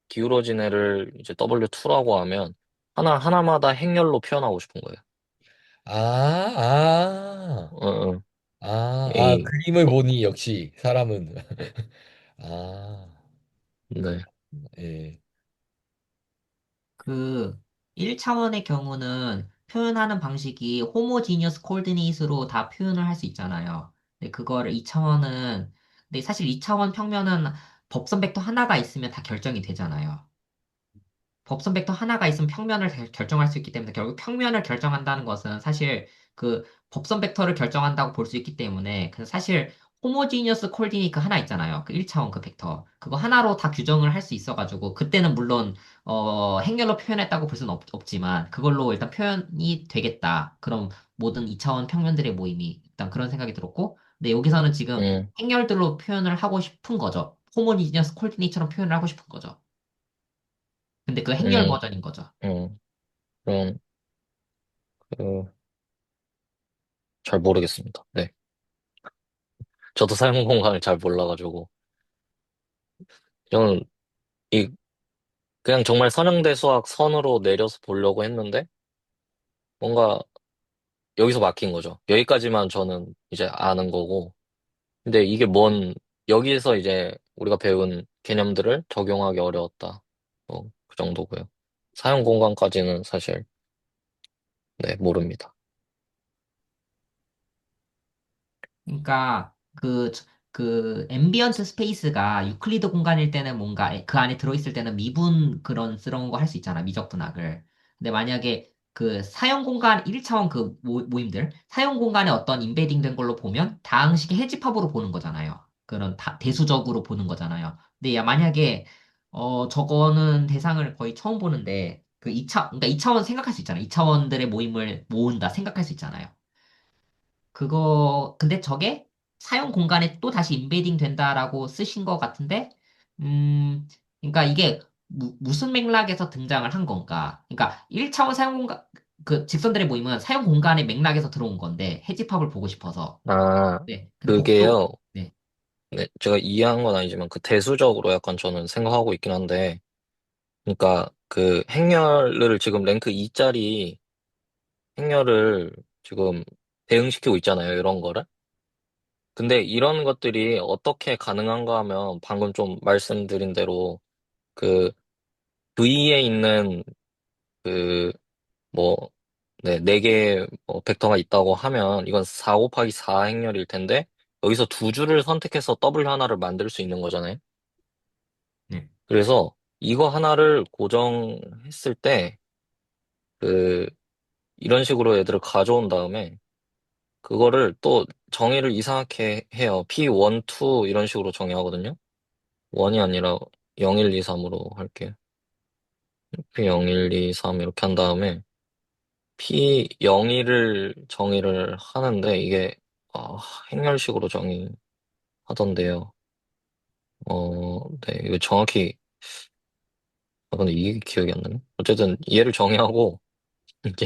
기울어진 애를 이제 W2라고 하면 하나하나마다 행렬로 표현하고 싶은 거예요. 아, 어, 어. 이, 그림을 보니 역시 사람은 아, 네. 예, 그 1차원의 경우는 표현하는 방식이 호모지니어스 콜디네이트로 다 표현을 할 수 있잖아요. 근데 그거를 2차원은 근데 사실 2차원 평면은 법선 벡터 하나가 있으면 다 결정이 되잖아요. 법선 벡터 하나가 있으면 평면을 결정할 수 있기 때문에 결국 평면을 결정한다는 것은 사실 그 법선 벡터를 결정한다고 볼 수 있기 때문에 그 사실 호모지니어스 콜디니크 하나 있잖아요. 그 1차원 그 벡터. 그거 하나로 다 규정을 할 수 있어가지고 그때는 물론 행렬로 표현했다고 볼 수는 없지만 그걸로 일단 표현이 되겠다. 그럼 모든 2차원 평면들의 모임이 일단 그런 생각이 들었고 근데 여기서는 지금 음, 행렬들로 표현을 하고 싶은 거죠. 호모지니어스 콜디니처럼 표현을 하고 싶은 거죠. 근데 그 행렬 음, 버전인 거죠. 그런, 그, 잘 모르겠습니다. 네. 저도 사용 공간을 잘 몰라가지고. 저는 이, 그냥 정말 선형대 수학 선으로 내려서 보려고 했는데, 뭔가 여기서 막힌 거죠. 여기까지만 저는 이제 아는 거고. 근데 이게 여기에서 이제 우리가 배운 개념들을 적용하기 어려웠다. 그 정도고요. 사용 공간까지는 사실, 네, 모릅니다. 그러니까 그 앰비언트 스페이스가 유클리드 공간일 때는 뭔가 그 안에 들어있을 때는 미분 그런 스러운 거 할 수 있잖아. 미적 분학을. 근데 만약에 그 사용 공간 1차원 그 모임들 사용 공간에 어떤 인베딩 된 걸로 보면 다항식의 해집합으로 보는 거잖아요. 그런 대수적으로 보는 거잖아요. 근데 야 만약에 저거는 대상을 거의 처음 보는데 그 2차 그러니까 2차원 생각할 수 있잖아요. 2차원들의 모임을 모은다 생각할 수 있잖아요. 근데 저게 사용 공간에 또 다시 인베딩 된다라고 쓰신 것 같은데, 그러니까 이게 무슨 맥락에서 등장을 한 건가? 그러니까 1차원 사용 공간, 그 직선들의 모임은 사용 공간의 맥락에서 들어온 건데, 해집합을 보고 싶어서. 아, 네. 근데 그게요. 네. 네, 제가 이해한 건 아니지만 그 대수적으로 약간 저는 생각하고 있긴 한데, 그러니까 그 행렬을 지금 랭크 2짜리 행렬을 지금 대응시키고 있잖아요, 이런 거를. 근데 이런 것들이 어떻게 가능한가 하면 방금 좀 말씀드린 대로 그 V에 있는 그 뭐, 네, 4개 벡터가 있다고 하면 이건 4 곱하기 4 행렬일 텐데 여기서 두 줄을 선택해서 W 하나를 만들 수 있는 거잖아요. 네. 그래서 이거 하나를 고정했을 때 그 이런 식으로 애들을 가져온 다음에 그거를 또 정의를 이상하게 해요. P1, 2 이런 식으로 정의하거든요. 1이 아니라 0, 1, 2, 3으로 할게요. P 0, 1, 2, 3 이렇게 한 다음에 P 영의를 정의를 하는데 이게 행렬식으로 정의하던데요. 네, 이거 정확히 근데 이게 기억이 안 나네. 어쨌든 얘를 정의하고 이게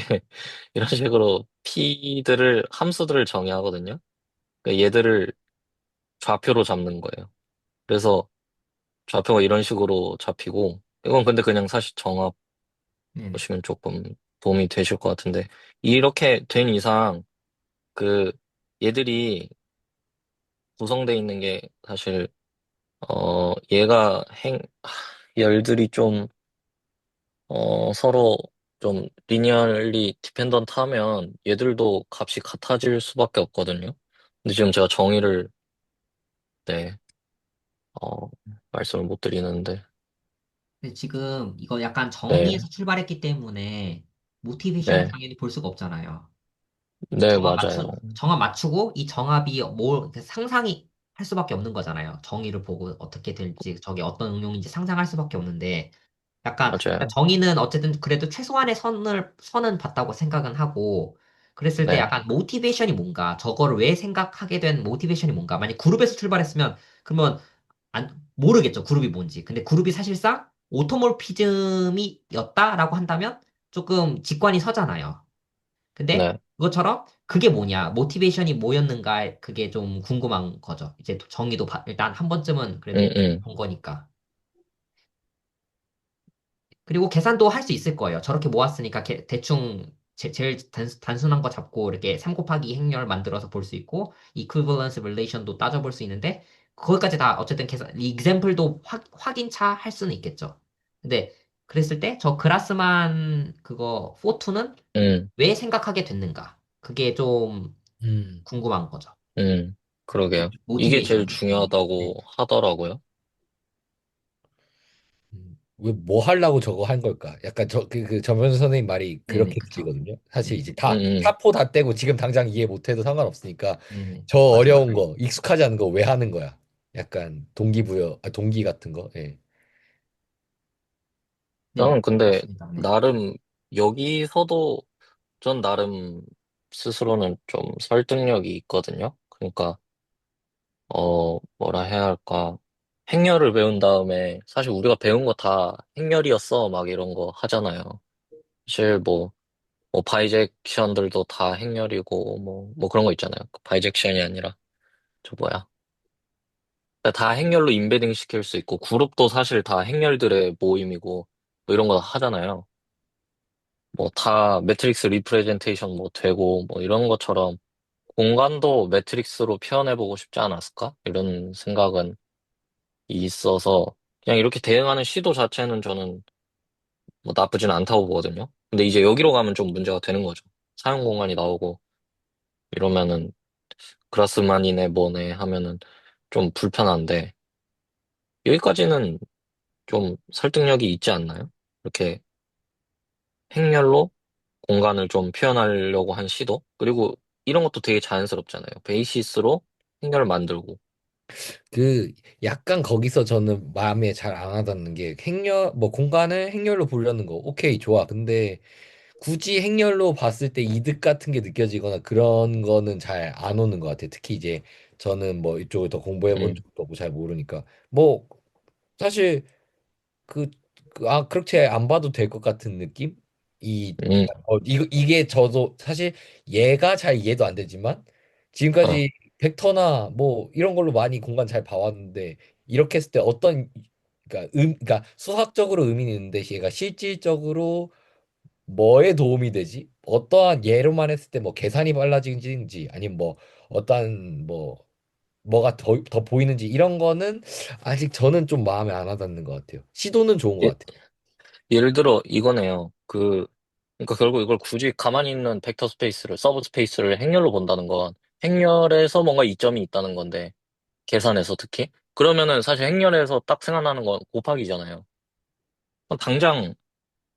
이런 식으로 P들을 함수들을 정의하거든요. 그러니까 얘들을 좌표로 잡는 거예요. 그래서 좌표가 이런 식으로 잡히고 이건 근데 그냥 사실 정합 네네. 보시면 조금 도움이 되실 것 같은데 이렇게 된 이상 그 얘들이 구성되어 있는 게 사실 얘가 열들이 좀 서로 좀 리니얼리 디펜던트 하면 얘들도 값이 같아질 수밖에 없거든요. 근데 지금 제가 정의를 네, 어, 말씀을 못 드리는데 근데 지금 이거 약간 네, 정의에서 출발했기 때문에 모티베이션을 네, 당연히 볼 수가 없잖아요. 네, 맞아요. 정합 맞추고 이 정합이 뭘 상상이 할 수밖에 없는 거잖아요. 정의를 보고 어떻게 될지, 저게 어떤 응용인지 상상할 수밖에 없는데, 약간 맞아요. 정의는 어쨌든 그래도 최소한의 선은 봤다고 생각은 하고, 그랬을 때 네, 약간 모티베이션이 뭔가, 저거를 왜 생각하게 된 모티베이션이 뭔가, 만약 그룹에서 출발했으면, 그러면 모르겠죠. 그룹이 뭔지. 근데 그룹이 사실상 오토몰피즘이었다라고 한다면 조금 직관이 서잖아요. 근데 네, 그것처럼 그게 뭐냐, 모티베이션이 뭐였는가, 그게 좀 궁금한 거죠. 이제 정의도 일단 한 번쯤은 응, 그래도 응, 본 거니까. 그리고 계산도 할 수 있을 거예요. 저렇게 모았으니까 대충 제일 단순한 거 잡고 이렇게 3 곱하기 행렬 만들어서 볼 수 있고, equivalence relation도 따져볼 수 있는데, 거기까지 다 어쨌든 계산, example도 확인차 할 수는 있겠죠. 근데 그랬을 때 저 그라스만 그거 포투는 응, 왜 생각하게 됐는가? 그게 좀 음. 궁금한 거죠. 응, 그러게요. 이게 제일 모티베이션이. 네. 중요하다고 하더라고요. 왜 뭐 하려고 저거 한 걸까? 약간 그 전면수 선생님 말이 네네, 그렇게 그쵸. 들리거든요. 사실 네. 이제 응, 다 응, 타포 다 떼고 지금 당장 이해 못해도 상관없으니까 네네. 저 맞아요. 어려운 거 익숙하지 않은 거 왜 하는 거야? 약간 동기부여, 동기 같은 거. 예. 네, 나는 근데 맞습니다. 네. 나름 여기서도 전 나름 스스로는 좀 설득력이 있거든요. 그러니까 뭐라 해야 할까? 행렬을 배운 다음에 사실 우리가 배운 거 다 행렬이었어 막 이런 거 하잖아요. 사실 뭐 바이젝션들도 다 행렬이고 뭐 그런 거 있잖아요. 바이젝션이 아니라 저 뭐야? 다 행렬로 인베딩 시킬 수 있고 그룹도 사실 다 행렬들의 모임이고 뭐 이런 거 하잖아요. 뭐 다 매트릭스 리프레젠테이션 뭐 되고 뭐 이런 것처럼 공간도 매트릭스로 표현해보고 싶지 않았을까? 이런 생각은 있어서 그냥 이렇게 대응하는 시도 자체는 저는 뭐 나쁘진 않다고 보거든요. 근데 이제 여기로 가면 좀 문제가 되는 거죠. 사용 공간이 나오고 이러면은 그라스만이네 뭐네 하면은 좀 불편한데 여기까지는 좀 설득력이 있지 않나요? 이렇게 행렬로 공간을 좀 표현하려고 한 시도? 그리고 이런 것도 되게 자연스럽잖아요. 베이시스로 행렬을 만들고. 그 약간 거기서 저는 마음에 잘 안 와닿는 게 행렬 뭐 공간을 행렬로 보려는 거 오케이 좋아. 근데 굳이 행렬로 봤을 때 이득 같은 게 느껴지거나 그런 거는 잘 안 오는 것 같아요. 특히 이제 저는 뭐 이쪽을 더 공부해 본 음, 적도 없고 잘 모르니까 뭐 사실 그, 그렇게 안 봐도 될 것 같은 느낌? 음, 이게 저도 사실 얘가 잘 이해도 안 되지만 어, 지금까지 벡터나 뭐 이런 걸로 많이 공간 잘 봐왔는데 이렇게 했을 때 어떤 그러니까 수학적으로 의미는 있는데 얘가 실질적으로 뭐에 도움이 되지? 어떠한 예로만 했을 때 뭐 계산이 빨라지는지 아니면 뭐 어떠한 뭐가 더 보이는지 이런 거는 아직 저는 좀 마음에 안 와닿는 것 같아요. 시도는 좋은 것 예, 같아요. 예를 들어 이거네요. 그러니까 결국 이걸 굳이 가만히 있는 벡터 스페이스를, 서브 스페이스를 행렬로 본다는 건 행렬에서 뭔가 이점이 있다는 건데, 계산에서 특히. 그러면은 사실 행렬에서 딱 생각나는 건 곱하기잖아요. 그럼 당장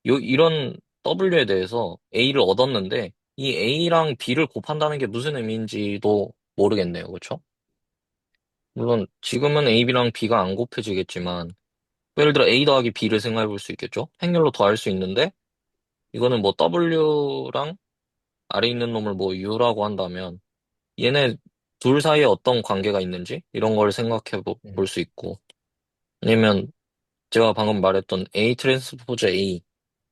이런 W에 대해서 A를 얻었는데, 이 A랑 B를 곱한다는 게 무슨 의미인지도 모르겠네요. 그렇죠? 물론 지금은 A, B랑 B가 안 곱해지겠지만, 예를 들어 A 더하기 B를 생각해 볼 수 있겠죠? 행렬로 더할 수 있는데, 이거는 뭐 W랑 아래 있는 놈을 뭐 U라고 한다면 얘네 둘 사이에 어떤 관계가 있는지 이런 걸 생각해 볼 음. 수 있고 아니면 제가 방금 말했던 A 트랜스포즈 A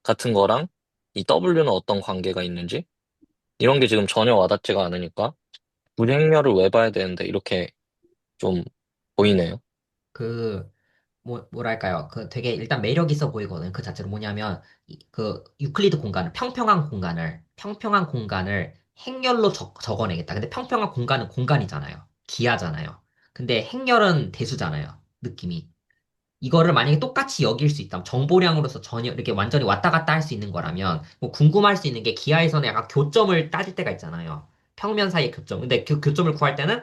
같은 거랑 이 W는 어떤 관계가 있는지 이런 게 지금 전혀 와닿지가 않으니까 굳이 행렬을 왜 봐야 되는데 이렇게 좀 보이네요. 그, 뭐랄까요. 그 되게 일단 매력 있어 보이거든. 그 자체로 뭐냐면, 그 유클리드 공간을, 평평한 공간을 행렬로 적어내겠다. 근데 평평한 공간은 공간이잖아요. 기하잖아요. 근데 행렬은 대수잖아요. 느낌이. 이거를 만약에 똑같이 여길 수 있다면 정보량으로서 전혀 이렇게 완전히 왔다 갔다 할 수 있는 거라면 뭐 궁금할 수 있는 게 기하에서는 약간 교점을 따질 때가 있잖아요. 평면 사이의 교점. 근데 그 교점을 구할 때는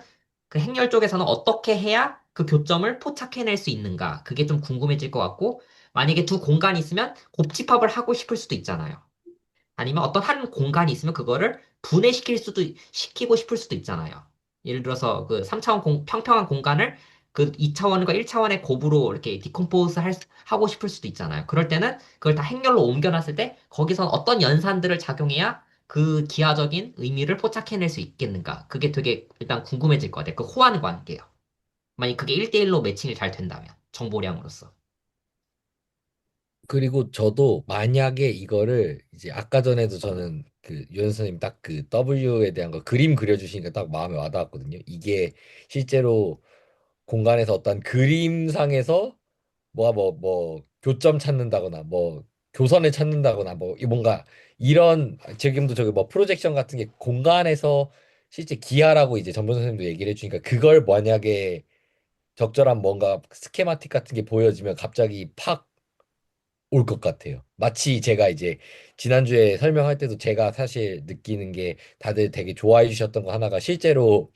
그 행렬 쪽에서는 어떻게 해야 그 교점을 포착해낼 수 있는가? 그게 좀 궁금해질 것 같고 만약에 두 공간이 있으면 곱집합을 하고 싶을 수도 있잖아요. 아니면 어떤 한 공간이 있으면 그거를 시키고 싶을 수도 있잖아요. 예를 들어서 그 3차원 평평한 공간을 그 2차원과 1차원의 곱으로 이렇게 하고 싶을 수도 있잖아요. 그럴 때는 그걸 다 행렬로 옮겨놨을 때 거기서 어떤 연산들을 작용해야 그 기하적인 의미를 포착해낼 수 있겠는가. 그게 되게 일단 궁금해질 것 같아요. 그 호환 관계요. 만약 그게 1대1로 매칭이 잘 된다면. 정보량으로서. 그리고 저도 만약에 이거를 이제 아까 전에도 저는 그 유현 선생님 딱 그 W에 대한 거 그림 그려주시니까 딱 마음에 와닿았거든요. 이게 실제로 공간에서 어떤 그림상에서 뭐 교점 찾는다거나 뭐 교선을 찾는다거나 뭐 이 뭔가 이런 지금도 저기 뭐 프로젝션 같은 게 공간에서 실제 기하라고 이제 전문 선생님도 얘기를 해주니까 그걸 만약에 적절한 뭔가 스케마틱 같은 게 보여지면 갑자기 팍 올 것 같아요. 마치 제가 이제 지난주에 설명할 때도 제가 사실 느끼는 게 다들 되게 좋아해 주셨던 거 하나가 실제로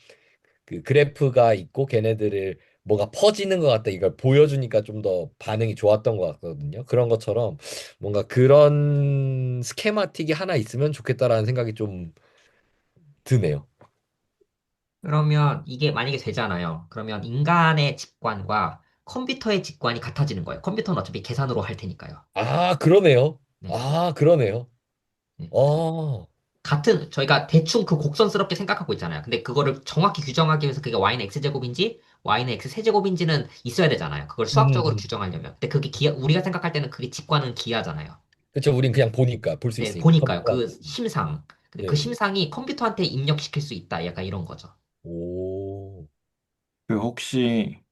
그 그래프가 있고 걔네들을 뭐가 퍼지는 것 같다 이걸 보여주니까 좀 더 반응이 좋았던 것 같거든요. 그런 것처럼 뭔가 그런 스케마틱이 하나 있으면 좋겠다라는 생각이 좀 드네요. 그러면 이게 만약에 되잖아요. 그러면 인간의 직관과 컴퓨터의 직관이 같아지는 거예요. 컴퓨터는 어차피 계산으로 할 테니까요. 아, 그러네요. 네. 아, 그러네요. 네. 어, 저희가 대충 그 곡선스럽게 생각하고 있잖아요. 근데 그거를 정확히 규정하기 위해서 그게 y는 x제곱인지 y는 x세제곱인지는 있어야 되잖아요. 그걸 수학적으로 음. 규정하려면. 근데 그게 우리가 생각할 때는 그게 직관은 기하잖아요. 그쵸. 우린 그냥 보니까 볼 수 네, 있으니까 보니까요. 컴퓨터랑 그 보니까. 심상. 근데 그 네네. 심상이 컴퓨터한테 입력시킬 수 있다. 약간 이런 거죠. 오. 그 혹시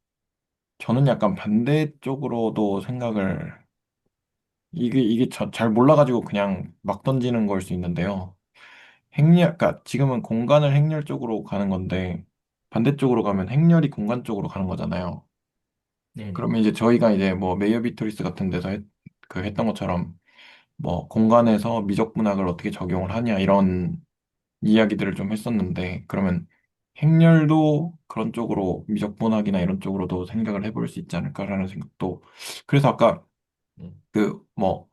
저는 약간 반대쪽으로도 생각을 이게 잘 몰라가지고 그냥 막 던지는 걸 수 있는데요. 그러니까 지금은 공간을 행렬 쪽으로 가는 건데 반대쪽으로 가면 행렬이 공간 쪽으로 가는 거잖아요. 네네. 그러면 이제 저희가 이제 뭐 메이어 비트리스 같은 데서 했던 것처럼 뭐 공간에서 미적분학을 어떻게 적용을 하냐 이런 이야기들을 좀 했었는데 그러면 행렬도 그런 쪽으로 미적분학이나 이런 쪽으로도 생각을 해볼 수 있지 않을까라는 생각도 그래서 아까 음. 그 뭐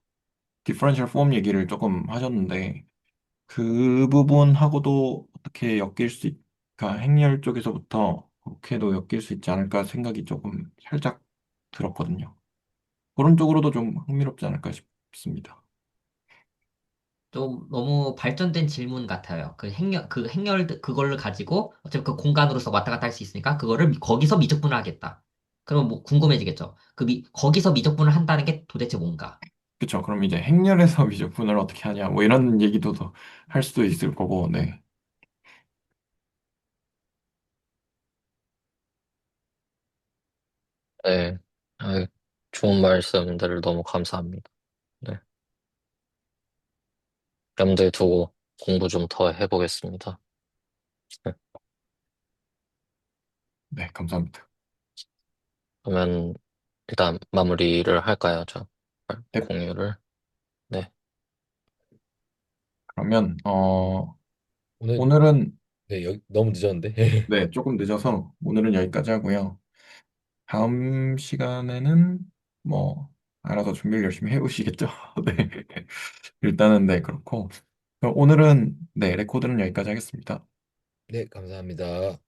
디퍼런셜 폼 얘기를 조금 하셨는데 그 부분하고도 어떻게 엮일 수 그러니까 행렬 쪽에서부터 그렇게도 엮일 수 있지 않을까 생각이 조금 살짝 들었거든요. 그런 쪽으로도 좀 흥미롭지 않을까 싶습니다. 좀 너무 발전된 질문 같아요. 그걸를 가지고 어차피 그 공간으로서 왔다 갔다 할 수 있으니까 그거를 거기서 미적분을 하겠다. 그러면 뭐 궁금해지겠죠. 거기서 미적분을 한다는 게 도대체 뭔가? 그쵸? 그럼 이제 행렬에서 미적분을 어떻게 하냐 뭐 이런 얘기도 더 할 수도 있을 거고, 네. 네. 아, 좋은 말씀들을 너무 감사합니다. 네. 염두에 두고 공부 좀 더 해보겠습니다. 네. 네, 감사합니다. 그러면 일단 마무리를 할까요, 네, 공유를? 네. 그러면 오늘 오늘은 네, 여기 너무 늦었는데. 네, 조금 늦어서 오늘은 여기까지 하고요. 다음 시간에는 뭐 알아서 준비를 열심히 해오시겠죠? 네. 일단은 네, 그렇고 그럼 오늘은 네, 레코드는 여기까지 하겠습니다. 네, 감사합니다.